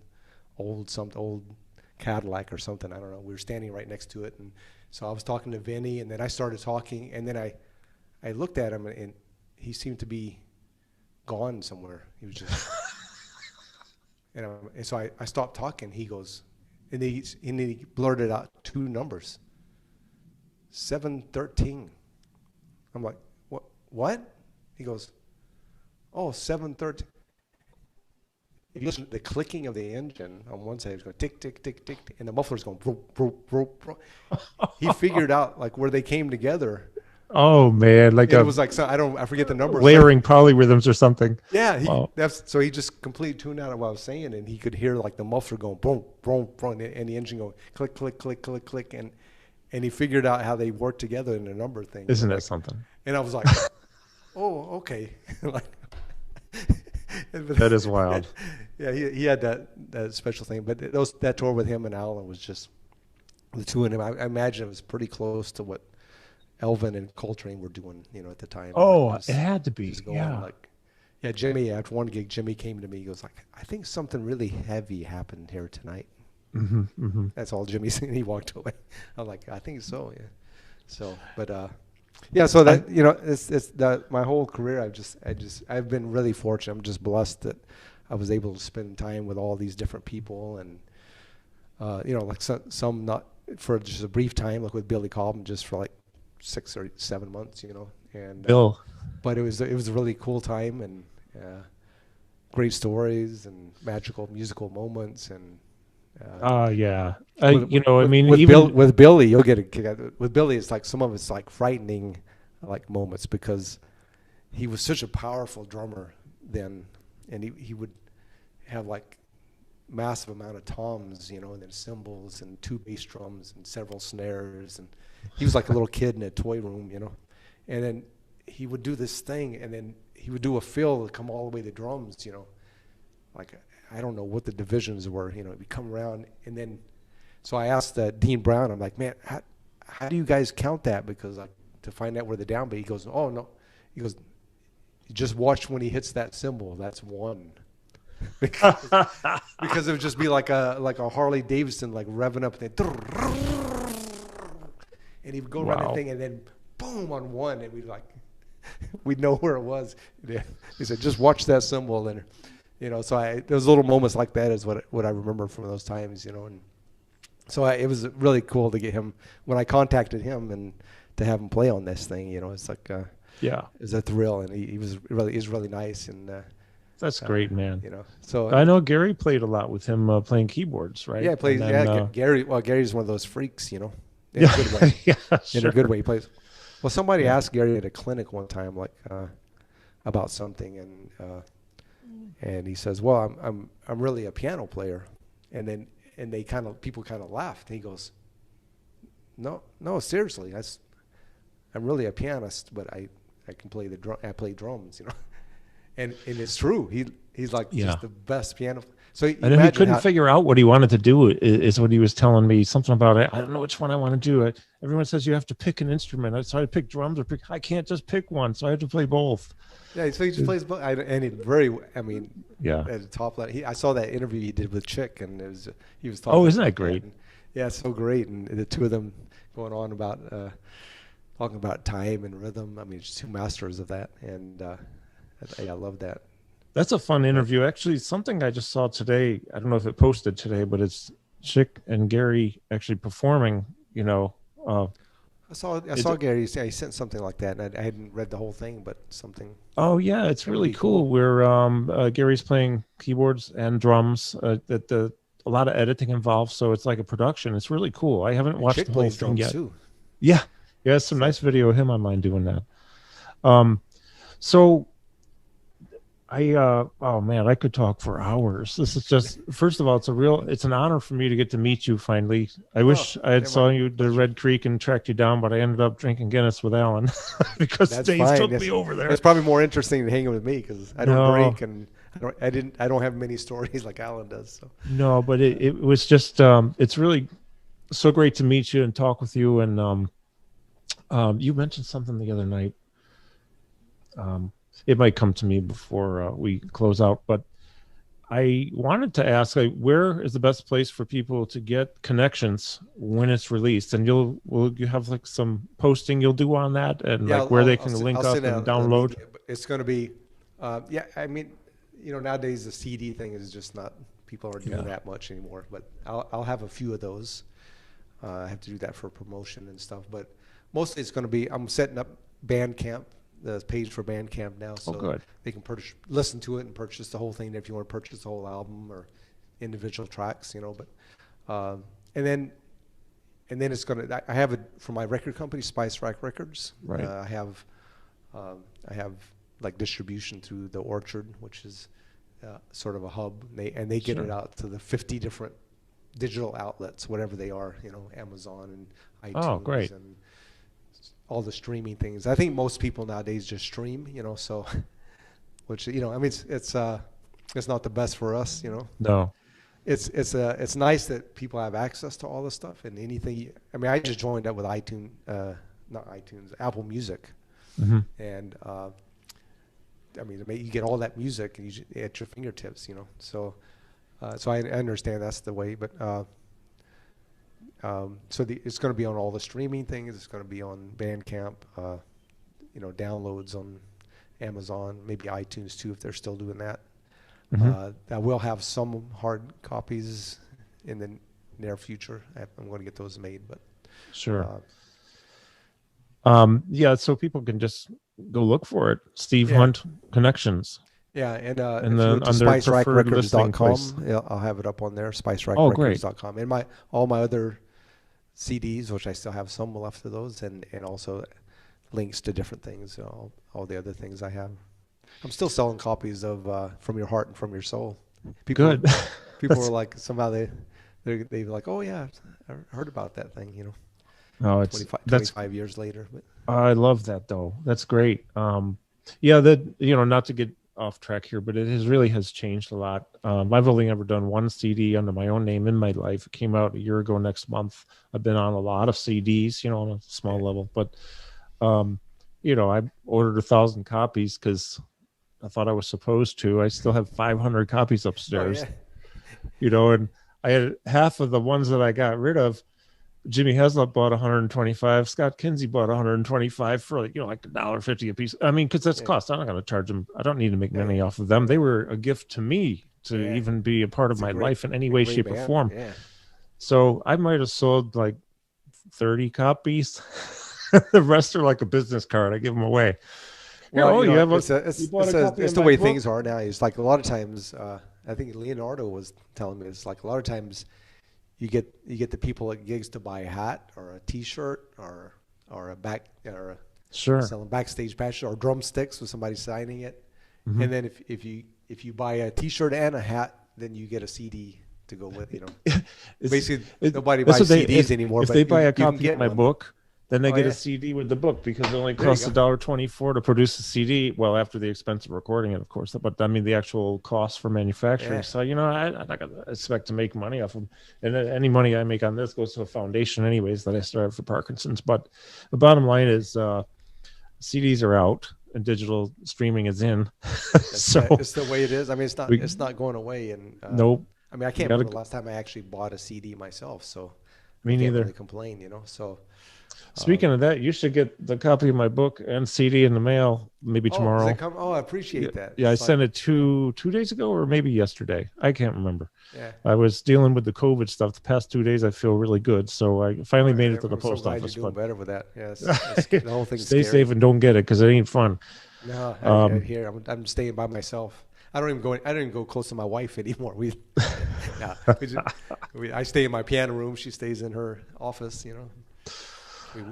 Cadillac or something. I don't know. We were standing right next to it, and so I was talking to Vinny, and then I started talking, and then I looked at him, and he seemed to be gone somewhere. He was just, and so I stopped talking. He goes, and he blurted out 2 numbers. 713. I'm like, what? He goes, oh, 713. If you listen to the clicking of the engine on one side, it's going tick, tick, tick, tick, and the muffler's going broop, broop, broop, broop. He figured out like where they came together. Oh man, like it was like I forget the numbers. Layering polyrhythms or something. Yeah, so he just completely tuned out of what I was saying, and he could hear like the muffler going boom, boom, boom, and the engine going click, click, click, click, click, and he figured out how they work together in a number of things. Isn't that something? And I was like, oh, okay. That is wild. Yeah, he had that special thing. But that tour with him and Allan was just the two of them. I imagine it was pretty close to what Elvin and Coltrane were doing, at the time. Oh, it had to be. Yeah. Jimmy, after one gig, Jimmy came to me. He goes like, I think something really heavy happened here tonight. Mm-hmm, mm-hmm. That's all Jimmy said. He walked away. I'm like, I think so. Yeah. So, but yeah. So that it's that my whole career. I've been really fortunate. I'm just blessed that I was able to spend time with all these different people, and like some not for just a brief time, like with Billy Cobham, just for like 6 or 7 months, and Bill. But it was a really cool time, and great stories and magical musical moments, and yeah. With Billy, you'll get a kick out of it. With Billy, it's like some of it's like frightening, like moments, because he was such a powerful drummer then, and he would have like massive amount of toms, you know, and then cymbals and 2 bass drums and several snares, and he was like a little kid in a toy room, you know. And then he would do this thing, and then he would do a fill to come all the way to drums, you know. Like, I don't know what the divisions were, you know. He'd come around, and then, so I asked Dean Brown, I'm like, man, how do you guys count that? Because like, to find out where the downbeat, he goes, oh no, he goes, just watch when he hits that cymbal, that's 1. because it would just be like a Harley Davidson, like revving up, and he would go around the thing, and then boom on 1, and we'd know where it was. He said, just watch that cymbal, and you know. So those little moments like that is what I remember from those times, you know. And so it was really cool to get him when I contacted him and to have him play on this thing, you know. It's like it was a thrill, and he was really nice, and that's great, man. You know, so I know Gary played a lot with him playing keyboards, right? Yeah, he plays. Gary. Well, Gary's one of those freaks, you know. In a good way. Sure. In a good way, he plays. Well, somebody asked Gary at a clinic one time, like about something, and he says, "Well, I'm really a piano player," and people kind of laughed. And he goes, "No, seriously, I'm really a pianist, but I can play I play drums, you know." And it's true. He's like just the best piano. So and then he couldn't figure out what he wanted to do. Is what he was telling me. Something about it. I don't know which one I want to do. Everyone says you have to pick an instrument. So I pick drums or I can't just pick one. So I have to play both. Yeah, so he just plays both. At the top level. I saw that interview he did with Chick, and he was talking. Oh, isn't that great? Yeah, it's so great. And the two of them going on about talking about time and rhythm. I mean, just 2 masters of that, and I love that. That's a fun interview. Actually, something I just saw today, I don't know if it posted today, but it's Chick and Gary actually performing, you know. I saw Gary say he sent something like that, and I hadn't read the whole thing, but something. Oh, yeah, it's really cool. Where Gary's playing keyboards and drums, a lot of editing involved, so it's like a production. It's really cool. I haven't watched the whole thing yet. Too. Yeah, some nice video of him online doing that. So I could talk for hours. This is just, first of all, it's an honor for me to get to meet you finally. I wish I had saw you at the Red Creek and tracked you down, but I ended up drinking Guinness with Allan because Dave took me over there. It's probably more interesting than hanging with me because I don't drink and I don't have many stories like Allan does. So no, but it was just it's really so great to meet you and talk with you. And you mentioned something the other night. It might come to me before we close out, but I wanted to ask, where is the best place for people to get Connections when it's released? And will you have like some posting you'll do on that, and where they can link up and download? It's going to be, I mean, you know, nowadays the CD thing is just not, people aren't doing that much anymore. But I'll have a few of those. I have to do that for promotion and stuff, but mostly it's going to be, I'm setting up Bandcamp. The page for Bandcamp now, so they can listen to it and purchase the whole thing if you want to purchase the whole album or individual tracks, you know. But and then it's gonna. I have it for my record company, Spice Rack Records. Right. I have like distribution through the Orchard, which is sort of a hub. They get it out to the 50 different digital outlets, whatever they are, you know, Amazon and iTunes. Oh, great. And all the streaming things. I think most people nowadays just stream, you know, so, which, you know, I mean, it's not the best for us, you know. No. It's nice that people have access to all this stuff and anything. I mean, I just joined up with Apple Music. Mm-hmm. And, I mean, you get all that music at your fingertips, you know. So I understand that's the way, but, it's going to be on all the streaming things. It's going to be on Bandcamp, you know, downloads on Amazon, maybe iTunes too, if they're still doing that. Mm-hmm. I will have some hard copies in the near future. I'm going to get those made, but sure. So people can just go look for it. Steve Hunt Connections. Yeah, and then under SpiceRackRecords.com, I'll have it up on there. SpiceRackRecords.com, and all my other CDs, which I still have some left of those, and also links to different things, all the other things I have. I'm still selling copies of From Your Heart and From Your Soul. People, Good. people were like, somehow they were like, oh yeah, I heard about that thing, you know, No, it's 25, that's 25 years later. But I love that though. That's great. Yeah, that not to get off track here, but it has changed a lot. I've only ever done one CD under my own name in my life. It came out a year ago next month. I've been on a lot of CDs, on a small level, but I ordered 1,000 copies because I thought I was supposed to. I still have 500 copies upstairs, and I had half of the ones that I got rid of. Jimmy Heslop bought 125. Scott Kinsey bought 125 for like $1.50 a piece. I mean, because that's cost. I'm not going to charge them. I don't need to make money off of them. They were a gift to me to even be a part of my life in any way, shape, or form. Yeah. So I might have sold like 30 copies. The rest are like a business card. I give them away. Well, it's the way things are now. It's like a lot of times. I think Leonardo was telling me it's like a lot of times. You get the people at gigs to buy a hat or a T-shirt or selling backstage passes or drumsticks with somebody signing it, and then if you buy a T-shirt and a hat, then you get a CD to go with. Basically nobody buys CDs anymore. If they buy a copy of my book, then they get a CD with the book because it only costs $1.24 to produce a CD. Well, after the expense of recording it, of course. But I mean, the actual cost for manufacturing. Yeah. So I'm not gonna expect to make money off them. And any money I make on this goes to a foundation, anyways, that I started for Parkinson's. But the bottom line is, CDs are out and digital streaming is in. So it's the way it is. I mean, it's not going away. And nope. I mean, I can't remember the last time I actually bought a CD myself. So me neither. I can't really complain, So. Speaking of that, you should get the copy of my book and CD in the mail maybe tomorrow. I appreciate that. Yeah, I sent it 2 days ago or maybe yesterday. I can't remember. Yeah. I was dealing with the COVID stuff the past 2 days. I feel really good, so I finally made it to the post office. You're doing better with that. Yes, the whole thing's stay safe and don't get it because it ain't fun. No, I'm staying by myself. I don't even go close to my wife anymore. I stay in my piano room. She stays in her office.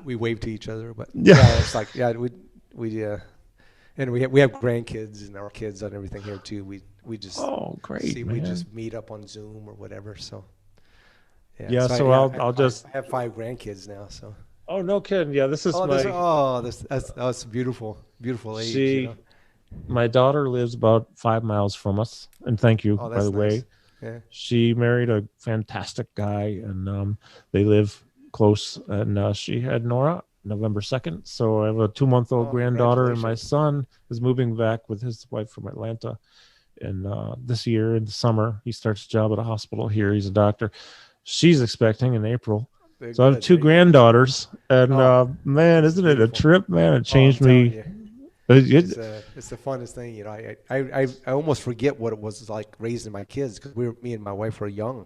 We wave to each other, but it's like and we have grandkids and our kids and everything here too. We just great. We just meet up on Zoom or whatever. So I'll just I have 5 grandkids now. So no kidding. Yeah, this is that's beautiful age. My daughter lives about 5 miles from us, and thank you by the way. Yeah. She married a fantastic guy, and they live close, and she had Nora November 2nd. So I have a 2-month-old granddaughter, and my son is moving back with his wife from Atlanta. And this year in the summer, he starts a job at a hospital here. He's a doctor. She's expecting in April. So I have 2 granddaughters, and man, isn't it a trip, man? It changed me. It's the funnest thing, I almost forget what it was like raising my kids because me and my wife were young.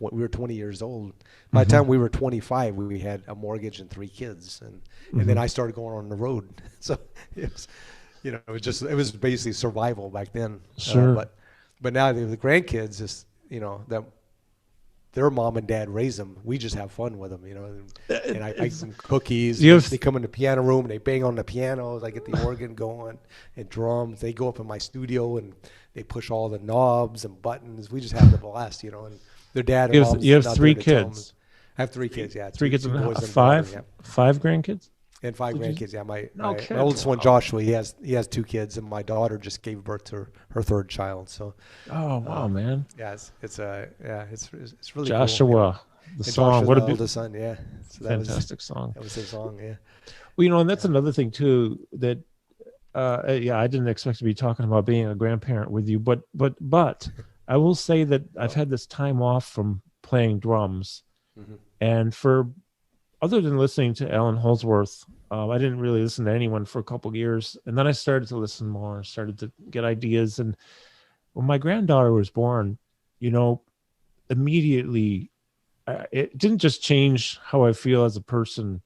We were 20 years old. By the time we were 25, we had a mortgage and 3 kids, and then I started going on the road. So it was, it was basically survival back then. Sure. But now the grandkids is that their mom and dad raise them. We just have fun with them, And I make some cookies. They come in the piano room and they bang on the pianos. I get the organ going and drums. They go up in my studio and they push all the knobs and buttons. We just have the blast, And their dad. You have 3 kids. I have 3 kids. Yeah, 3 kids and boys. 5 grandkids. And 5 grandkids. Yeah, my oldest one, Joshua, he has 2 kids, and my daughter just gave birth to her 3rd child. So. Oh wow, man. Yeah, it's really Joshua, cool, the song. What a beautiful son. Yeah, so fantastic song. That was his song. Yeah. Well, and that's another thing too that. I didn't expect to be talking about being a grandparent with you, but I will say that I've had this time off from playing drums, and other than listening to Allan Holdsworth, I didn't really listen to anyone for a couple of years, and then I started to listen more, started to get ideas, and when my granddaughter was born, immediately, it didn't just change how I feel as a person,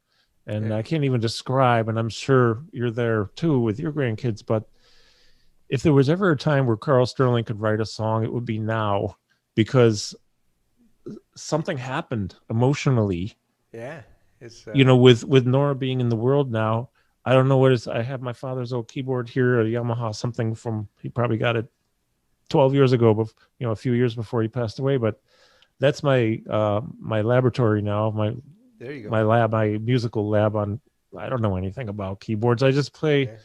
and I can't even describe, and I'm sure you're there too with your grandkids, but if there was ever a time where Carl Sterling could write a song, it would be now, because something happened emotionally. Yeah. It's with Nora being in the world now, I don't know what it is. I have my father's old keyboard here, a Yamaha, something from, he probably got it 12 years ago, a few years before he passed away. But that's my my laboratory now. There you go. My lab, my musical lab. I don't know anything about keyboards. I just play. Okay.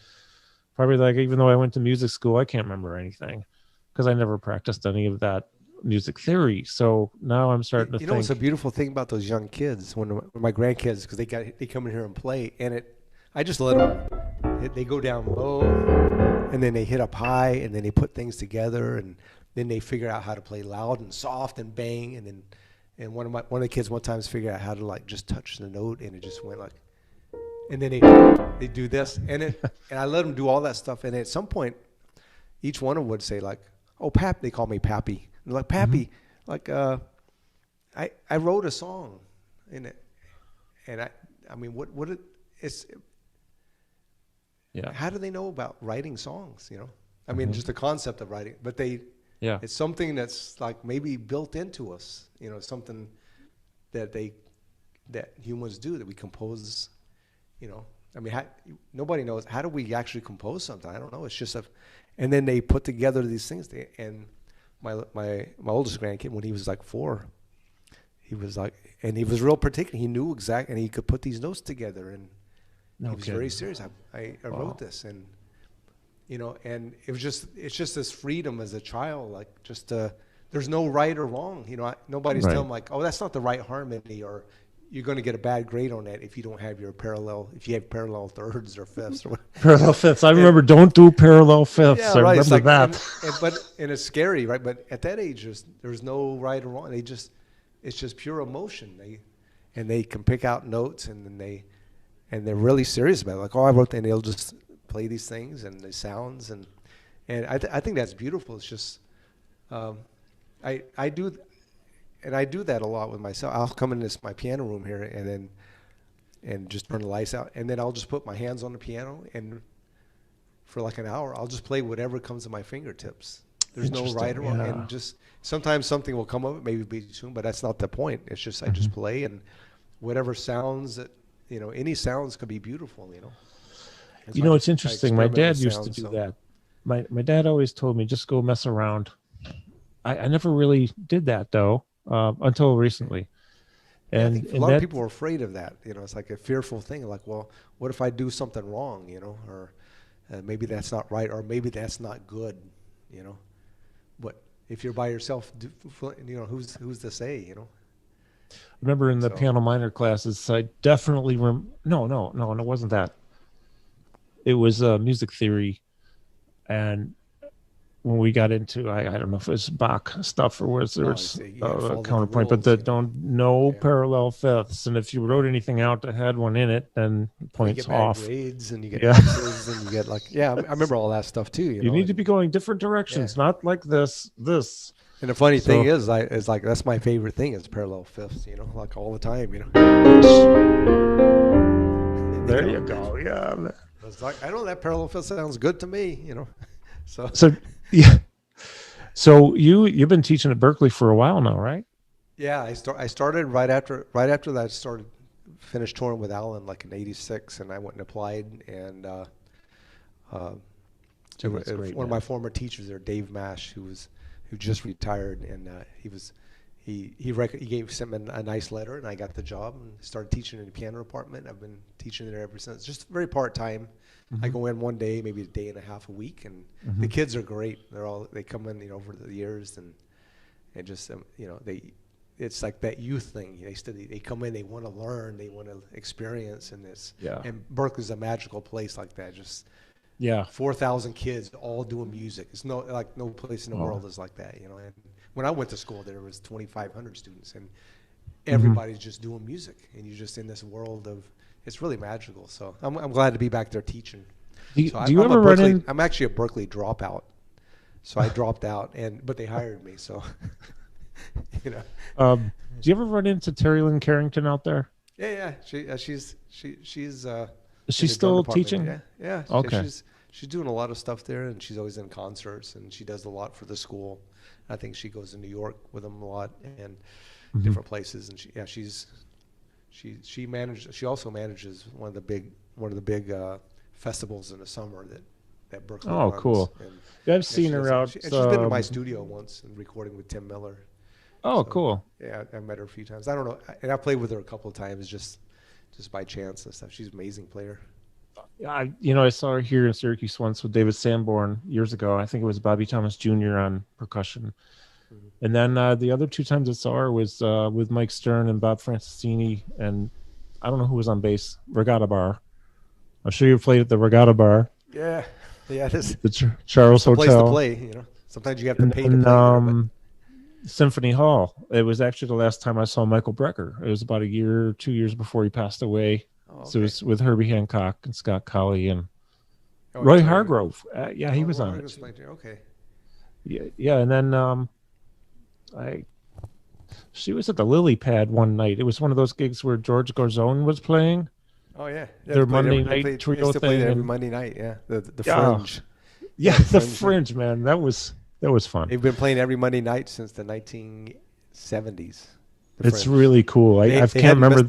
Probably like, even though I went to music school, I can't remember anything because I never practiced any of that music theory. So now I'm starting to think. You know, it's a beautiful thing about those young kids when my grandkids, because they come in here and play, and I just let them. They go down low, and then they hit up high, and then they put things together, and then they figure out how to play loud and soft and bang, and one of the kids one time figured out how to like just touch the note, and it just went like. And then they do this, and I let them do all that stuff. And at some point, each one of them would say like, "Oh, Pap," they call me Pappy. And they're like, "Pappy, like I wrote a song in it." And I mean, it's Yeah. how do they know about writing songs? You know, I mean, just the concept of writing, but it's something that's like maybe built into us. You know, something that humans do, that we compose. You know, I mean, nobody knows. How do we actually compose something? I don't know. It's just and then they put together these things. And my oldest grandkid, when he was like 4, he was like, and he was real particular. He knew exactly, and he could put these notes together. And he was very serious. I wrote this, and you know, and it's just this freedom as a child, like just there's no right or wrong. You know, nobody's telling like, oh, that's not the right harmony, or you're going to get a bad grade on that if you don't have your if you have parallel thirds or fifths. Or parallel fifths. I remember, don't do parallel fifths. Yeah, I right. remember that. And it's scary, right? But at that age, there's no right or wrong. It's just pure emotion. They can pick out notes, and then they're really serious about it. Like, oh, I wrote that, and they'll just play these things and the sounds, and I think that's beautiful. It's just I do. And I do that a lot with myself. I'll come into my piano room here and just turn the lights out, and then I'll just put my hands on the piano, and for like an hour, I'll just play whatever comes to my fingertips. There's no right or wrong, and just sometimes something will come up, maybe be too soon, but that's not the point. It's just I just play, and whatever sounds that any sounds could be beautiful. It's interesting. My dad used to do that. My dad always told me, just go mess around. I never really did that though. Until recently. And I think a lot of people are afraid of that. It's like a fearful thing. Like, well, what if I do something wrong, or maybe that's not right, or maybe that's not good, But if you're by yourself, who's to say, I remember in the piano minor classes, I definitely no, it wasn't that. It was music theory, and when we got into, I don't know if it was Bach stuff or was there counterpoint, but parallel fifths. And if you wrote anything out that had one in it, then points off. You get grades, and you get X's, and you get I remember all that stuff too. You need to be going different directions, not like this. And the funny thing is like that's my favorite thing is parallel fifths. Like all the time. There you go. Yeah. It's like, I know that parallel fifth sounds good to me. So yeah. So you've been teaching at Berklee for a while now, right? Yeah, I started right after that. Finished touring with Allan like in '86, and I went and applied. And one of my former teachers there, Dave Mash, who just retired, and he sent me a nice letter, and I got the job and started teaching in the piano department. I've been teaching there ever since. Just very part time. I go in one day, maybe a day and a half a week, and the kids are great. They come in, over the years, and just it's like that youth thing. They come in, they want to learn, they want to experience, and and Berklee's a magical place like that. Just 4,000 kids all doing music. It's no place in the world is like that. And when I went to school, there was 2,500 students, and everybody's just doing music, and you're just in this world of. It's really magical. So I'm glad to be back there teaching. Do you ever run in? I'm actually a Berklee dropout, so I dropped out, but they hired me. So do you ever run into Terry Lynn Carrington out there? Yeah. She's Is she still teaching? Yeah. Okay. She's doing a lot of stuff there, and she's always in concerts, and she does a lot for the school. I think she goes to New York with them a lot and different places, and She also manages one of the big festivals in the summer that that Berklee Oh, runs. cool. And, Yeah, I've seen her out. she's been in my studio once and recording with Tim Miller. Oh, cool. Yeah, I met her a few times. I don't know, and I played with her a couple of times just by chance and stuff. She's an amazing player. I saw her here in Syracuse once with David Sanborn years ago. I think it was Bobby Thomas Jr. on percussion. Mm-hmm. And then the other 2 times I saw her was with Mike Stern and Bob Francescini, and I don't know who was on bass. Regatta Bar. I'm sure you played at the Regatta Bar. Yeah, it is. The Charles Hotel. Place to play. Sometimes you have to pay to play. Symphony Hall. It was actually the last time I saw Michael Brecker. It was about 2 years before he passed away. Oh, okay. So it was with Herbie Hancock and Scott Colley and Roy Hargrove. He was on it. Okay. Yeah, and then she was at the Lily Pad one night. It was one of those gigs where George Garzone was playing. Oh yeah, their Monday night trio thing. Every Monday night, yeah. The Fringe. Yeah, the Fringe, man. That was fun. They've been playing every Monday night since the 1970s. It's really cool. I can't remember.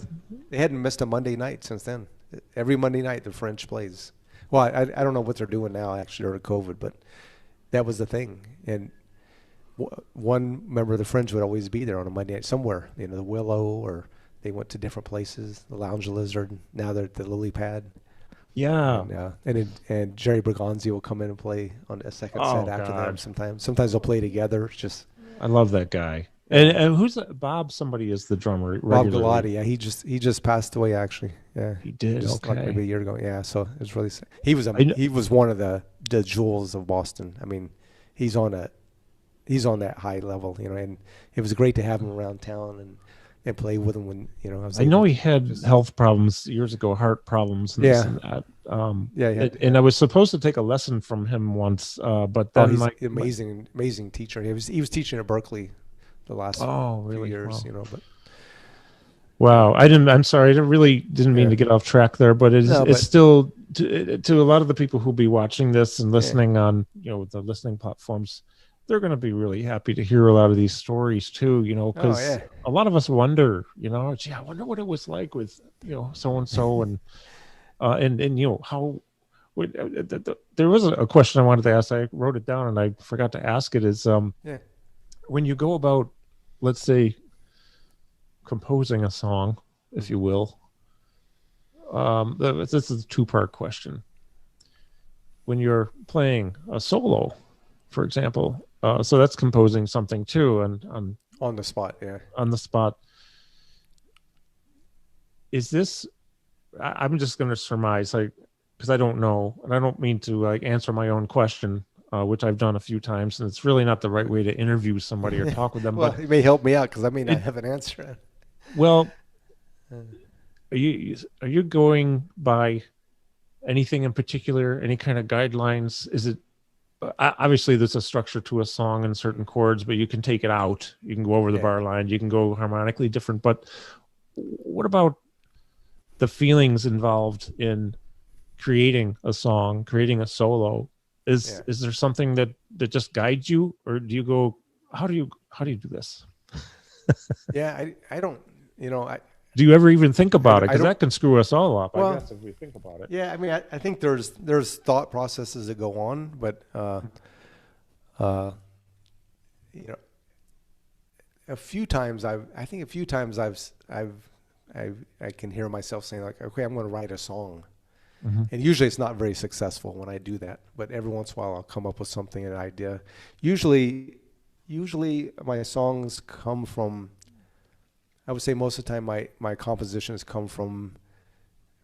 They hadn't missed a Monday night since then. Every Monday night, the Fringe plays. Well, I don't know what they're doing now, actually, during COVID, but that was the thing. And one member of the Fringe would always be there on a Monday night somewhere, the Willow, or they went to different places, the Lounge Lizard. Now they're at the Lily Pad. Yeah. And Jerry Bergonzi will come in and play on a second set after them sometimes. Sometimes they'll play together. It's just I love that guy. And who's Bob? Somebody is the drummer. Bob Galati. Yeah, he just passed away actually. Yeah, he did. Just like maybe a year ago. Yeah, so it was really sad. He was one of the jewels of Boston. I mean, he's on that high level, and it was great to have him around town and play with him when I know he had health problems years ago, heart problems. And this and that. And I was supposed to take a lesson from him once, but then he's an amazing teacher. He was teaching at Berklee the last few years, wow. But wow, I'm sorry, I really didn't mean to get off track there, but it's still to a lot of the people who'll be watching this and listening on the listening platforms. They're going to be really happy to hear a lot of these stories too, because a lot of us wonder, I wonder what it was like with, so and so, and how. There was a question I wanted to ask. I wrote it down and I forgot to ask it. Is when you go about, let's say, composing a song, if you will. This is a 2-part question. When you're playing a solo, for example. So that's composing something too, and on the spot, yeah. On the spot. Is this? I'm just going to surmise, because I don't know, and I don't mean to answer my own question, which I've done a few times, and it's really not the right way to interview somebody or talk with them. Well, it may help me out because I may not have an answer. Well, are you going by anything in particular? Any kind of guidelines? Is it? Obviously there's a structure to a song and certain chords, but you can take it out. You can go over the bar line. You can go harmonically different. But what about the feelings involved in creating a song, creating a solo? Is there something that just guides you, or do you go, how do you do this? I don't, do you ever even think about it? Because that can screw us all up, I guess, if we think about it. Yeah, I mean, I think there's thought processes that go on, but a few times I can hear myself saying like, okay, I'm going to write a song, and usually it's not very successful when I do that. But every once in a while I'll come up with something, an idea. Usually my songs come from. I would say most of the time my compositions come from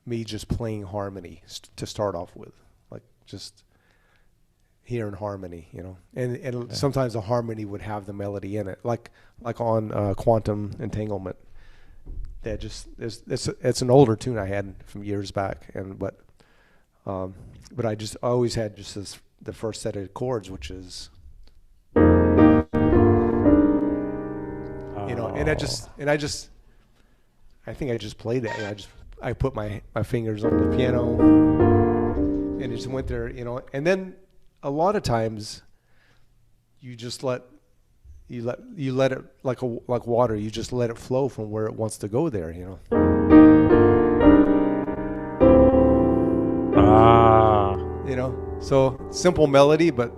me just playing harmony to start off with, like just hearing harmony, and sometimes the harmony would have the melody in it, like on Quantum Entanglement. That just it's an older tune I had from years back, but I always had just the first set of chords, which is. I think I just played that. I put my fingers on the piano and it just went there, and then a lot of times you just let it like water. You just let it flow from where it wants to go there, So simple melody, but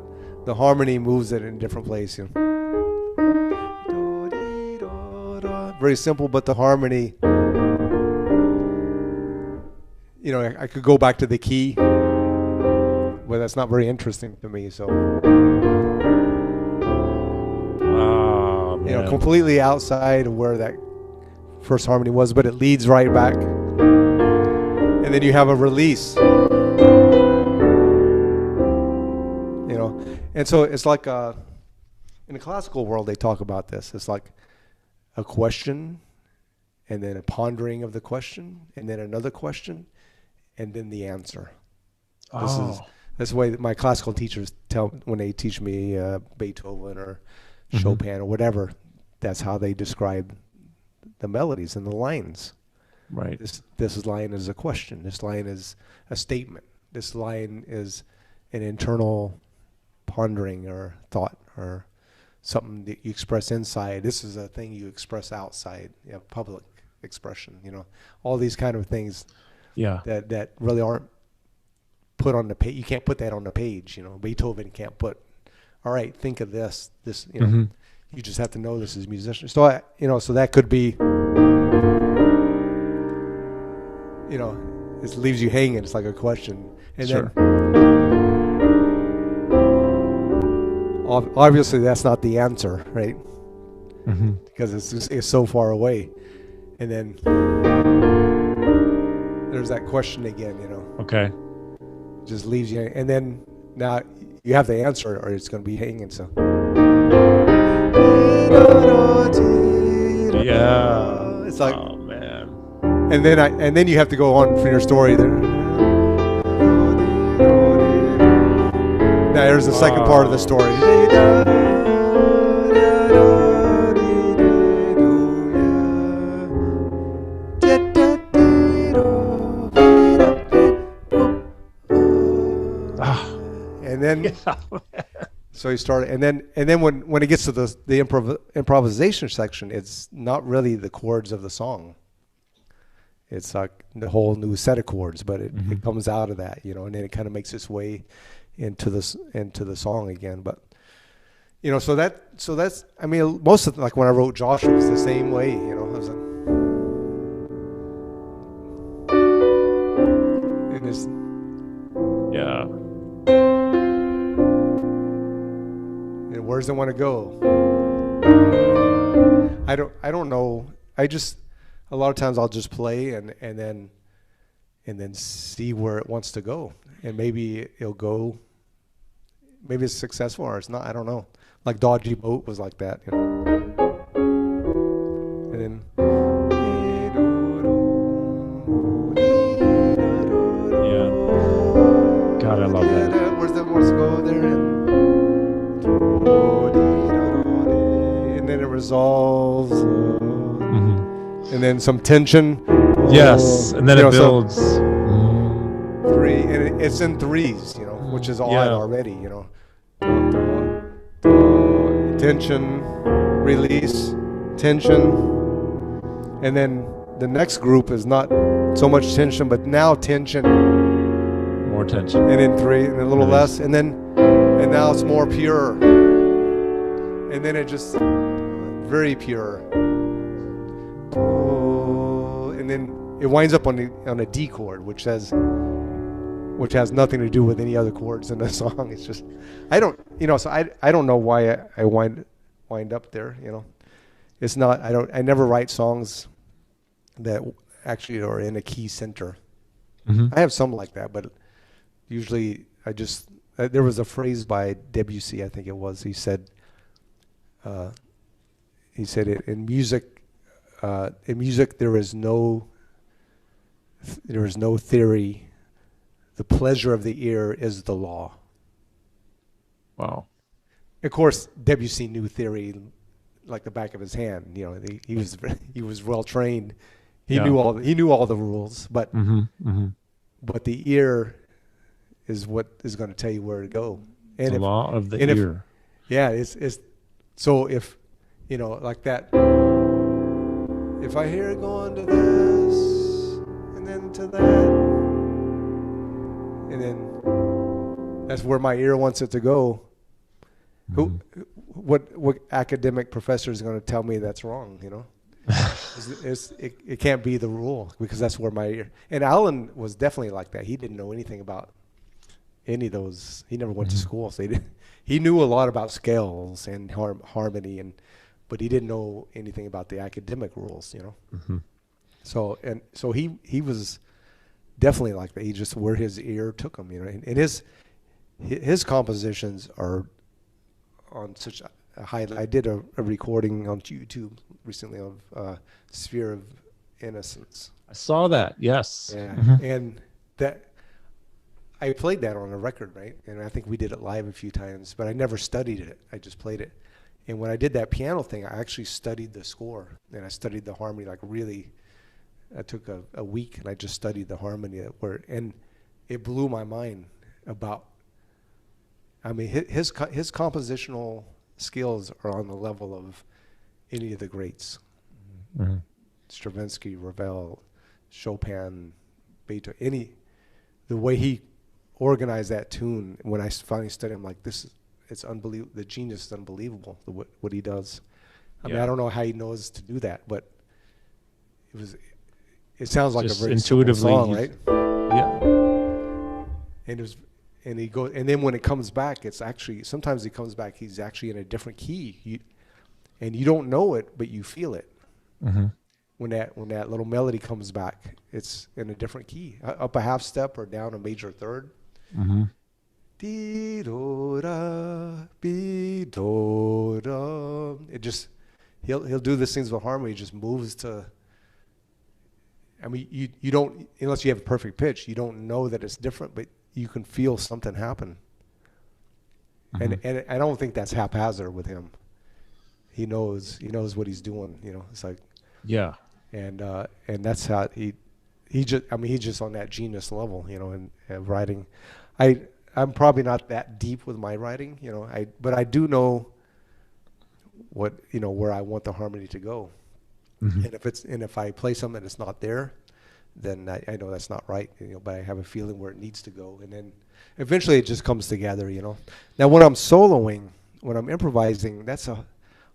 the harmony moves it in a different place. You know. Very simple, but the harmony. You know, I could go back to the key, but that's not very interesting to me. So, you know, completely outside of where that first harmony was, but it leads right back. And then you have a release. You know, and so it's like in the classical world, they talk about this. It's like a question, and then a pondering of the question, and then another question, and then the answer. That's the way that my classical teachers tell when they teach me Beethoven or Chopin or whatever. That's how they describe the melodies and the lines. Right. This line is a question. This line is a statement. This line is an internal pondering or thought or something that you express inside. This is a thing you express outside. You have public expression. You know, all these kind of things. Yeah. That really aren't put on the page. You can't put that on the page. You know, Beethoven can't put. All right, think of this. This. You know, you just have to know this as a musician. So so that could be. You know, it leaves you hanging. It's like a question, and then obviously that's not the answer, right? Because it's so far away, and then there's that question again. You know. Okay. Just leaves you, and then now you have the answer, or it's going to be hanging. So. Yeah. It's like. Oh man. And then you have to go on for your story there. Now here's the second part of the story. And then so you start, and then when it gets to the improvisation section, it's not really the chords of the song. It's like the whole new set of chords, but it comes out of that, you know, and then it kind of makes its way into the song again. But you know, so that's I mean, most of like when I wrote Joshua, it was the same way, you know. I was like, and it's and where does it want to go? I don't know. A lot of times I'll just play and then see where it wants to go, and maybe it'll go. Maybe it's successful or it's not. I don't know. Like Dodgy Boat was like that, you know. And then. Yeah. God, I love that. Where's the wants to go there and then it resolves. And then some tension. Yes, and then it builds. Three, and it's in threes, you know, which is odd already, you know. Tension, release, tension, and then the next group is not so much tension, but now tension. More tension. And then three, and a little less, and now it's more pure, and then it just very pure. And then it winds up on a D chord, which has nothing to do with any other chords in the song. It's just I don't know why I wind up there, you know. It's not I never write songs that actually are in a key center. I have some like that, but usually there was a phrase by Debussy, I think it was. He said it in music. In music, there is no theory. The pleasure of the ear is the law. Wow. Of course, Debussy knew theory like the back of his hand. You know, he was well trained. He knew all the rules, but but the ear is what is going to tell you where to go. And the law of the ear. It's so if you know like that. If I hear it going to this, and then to that, and then that's where my ear wants it to go. What academic professor is going to tell me that's wrong? You know, it can't be the rule, because that's where my ear. And Allan was definitely like that. He didn't know anything about any of those. He never went to school, so he knew a lot about scales and harmony, but he didn't know anything about the academic rules. You know, so he was definitely like that. He just where his ear took him. You know, and his compositions are on such a high. I did a recording on YouTube recently of Sphere of Innocence. I saw that. Yes. Yeah, and that I played that on a record, right? And I think we did it live a few times, but I never studied it. I just played it. And when I did that piano thing, I actually studied the score, and I studied the harmony, like really. I took a week and I just studied the harmony and it blew my mind about. I mean, his compositional skills are on the level of any of the greats. Stravinsky, Ravel, Chopin, Beethoven, the way he organized that tune. When I finally studied, I'm like, it's unbelievable. The genius is unbelievable, what he does. I mean, I don't know how he knows to do that, but it sounds like just a very intuitively simple song, right? Yeah. And he goes, and then when it comes back, it's actually, sometimes he comes back, he's actually in a different key, and you don't know it, but you feel it. When that little melody comes back, it's in a different key, up a half step or down a major third. Dee-do-da, be-do-da. It just, he'll do these things with harmony. He just moves to. I mean, you don't, unless you have a perfect pitch, you don't know that it's different, but you can feel something happen. And I don't think that's haphazard with him. He knows what he's doing. You know, it's like, yeah. And that's how he's just on that genius level. You know, and writing, I'm probably not that deep with my writing. You know, but I do know where I want the harmony to go. And if I play something that's not there, then I know that's not right. You know, but I have a feeling where it needs to go, and then eventually it just comes together. You know. Now when I'm soloing, when I'm improvising, that's a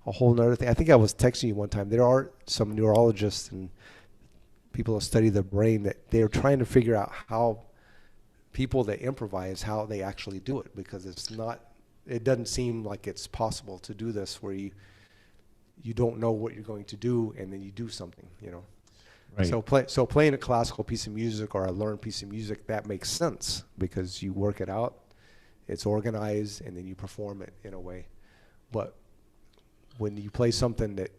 whole nother thing. I think I was texting you one time. There are some neurologists and people who study the brain that they're trying to figure out how people that improvise, how they actually do it, because it doesn't seem like it's possible to do this where you don't know what you're going to do, and then you do something, you know. Right. So playing a classical piece of music or a learned piece of music, that makes sense because you work it out, it's organized, and then you perform it in a way. But when you play something that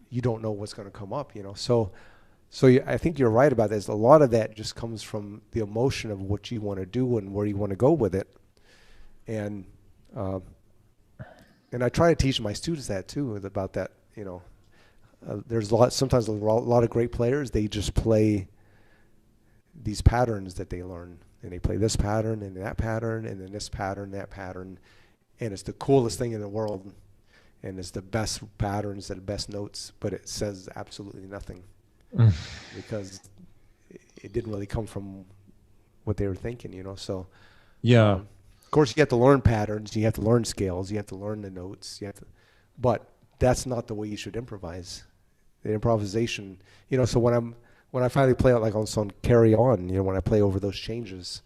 you don't know what's going to come up, you know. So I think you're right about this. A lot of that just comes from the emotion of what you want to do and where you want to go with it, and I try to teach my students that too, about that. You know, there's sometimes a lot of great players, they just play these patterns that they learn, and they play this pattern and that pattern and then this pattern, that pattern, and it's the coolest thing in the world, and it's the best patterns and the best notes, but it says absolutely nothing because it didn't really come from what they were thinking, you know. So yeah, of course you have to learn patterns, you have to learn scales, you have to learn the notes, but that's not the way you should improvise. The improvisation, you know. So when I finally play out like on some Carry On, you know, when I play over those changes,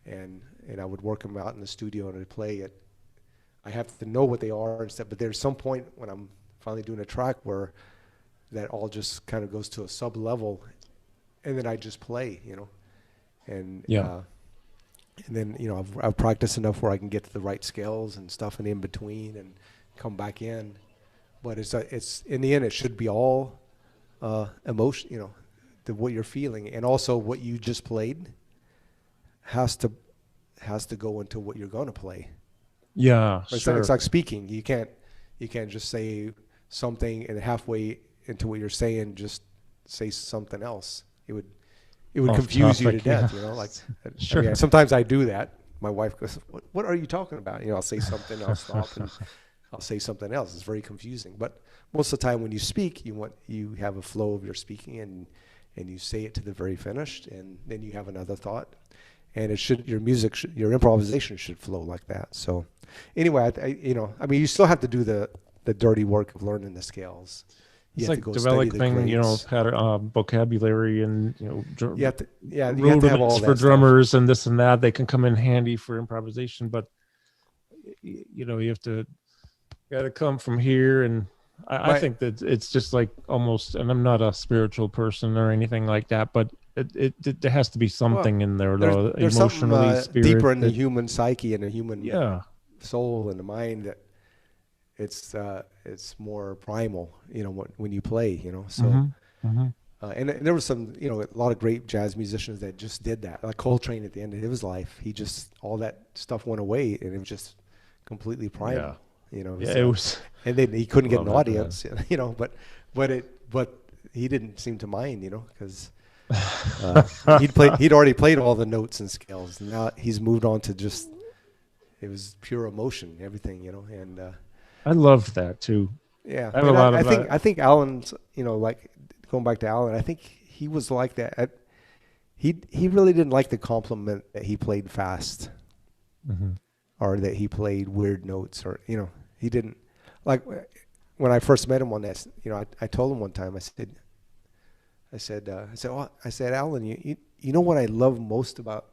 and I would work them out in the studio and I'd play it, I have to know what they are and stuff. But there's some point when I'm finally doing a track where that all just kind of goes to a sub level, and then I just play, you know, and and then, you know, I've practiced enough where I can get to the right scales and stuff and in between and come back in. But it's in the end, it should be all emotion, you know, what you're feeling, and also what you just played has to go into what you're going to play. Yeah, sure. It's like speaking. You can't just say something and halfway into what you're saying just say something else. It would confuse you to death. You know, like sure. I mean, sometimes I do that. My wife goes, "What are you talking about?" You know, I'll say something, I'll stop, and I'll say something else. It's very confusing. But most of the time when you speak, you have a flow of your speaking, and you say it to the very finished, and then you have another thought. and your improvisation should flow like that. So anyway, you still have to do the dirty work of learning the scales. It's like developing, vocabulary and, you have to have all that for drummers and this and that. They can come in handy for improvisation, but you got to come from here. And I think that it's just like almost, and I'm not a spiritual person or anything like that, but there has to be something in there, though. There's emotionally, something deeper in the human psyche and the human soul and the mind that it's more primal, when you play, so. Mm-hmm. And there was some, a lot of great jazz musicians that just did that. Like Coltrane at the end of his life, all that stuff went away, and it was just completely primal. It was. And then he couldn't get an audience, but he didn't seem to mind, because he'd already played all the notes and scales. And now he's moved on to just, it was pure emotion, everything, and. I love that too. Yeah, I think Allan's, like going back to Allan, I think he was like that. He really didn't like the compliment that he played fast, or that he played weird notes, or he didn't like. When I first met him on that, I told him one time. I said, Allan, you know what I love most about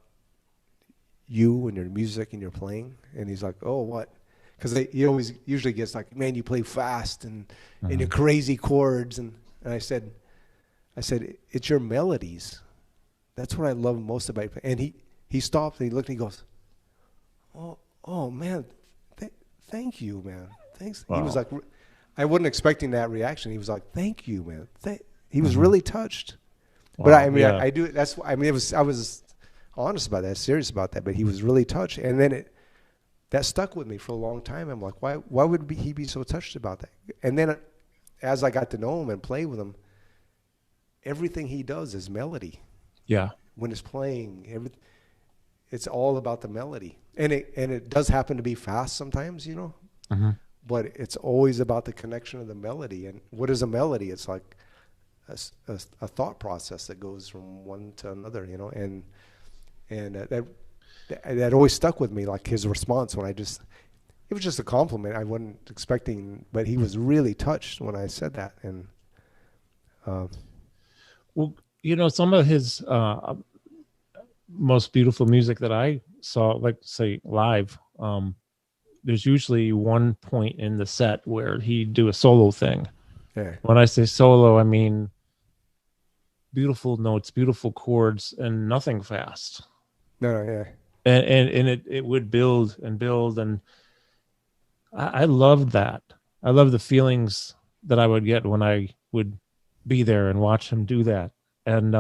you and your music and your playing? And he's like, oh, what? Because he always usually gets like, man, you play fast and your crazy chords, and I said, it's your melodies. That's what I love most about you. And he stopped and he looked and he goes, oh man, thank you, man, thanks. Wow. He was like, I wasn't expecting that reaction. He was like, thank you, man. He was really touched. Wow. But I do. I was honest about that, serious about that. But he was really touched, and then that stuck with me for a long time. I'm like, why would he be so touched about that? And then as I got to know him and play with him, everything he does is melody. Yeah. When it's playing, it's all about the melody. And it does happen to be fast sometimes, but it's always about the connection of the melody. And what is a melody? It's like a thought process that goes from one to another, and that always stuck with me, like his response when it was just a compliment I wasn't expecting, but he was really touched when I said that. And some of his most beautiful music that I saw, like say live, there's usually one point in the set where he'd do a solo thing. Yeah. When I say solo, I mean beautiful notes, beautiful chords, and nothing fast. No, yeah. And it would build and build, and I loved that. I love the feelings that I would get when I would be there and watch him do that. And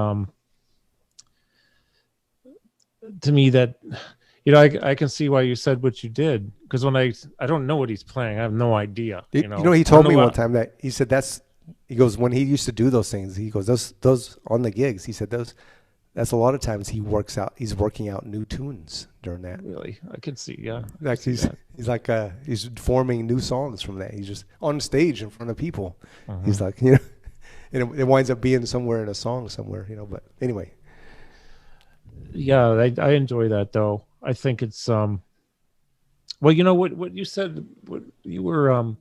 to me, that I can see why you said what you did, because when I don't know what he's playing, I have no idea. He told me one time that he said he goes, when he used to do those things, he goes, those on the gigs, he said that's a lot of times he's working out new tunes during that. Really? I can see, yeah. Like he's forming new songs from that. He's just on stage in front of people. He's like, and it winds up being somewhere in a song somewhere, but anyway. Yeah, I enjoy that though. I think it's well, what you said, what you were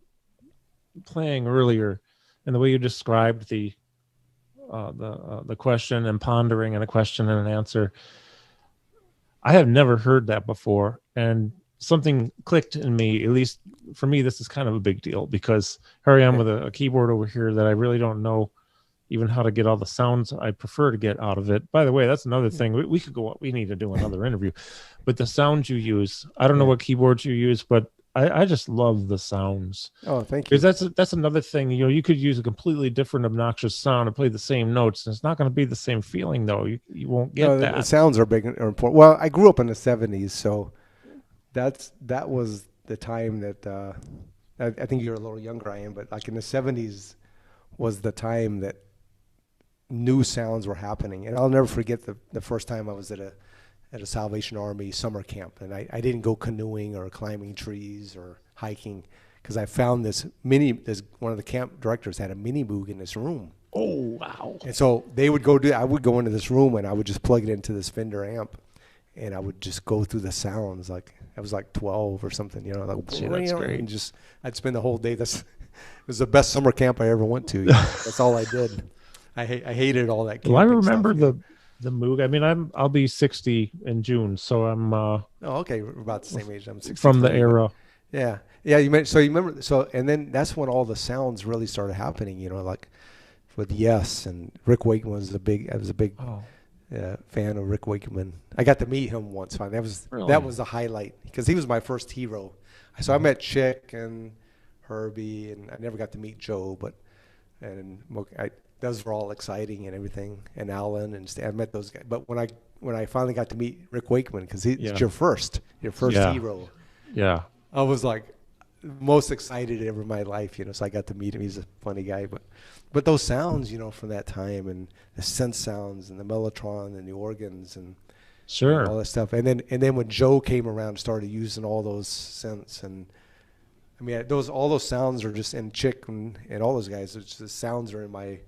playing earlier, and the way you described the question and pondering and a question and an answer. I have never heard that before, and something clicked in me. At least for me, this is kind of a big deal, because here I am with a keyboard over here that I really don't know even how to get all the sounds I prefer to get out of it. By the way, that's another thing. We could go. We need to do another interview. But the sounds you use, I don't know what keyboards you use, but I just love the sounds. Oh, thank you. Because that's another thing. You could use a completely different obnoxious sound and play the same notes, and it's not going to be the same feeling, though. You won't get that. The sounds are big or important. Well, I grew up in the 70s, so that was the time that I think you're a little younger I am, but like in the 70s was the time that new sounds were happening. And I'll never forget the first time I was at a Salvation Army summer camp, and I didn't go canoeing or climbing trees or hiking, because I found one of the camp directors had a mini Moog in this room. Oh, wow. And so I would go into this room, and I would just plug it into this Fender amp, and I would just go through the sounds. Like I was like 12 or something, you know, like that's great. and just I'd spend the whole day. It was the best summer camp I ever went to. You know? That's all I did. I hated all that. Well, I remember stuff, the Moog. I mean, I'll be 60 in June, so I'm oh, okay, we're about the same age. I'm 60 from the era. Yeah. You remember and then that's when all the sounds really started happening. You know, like with Yes and Rick Wakeman was a big fan of Rick Wakeman. I got to meet him once. That was the highlight because he was my first hero. So I met Chick and Herbie, and I never got to meet Joe, those were all exciting and everything. And Allan and I met those guys. But when I finally got to meet Rick Wakeman, because it's your first hero. Yeah. I was like most excited ever in my life, you know. So I got to meet him. He's a funny guy, but those sounds, you know, from that time, and the synth sounds and the mellotron and the organs and all that stuff. And then when Joe came around and started using all those synths, and I mean all those sounds are just in Chick and all those guys. The sounds are in my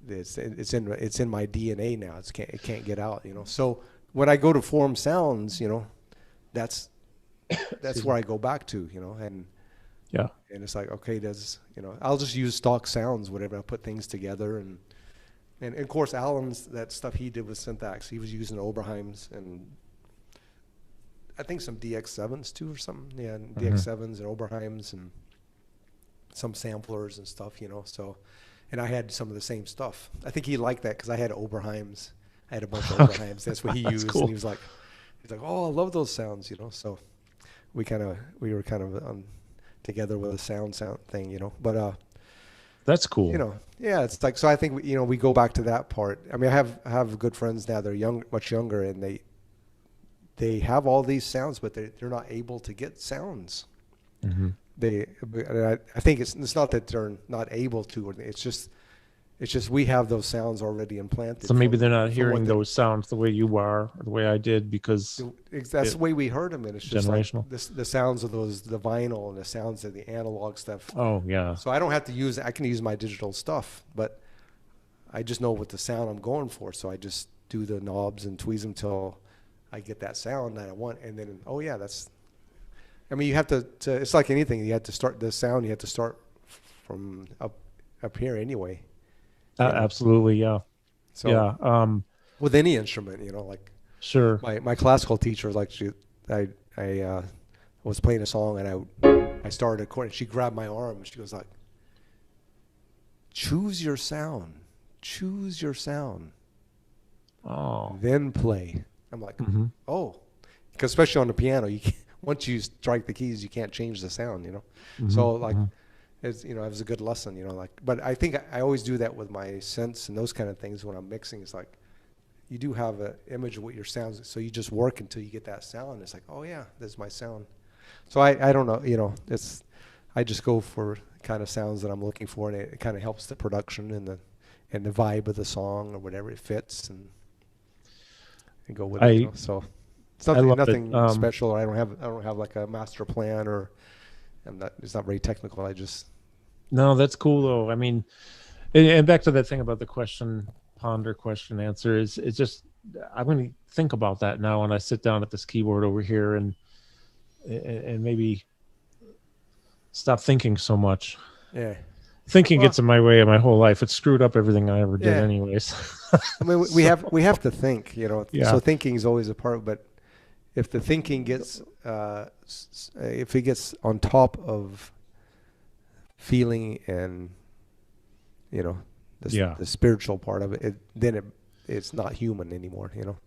it's in my DNA now. It can't get out, you know. So when I go to Form Sounds, you know, that's where I go back to, you know, and it's like, okay, I'll just use stock sounds, whatever. I put things together, and of course Allan's that stuff he did with Syntax. He was using Oberheims and I think some DX7s too or something. Yeah, and DX7s and Oberheims and some samplers and stuff, you know. So, and I had some of the same stuff. I think he liked that because I had Oberheims. I had a bunch of Oberheims. That's what he used. Cool. And he's like, oh, I love those sounds, you know. So we were kind of together with a sound thing, you know. But that's cool. You know, yeah, it's like, so I think we go back to that part. I mean, I have good friends now. They're much younger, and they have all these sounds, but they're not able to get sounds. Mm-hmm. I think it's not that they're not able to. It's just we have those sounds already implanted. So maybe they're not hearing those sounds the way you are, or the way I did, because that's the way we heard them. And it's just generational. Like the sounds of the vinyl and the sounds of the analog stuff. Oh yeah. So I don't have to use. I can use my digital stuff, but I just know what the sound I'm going for. So I just do the knobs and tweeze them till I get that sound that I want, and then I mean, you have to. It's like anything. You have to start the sound. You have to start from up here anyway. Absolutely, yeah. So yeah, with any instrument, you know, like sure. My classical teacher, like I was playing a song and I started a chord and she grabbed my arm and she goes like, "Choose your sound. Choose your sound. Oh. Then play." I'm like, oh, because especially on the piano, you can't, once you strike the keys, you can't change the sound, you know. Mm-hmm. So like, it's, you know, it was a good lesson, you know. Like, but I think I always do that with my synths and those kind of things when I'm mixing. It's like, you do have an image of what your sounds, so you just work until you get that sound. It's like, oh yeah, that's my sound. So I don't know, you know, I just go for kind of sounds that I'm looking for, and it kind of helps the production and the vibe of the song or whatever. It fits and go with it. You know? So it's nothing special. Or I don't have like a master plan, or it's not very technical. No, that's cool though. I mean, and back to that thing about the ponder question answer it's just, I'm going to think about that now when I sit down at this keyboard over here and maybe stop thinking so much. Yeah. Thinking gets in my way of my whole life. It screwed up everything I ever did anyways. I mean, we have to think, you know. Yeah. So thinking is always a part, but if the thinking gets if it gets on top of feeling and, you know, the spiritual part of it, then it's not human anymore, you know.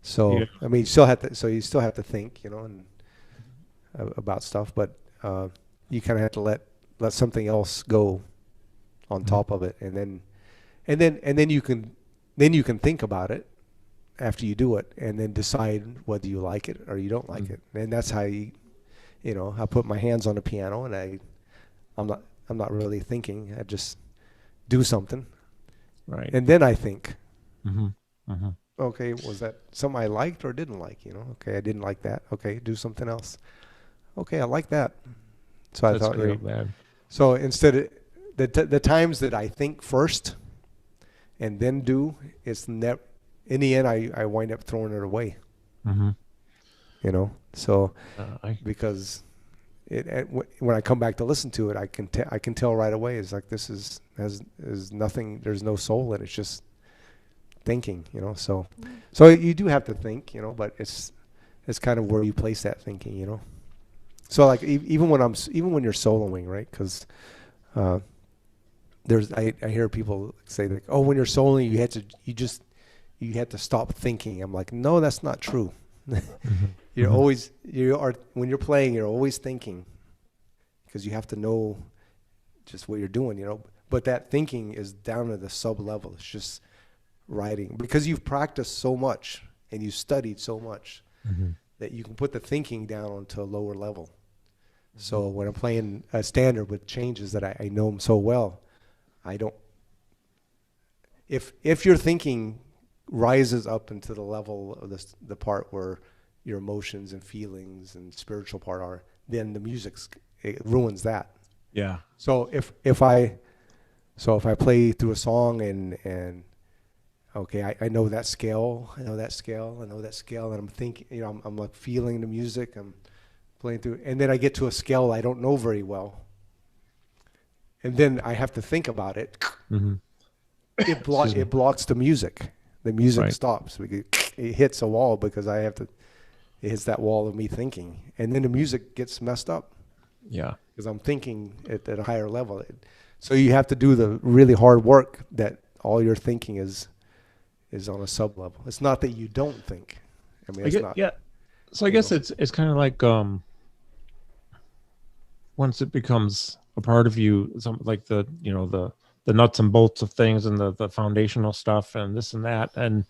So I mean, you still have to think, you know, and about stuff, but you kind of have to let something else go on top of it, and then you can think about it after you do it, and then decide whether you like it or you don't like it. And that's how I put my hands on the piano, and I'm not really thinking. I just do something, right? And then I think, okay, was that something I liked or didn't like? You know, okay, I didn't like that. Okay, do something else. Okay, I like that. So I thought, great, man. So instead of the times that I think first and then do, it's never, in the end I wind up throwing it away. Mm-hmm. You know, so I because when I come back to listen to it, I can tell right away. It's like this is nothing. There's no soul in it. It's just thinking. You know, so you do have to think. You know, but it's kind of where you place that thinking. You know, so like even when you're soloing, right? Because I hear people say like, oh, when you're soloing, you have to stop thinking. I'm like, no, that's not true. Mm-hmm. When you're playing, you're always thinking, because you have to know just what you're doing, you know. But that thinking is down to the sub level. It's just writing, because you've practiced so much and you studied so much Mm-hmm. that you can put the thinking down onto a lower level. Mm-hmm. So when I'm playing a standard with changes that I know them so well, I don't. If your thinking rises up into the level of the part where your emotions and feelings and spiritual part are, then the it ruins that. Yeah. So if I play through a song and okay, I know that scale, and I'm thinking, you know, I'm like feeling the music, I'm playing through, and then I get to a scale I don't know very well, and then I have to think about it. Mm-hmm. It blocks the music. The music Right. stops. It hits a wall because it hits that wall of me thinking. And then the music gets messed up. Yeah. Because I'm thinking at a higher level. So you have to do the really hard work that all your thinking is on a sub level. It's not that you don't think. I mean, it's not. Yeah. So I guess it's kind of like once it becomes a part of you, something like the nuts and bolts of things and the foundational stuff and this and that, and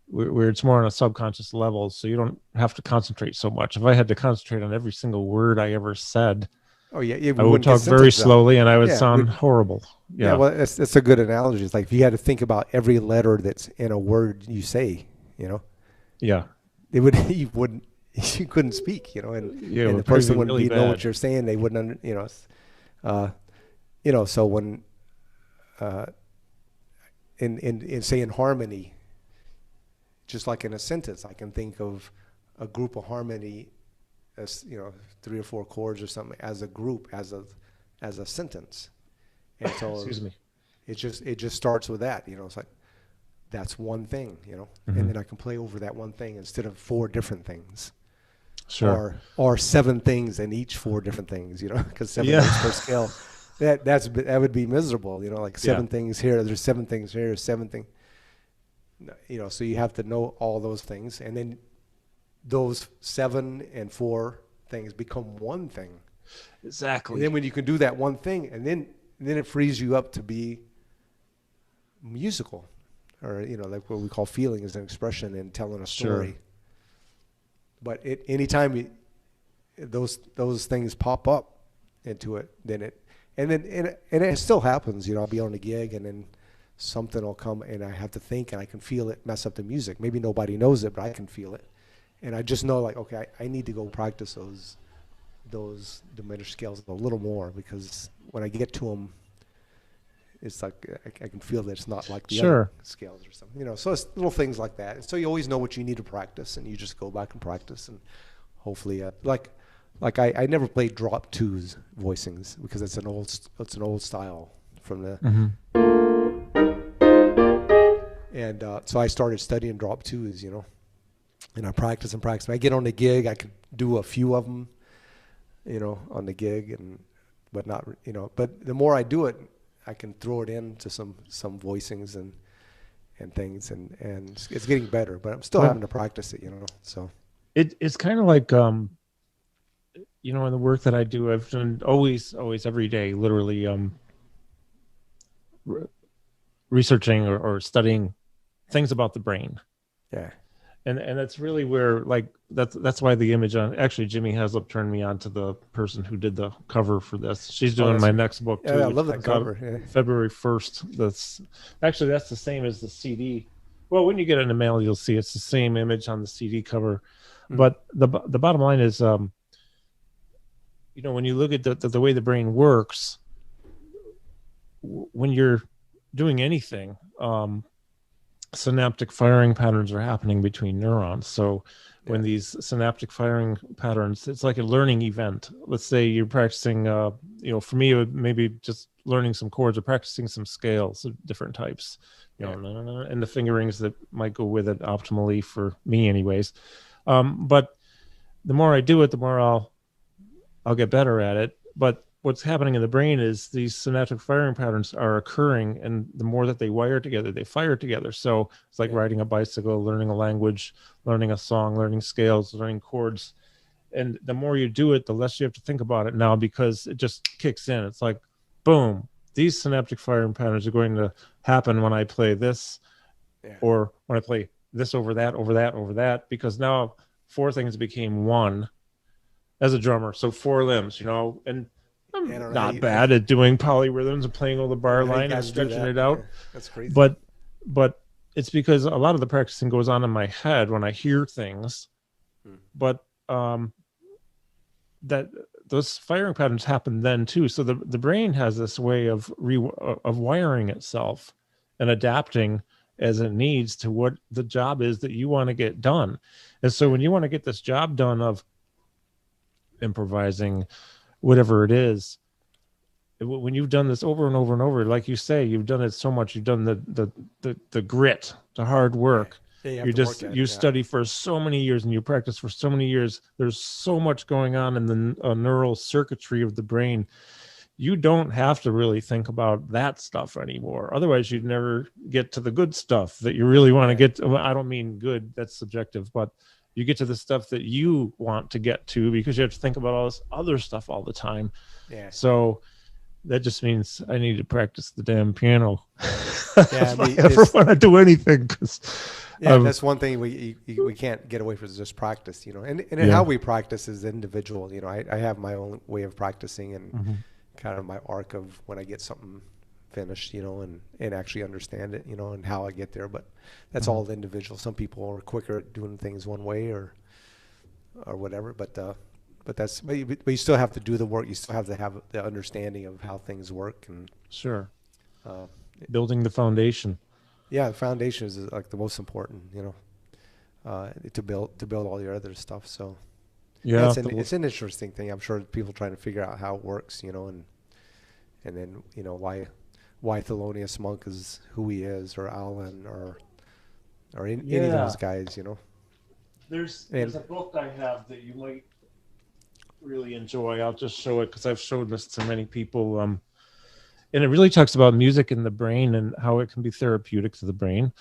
where it's more on a subconscious level, so you don't have to concentrate so much. If I had to concentrate on every single word I ever said, Oh yeah, I would talk very slowly and I would sound horrible. Yeah, well, that's a good analogy. It's like if you had to think about every letter that's in a word you say, you know. Yeah. You couldn't speak, you know, and the person wouldn't really know what you're saying. They wouldn't, you know. So when in saying harmony, just like in a sentence, I can think of a group of harmony as, you know, 3 or 4 chords or something as a group, as a sentence. And so excuse me. It just starts with that, you know. It's like that's one thing, you know, Mm-hmm. and then I can play over that one thing instead of 4 different things. Sure. Or 7 things and each 4 different things, you know, because 7 things per scale. That would be miserable, you know, like 7 things here, there's 7 things here, there's 7 things, you know. So you have to know all those things, and then those 7 and 4 things become one thing. Exactly. And then when you can do that one thing, and then it frees you up to be musical, or, you know, like what we call feeling is an expression and telling a story. Sure. But anytime those things pop up into it, then it still happens. You know, I'll be on a gig and then something will come and I have to think and I can feel it mess up the music. Maybe nobody knows it, but I can feel it, and I just know, like, okay, I need to go practice those diminished scales a little more, because when I get to them, it's like I can feel that it's not like the other scales or something, you know. So it's little things like that. And so you always know what you need to practice, and you just go back and practice, and hopefully, like I never played drop 2s voicings because it's an old style from the. Mm-hmm. And so I started studying drop 2s, you know, and I practice and practice. When I get on the gig, I can do a few of them, you know, on the gig, but not, you know. But the more I do it, I can throw it into some voicings and things, and it's getting better. But I'm still having to practice it, you know. So it's kind of like you know, in the work that I do, I've done always every day, literally researching or studying things about the brain. Yeah. And that's really where, like, that's why the image on, actually Jimmy Haslip turned me on to the person who did the cover for this. She's doing my next book too. Yeah, I love that cover. Yeah. February 1st. That's the same as the CD. Well, when you get it in the mail, you'll see it's the same image on the CD cover. Mm. But the bottom line is, you know, when you look at the way the brain works, when you're doing anything, synaptic firing patterns are happening between neurons. So when these synaptic firing patterns, it's like a learning event. Let's say you're practicing, for me, it would maybe just learning some chords or practicing some scales of different types, and the fingerings that might go with it optimally for me anyways. But the more I do it, the more I'll get better at it. But what's happening in the brain is these synaptic firing patterns are occurring, and the more that they wire together, they fire together. So it's like riding a bicycle, learning a language, learning a song, learning scales, learning chords. And the more you do it, the less you have to think about it now, because it just kicks in. It's like, boom, these synaptic firing patterns are going to happen when I play this, or when I play this over that, over that, over that, because now 4 things became 1 as a drummer. So 4 limbs, and I'm not bad at doing polyrhythms and playing all the bar line and stretching it out. That's crazy. But it's because a lot of the practicing goes on in my head when I hear things. But that those firing patterns happen then too. So the brain has this way of wiring itself and adapting as it needs to what the job is that you want to get done. And so when you want to get this job done of improvising, whatever it is, when you've done this over and over and over, like you say, you've done it so much, you've done the grit, the hard work. You study for so many years and you practice for so many years. There's so much going on in the neural circuitry of the brain. You don't have to really think about that stuff anymore. Otherwise, you'd never get to the good stuff that you really want to get to. I don't mean good, that's subjective, but you get to the stuff that you want to get to, because you have to think about all this other stuff all the time. So that just means I need to practice the damn piano. If I ever want to do anything. That's one thing we can't get away from, is just practice, and how we practice is individual. I have my own way of practicing, and kind of my arc of when I get something finished, and actually understand it, and how I get there. But that's all individual. Some people are quicker at doing things one way or whatever. But you still have to do the work. You still have to have the understanding of how things work, and building the foundation. Yeah, the foundation is like the most important, to build all your other stuff. So it's an interesting thing. I'm sure people trying to figure out how it works, and then why Thelonius Monk is who he is, or Allan, or any of those guys, There's a book I have that you might really enjoy. I'll just show it because I've showed this to many people. And it really talks about music in the brain and how it can be therapeutic to the brain,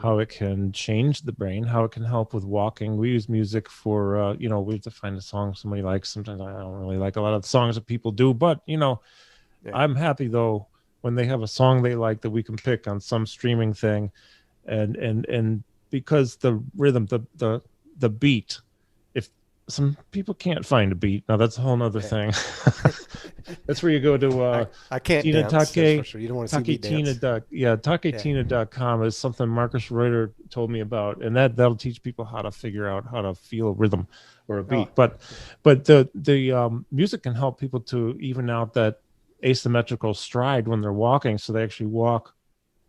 how it can change the brain, how it can help with walking. We use music for, we have to find a song somebody likes. Sometimes I don't really like a lot of the songs that people do, but, I'm happy though when they have a song they like that we can pick on some streaming thing, and because the rhythm, the beat, if some people can't find a beat, now that's a whole nother thing. That's where you go to I can't Tina dance, Take, for sure. You don't want to see me dance. Taketina.com is something Marcus Reuter told me about, and that'll teach people how to figure out how to feel a rhythm or a beat. But the music can help people to even out that asymmetrical stride when they're walking, so they actually walk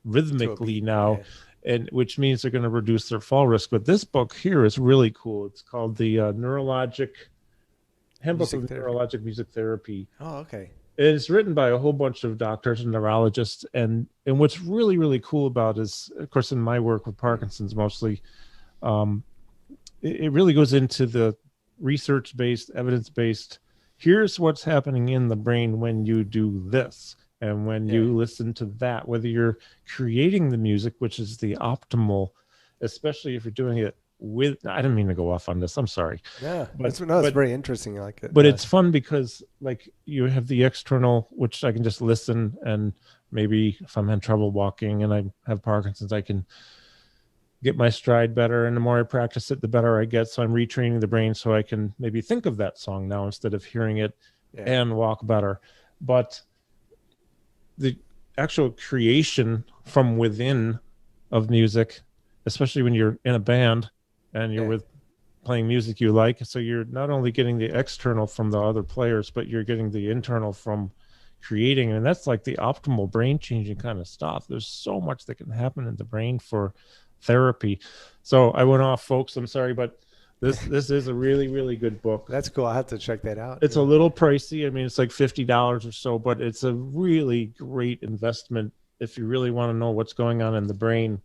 rhythmically now, and which means they're going to reduce their fall risk. But this book here is really cool. It's called the Handbook of Neurologic Music Therapy. Oh, okay. It's written by a whole bunch of doctors and neurologists, and what's really, really cool about it is, of course, in my work with Parkinson's mostly, it really goes into the research-based, evidence-based, here's what's happening in the brain when you do this, and when you listen to that, whether you're creating the music, which is the optimal, especially if you're doing it with, I didn't mean to go off on this, I'm sorry. Yeah, it's very interesting. I like it. But it's fun because like you have the external, which I can just listen, and maybe if I'm in trouble walking and I have Parkinson's, I can get my stride better, and the more I practice it, the better I get. So I'm retraining the brain so I can maybe think of that song now instead of hearing it and walk better. But the actual creation from within of music, especially when you're in a band and you're with playing music you like, so you're not only getting the external from the other players, but you're getting the internal from creating, and that's like the optimal brain changing kind of stuff. There's so much that can happen in the brain for therapy. So I went off, folks, I'm sorry, but This is a really, really good book. That's cool. I have to check that out. It's a little pricey. I mean, it's like $50 or so, but it's a really great investment if you really want to know what's going on in the brain.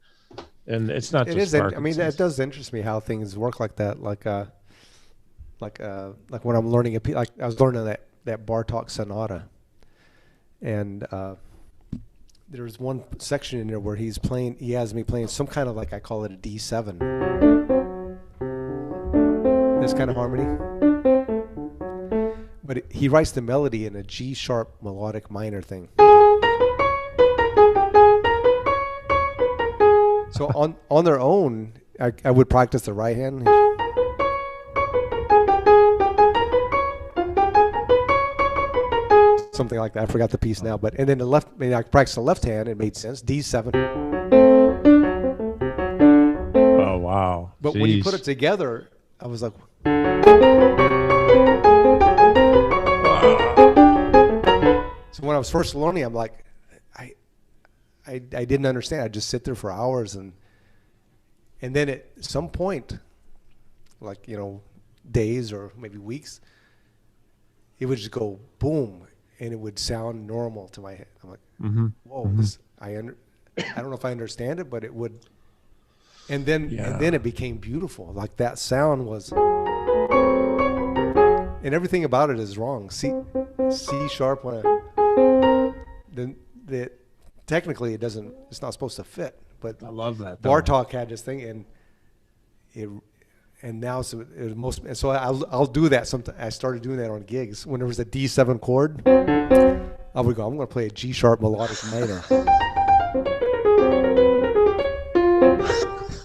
And it's not just Parkinson's. I mean, that does interest me how things work like that. Like when I'm learning like I was learning that Bartók sonata, and there's one section in there where he has me playing some kind of, like, I call it a D7. This kind of harmony. But he writes the melody in a G sharp melodic minor thing. So on their own, I would practice the right hand. Something like that. I forgot the piece now, and then I practiced the left hand. It made sense. D7. Oh wow! But when you put it together, I was like, so when I was first learning, I'm like, I didn't understand. I'd just sit there for hours, and then at some point, like, days or maybe weeks, it would just go boom. And it would sound normal to my head. I'm like, whoa, I don't know if I understand it, but it would. And then it became beautiful. Like, that sound was, and everything about it is wrong. C sharp. Then technically it's not supposed to fit. But I love that. Bartók had this thing, and now so I'll do that. I started doing that on gigs. When there was a D7 chord, I would go, I'm going to play a G sharp melodic minor.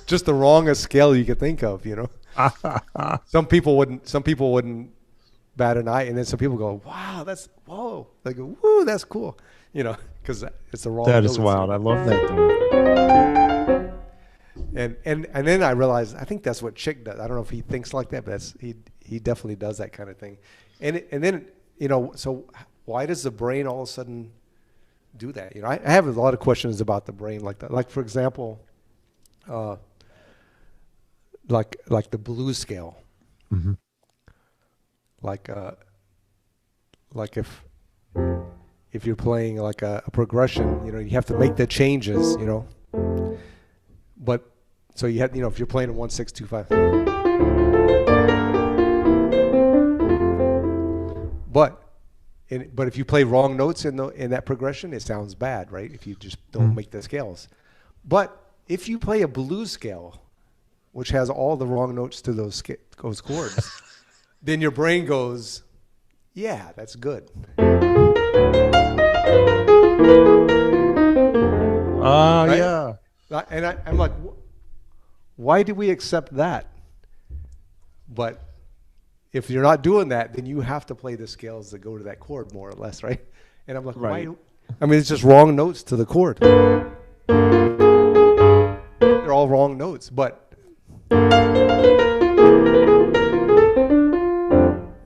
Just the wrongest scale you could think of, Some people wouldn't bat an eye, and then some people go, wow, whoa. They go, woo, that's cool, because it's the wrong. That is wild. I love that thing. And then I realized, I think that's what Chick does. I don't know if he thinks like that, but he definitely does that kind of thing. And then so why does the brain all of a sudden do that? I have a lot of questions about the brain like that. Like, for example, like the blues scale. Mm-hmm. Like if you're playing like a progression, you have to make the changes, But so you have, if you're playing a 1-6-2-5, but if you play wrong notes in that progression, it sounds bad, right? If you just don't make the scales. But if you play a blues scale, which has all the wrong notes to those chords, then your brain goes, yeah, that's good. Right? Yeah. And I'm like, why do we accept that? But if you're not doing that, then you have to play the scales that go to that chord, more or less, right? And I'm like, right. Why? I mean, it's just wrong notes to the chord. They're all wrong notes, but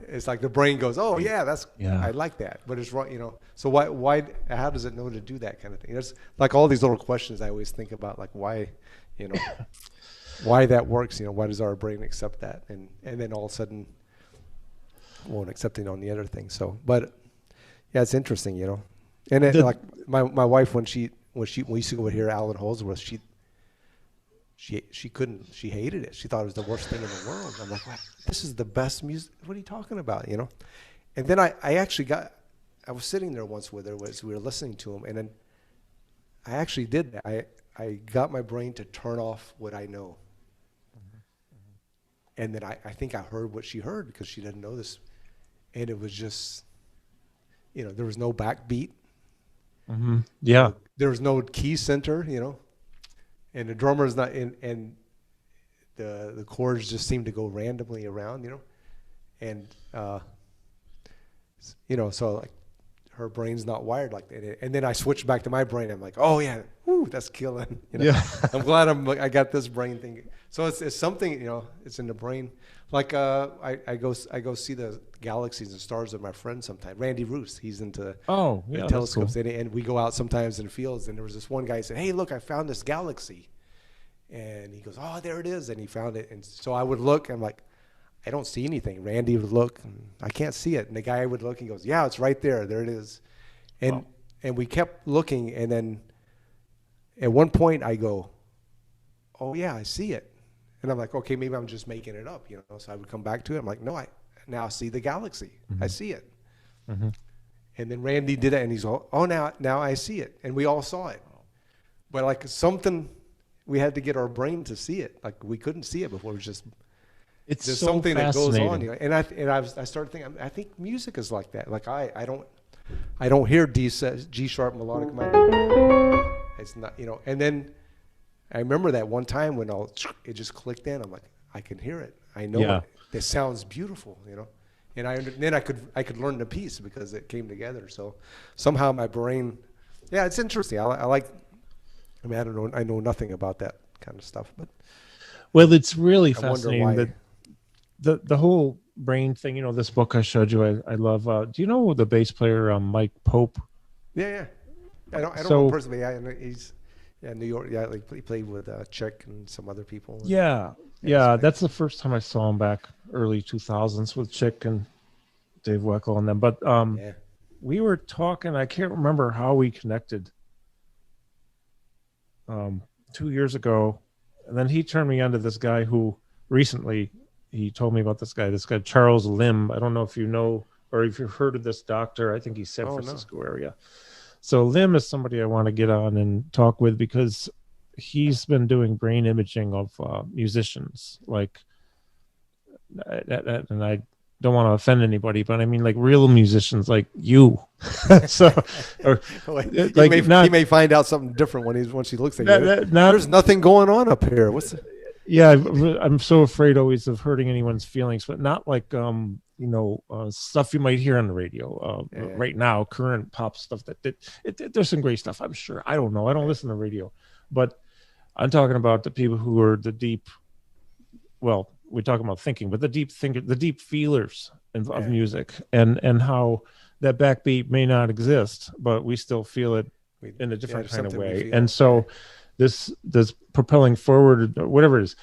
it's like the brain goes, oh yeah, I like that, but it's wrong, So why? How does it know to do that kind of thing? There's like all these little questions I always think about, like why, why that works. Why does our brain accept that, and then all of a sudden won't accept it on the other thing. So, but yeah, it's interesting, And it, like my wife, when we used to go hear Allan Holdsworth, she couldn't. She hated it. She thought it was the worst thing in the world. I'm like, wow, this is the best music. What are you talking about? And then I was sitting there once with her as we were listening to him, and then I actually did that. I got my brain to turn off what I know, and then I think I heard what she heard because she didn't know this, and it was just, there was no backbeat. Mm-hmm. Yeah, there was no key center. And the drummer is not in, and the chords just seem to go randomly around, and so like her brain's not wired like that. And then I switched back to my brain. I'm like, oh yeah, woo, that's killing. Yeah. I'm glad I got this brain thing. So it's something, it's in the brain. Like I go see the galaxies and stars with my friend sometimes. Randy Roos, he's into telescopes, cool. And we go out sometimes in fields. And there was this one guy who said, "Hey, look, I found this galaxy," and he goes, "Oh, there it is," and he found it. And so I would look. I'm like, I don't see anything. Randy would look, and I can't see it. And the guy would look and goes, yeah, it's right there. There it is. And we kept looking, and then at one point I go, oh yeah, I see it. And I'm like, okay, maybe I'm just making it up, So I would come back to it. I'm like, no, I now see the galaxy. Mm-hmm. I see it. Mm-hmm. And then Randy did it, and he's all, oh, now I see it. And we all saw it. But like something, we had to get our brain to see it. Like we couldn't see it before. It was just it's there's so something that goes on. And fascinating. I started thinking, I think music is like that. Like I don't hear G sharp melodic minor. It's not, And then I remember that one time when it just clicked in. I'm like, I can hear it. I know it. It sounds beautiful, And then I could learn the piece because it came together. So somehow my brain, it's interesting. I don't know. I know nothing about that kind of stuff, but well, it's really fascinating that the whole brain thing. This book I showed you, I love. Do you know the bass player Mike Pope? Yeah. I don't know personally. He's New York. Yeah, like he played with Chick and some other people. Yeah. That's the first time I saw him back early 2000s with Chick and Dave Weckl and them. But we were talking. I can't remember how we connected. 2 years ago, and then he turned me on to this guy who recently he told me about this guy Charles Lim. I don't know if you know or if you've heard of this doctor. I think he's San Francisco area. So Lim is somebody I want to get on and talk with because he's been doing brain imaging of musicians, like, and I don't want to offend anybody, but I mean like real musicians like you. So, or he may find out something different once he looks at you. There's nothing going on up here. What's the... Yeah, I'm so afraid always of hurting anyone's feelings, but not like stuff you might hear on the radio right now, current pop stuff. There's some great stuff, I'm sure. I don't know. I don't listen to radio, but I'm talking about the people who are the deep. Well, we talk about thinking, but the deep thinker, the deep feelers of music, and how that backbeat may not exist, but we still feel it in a different kind of way. And so this propelling forward, or whatever it is.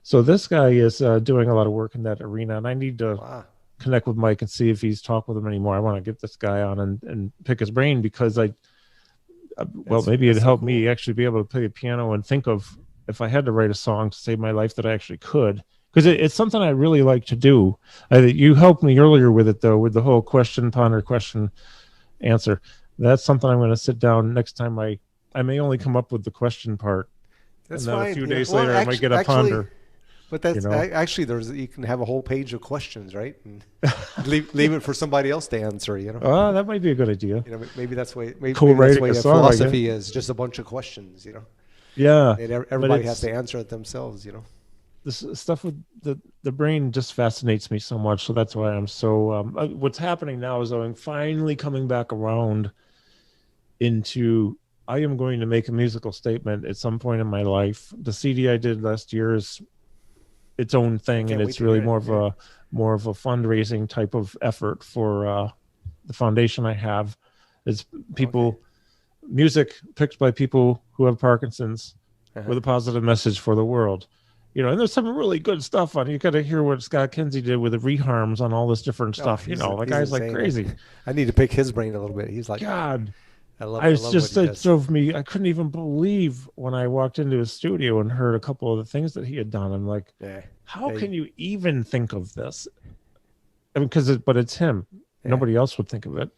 So this guy is doing a lot of work in that arena, and I need to connect with Mike and see if he's talked with him anymore. I want to get this guy on and pick his brain because maybe it'd help me actually be able to play the piano and think of if I had to write a song to save my life that I actually could. Because it's something I really like to do. You helped me earlier with it, though, with the whole question, ponder, question, answer. That's something I'm going to sit down next time. I may only come up with the question part. That's and then fine. a few days later, I might get a ponder. But that's actually you can have a whole page of questions, right? And leave it for somebody else to answer. Oh, that might be a good idea. Maybe that's why. Maybe that's why philosophy is just a bunch of questions. Yeah. And everybody has to answer it themselves. This stuff with the brain just fascinates me so much. So that's why I'm so. What's happening now is I'm finally coming back around into. I am going to make a musical statement at some point in my life. The CD I did last year is its own thing, and it's really more of a fundraising type of effort for the foundation I have. It's people, music picked by people who have Parkinson's with a positive message for the world. And there's some really good stuff on it. You got to hear what Scott Kinsey did with the reharms on all this different stuff. The guy's like crazy. I need to pick his brain a little bit. He's like, God. It drove me. I couldn't even believe when I walked into his studio and heard a couple of the things that he had done. I'm like, how can you even think of this? I mean, but it's him. Nobody else would think of it.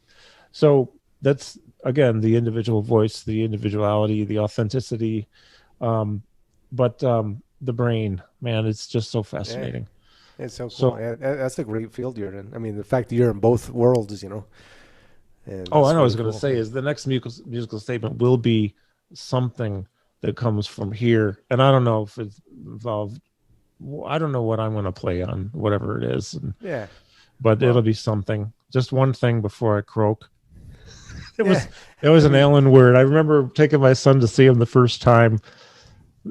So that's, again, the individual voice, the individuality, the authenticity. But the brain, man, it's just so fascinating. It's so cool. That's a great field you're in. I mean, the fact that you're in both worlds, And I know what I was going to say is the next musical statement will be something that comes from here. And I don't know if it's involved. I don't know what I'm going to play on, whatever it is. But it'll be something. Just one thing before I croak. It was an Allan word. I remember taking my son to see him the first time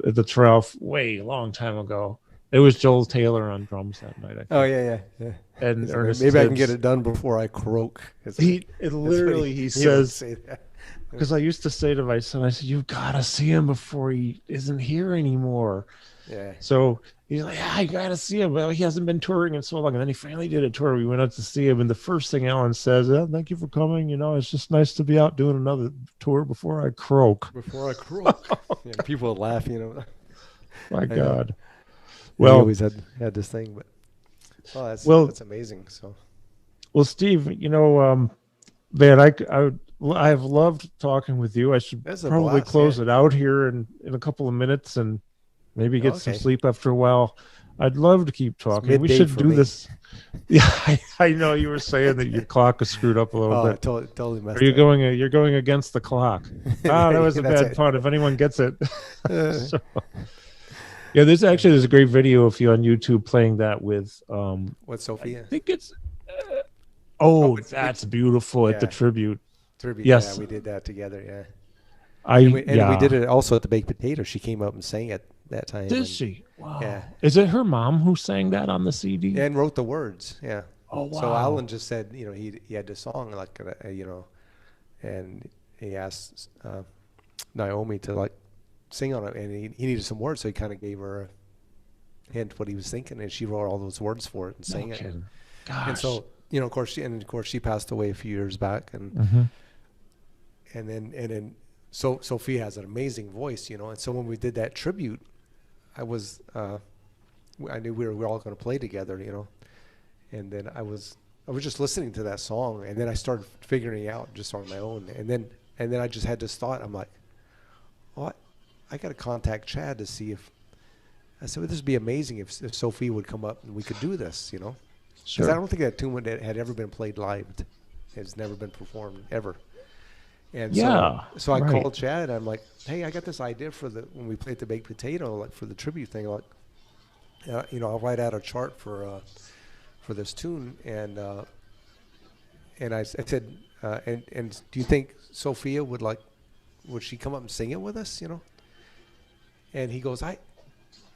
at the Trough way long time ago. It was Joel Taylor on drums that night. I think. Oh yeah. And Ernest maybe Tibbs. I can get it done before I croak. He says, because I used to say to my son, I said, "You've got to see him before he isn't here anymore." Yeah. So he's like, yeah, I got to see him. Well, he hasn't been touring in so long. And then he finally did a tour. We went out to see him. And the first thing Allan says, thank you for coming. You know, it's just nice to be out doing another tour before I croak. Before I croak. Yeah, people would laugh, you know. My God. Well, Well, he always had this thing, but that's amazing. So, well, Steve, you know, man, I've loved talking with you. I should probably close it out here in a couple of minutes and maybe get some sleep after a while. I'd love to keep talking. We should do this. Yeah, I know you were saying that your clock is screwed up a little bit. Totally messed Are you up. You're going against the clock. That was a bad pun. If anyone gets it. So, yeah, there's a great video of you on YouTube playing that with Sophia? I think it's that's beautiful at the tribute. Yes, yeah, we did that together. Yeah, we did it also at the Baked Potato. She came up and sang it that time. Did she? Wow. Yeah. Is it her mom who sang that on the CD? And wrote the words. Yeah. Oh wow. So Allan just said, you know, he had the song like you know, and he asked Naomi to like sing on it, and he needed some words, so he kind of gave her a hint what he was thinking, and she wrote all those words for it and sang it. Gosh. And so, you know, of course she passed away a few years back, and and then Sophia has an amazing voice, you know, and so when we did that tribute, I knew we were all going to play together, you know, and then I was just listening to that song, and then I started figuring it out just on my own, and then I just had this thought. I'm like, oh, I got to contact Chad to see if. I said, well, this would be amazing if Sophia would come up and we could do this, you know, because I don't think that tune had ever been played live. It's never been performed ever. And so I called Chad. I'm like, hey, I got this idea for when we played the Baked Potato, like for the tribute thing. Like, you know, I'll write out a chart for this tune, and I said, and do you think Sophia would she come up and sing it with us? You know, and he goes, I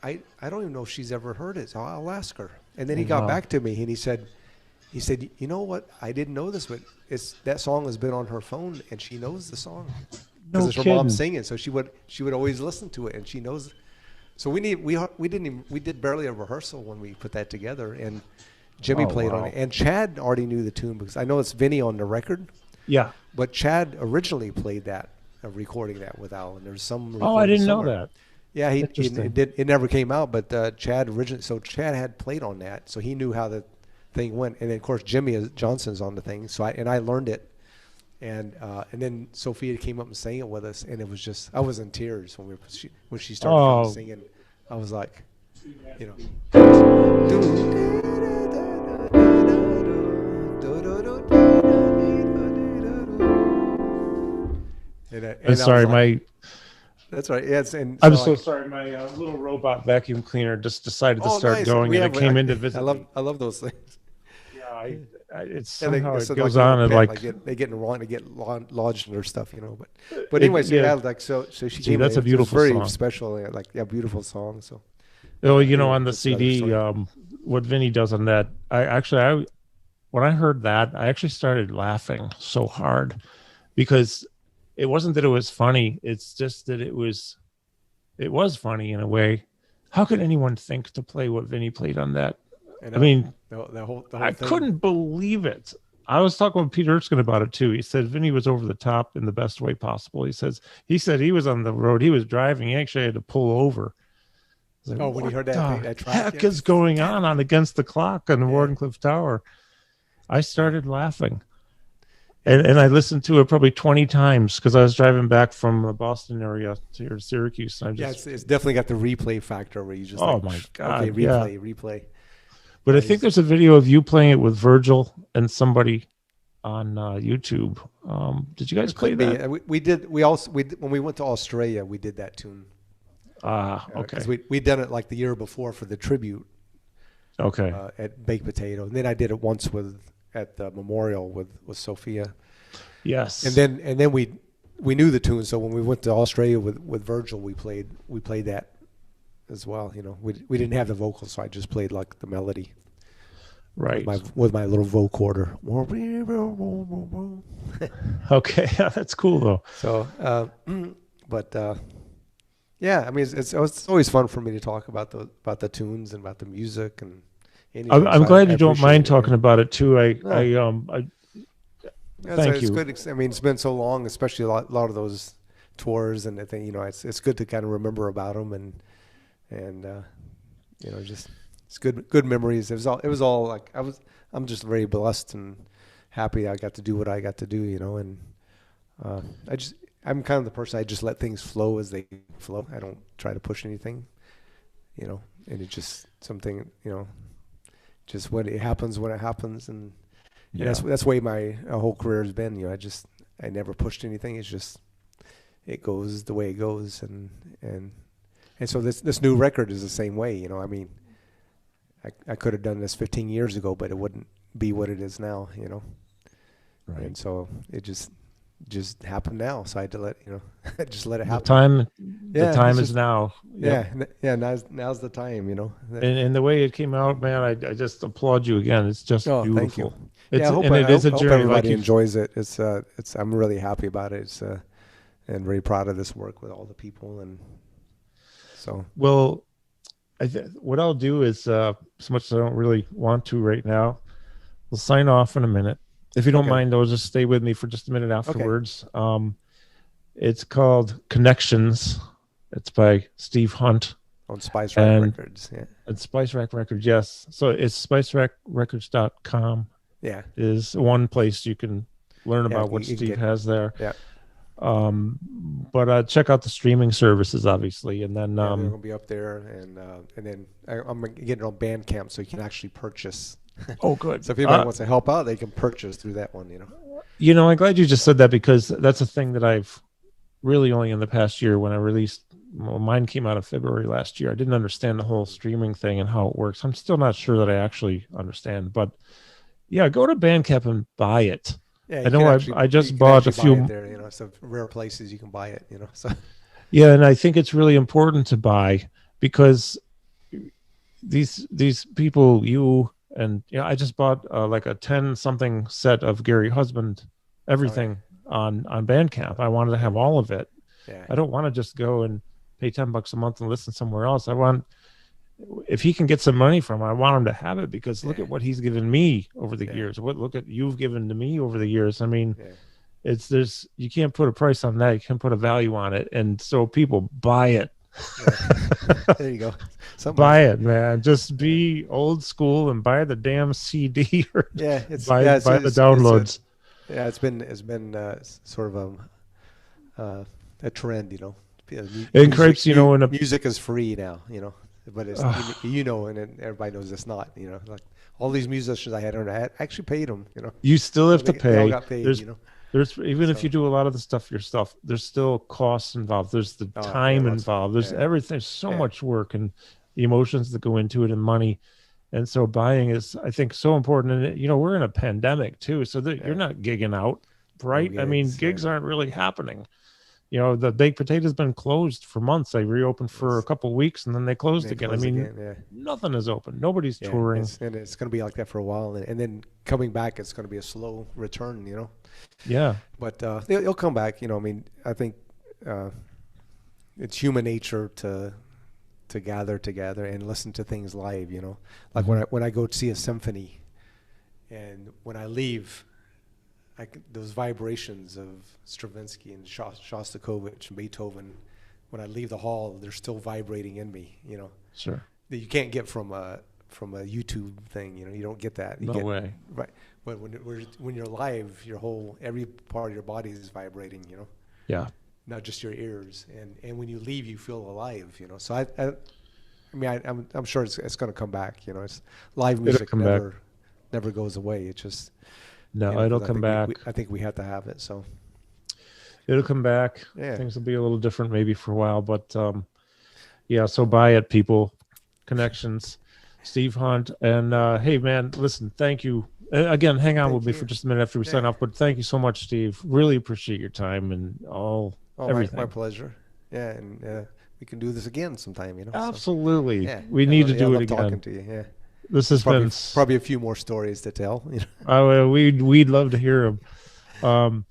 don't even know if she's ever heard it, so I'll ask her. And then he got back to me and he said, you know what? I didn't know this, but that song has been on her phone and she knows the song because it's her mom singing. So she would always listen to it and she knows. So we did barely a rehearsal when we put that together, and Jimmy played on it, and Chad already knew the tune because I know it's Vinny on the record. Yeah, but Chad originally played that, recording that with Allan. There's some. I didn't know that. Yeah, it never came out, but Chad had played on that, so he knew how the thing went. And then of course Jimmy Johnson's on the thing, so I learned it, and then Sophia came up and sang it with us, and it was just I was in tears when she started singing. I was like, you know. I'm sorry, that's right. Yes, and I'm so sorry. My little robot vacuum cleaner just decided to start going, and it came in to visit. I love those things. Yeah, it's somehow it goes on and like they get lodged in their stuff, you know. But anyways, so she came. That's a beautiful very song. Special, beautiful song. So, you know, on the CD, what Vinny does on that, when I heard that, I actually started laughing so hard because. It wasn't that it was funny. It's just that it was funny in a way. How could anyone think to play what Vinny played on that? I mean, the whole I thing. couldn't believe it. I was talking with Peter Erskine about it too. He said Vinny was over the top in the best way possible. He said he was on the road. He was driving. He actually had to pull over. Like, when he heard that track, heck is going on Against the Clock on the Wardencliff Tower? I started laughing. And I listened to it probably 20 times because I was driving back from the Boston area to here to Syracuse. And it's definitely got the replay factor where you just my God, okay, replay. But I think there's a video of you playing it with Virgil and somebody on YouTube. Did you guys play that? We did. When we went to Australia, we did that tune. Okay. Because we'd done it like the year before for the tribute. Okay. At Baked Potato, and then I did it once at the memorial with Sophia. Yes. And then we knew the tune, so when we went to Australia with Virgil, we played that as well. You know, we didn't have the vocals, so I just played like the melody. Right. With my little vocoder. Okay, that's cool though. So, but Yeah, I mean, it's always fun for me to talk about the tunes and about the music and I'm, anything. I'm So glad I you don't appreciate mind it, talking about it too. Thank it's you. good. I mean, it's been so long, especially a lot of those tours and the thing. It's good to kind of remember about them and just it's good memories. It was all like I'm just very blessed and happy I got to do what I got to do, and I'm kind of the person, I just let things flow as they flow. I don't try to push anything, and it's just something, just when it happens, and that's the way my whole career has been. I never pushed anything. It's just it goes the way it goes, and so this new record is the same way. I mean, I could have done this 15 years ago, but it wouldn't be what it is now. Right. And so it just happened now. So I had to just let it happen. The time is now. Yep. Yeah. Now's the time. And the way it came out, man, I just applaud you again. It's just beautiful. Thank you. It's, I hope a journey. Everybody enjoys it. It's I'm really happy about it. And very proud of this work with all the people. And so. Well, what I'll do is, so much as I don't really want to right now, we'll sign off in a minute. If you don't mind, though, just stay with me for just a minute afterwards. Okay. It's called Connections. It's by Steve Hunt. On Spice Rack Records, yeah. It's Spice Rack Records, yes. So it's spicerackrecords.com. Yeah. Is one place you can learn about what Steve has there. Yeah. But check out the streaming services, obviously, and then they're going to be up there, and then I'm getting it on Bandcamp, so you can actually purchase. Oh, good. So if anybody wants to help out, they can purchase through that one. I'm glad you just said that, because that's a thing that I've really only in the past year when I released. Well, mine came out in February last year. I didn't understand the whole streaming thing and how it works. I'm still not sure that I actually understand, but yeah, go to Bandcamp and buy it. Yeah, I know I just bought a few there, some rare places you can buy it, so. Yeah. And I think it's really important to buy, because these people, and I just bought like a 10 something set of Gary Husband, everything on Bandcamp. I wanted to have all of it. Yeah. I don't want to just go and pay $10 a month and listen somewhere else. If he can get some money from it, I want him to have it, because look at what he's given me over the years. Look at you've given to me over the years. I mean, you can't put a price on that. You can't put a value on it. And so people buy it. Yeah. There you go. Buy it, man. Just be old school and buy the damn CD or buy the downloads. It's been sort of a trend, And Crepes, music is free now, but it's and everybody knows it's not, like all these musicians I actually paid them, You still have to pay. They all got paid, There's if you do a lot of the stuff yourself, there's still costs involved. There's the time involved. There's everything. There's so much work and the emotions that go into it and money. And so buying is, I think, so important. And, we're in a pandemic too. So you're not gigging out, right? I mean, gigs aren't really happening. The Baked Potato's been closed for months. They reopened for a couple of weeks and then they closed again. I mean, nothing is open. Nobody's touring. And it's going to be like that for a while. And then coming back, it's going to be a slow return, Yeah. But it'll come back. I think it's human nature to gather together and listen to things live, like when I go to see a symphony, and when I leave, those vibrations of Stravinsky and Shostakovich and Beethoven, when I leave the hall, they're still vibrating in me, Sure. That you can't get from a YouTube thing, you don't get that. No way. Right. But when you're live, every part of your body is vibrating, Yeah. Not just your ears, and when you leave, you feel alive, So I'm sure it's going to come back, It's live music never goes away. It's just it'll come back. I think we have to have it. So it'll come back. Yeah. Things will be a little different maybe for a while, but so buy it, people. Connections, Steve Hunt, and hey, man, listen, thank you. Again, hang on with me for just a minute after we sign off, but thank you so much, Steve. Really appreciate your time and everything. My pleasure. Yeah, and we can do this again sometime, Absolutely. So, we need to do it again. Talking to you. Yeah. This has been probably a few more stories to tell. We'd love to hear them. Some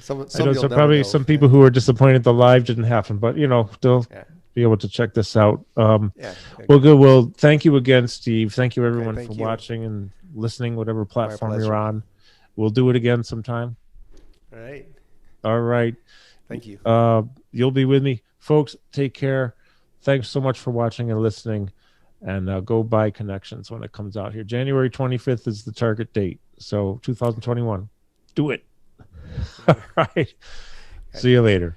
I know, so probably some people who are disappointed the live didn't happen, but they'll be able to check this out. Yeah. Well, good. Well, thank you again, Steve. Thank you, everyone, thank for you. watching and listening, whatever platform pleasure. you're on. We'll do it again sometime. All right. All right. Thank you. You'll be with me. Folks, take care. Thanks so much for watching and listening. And go buy Connections when it comes out here. January 25th is the target date. So 2021. Do it. All right. See you later.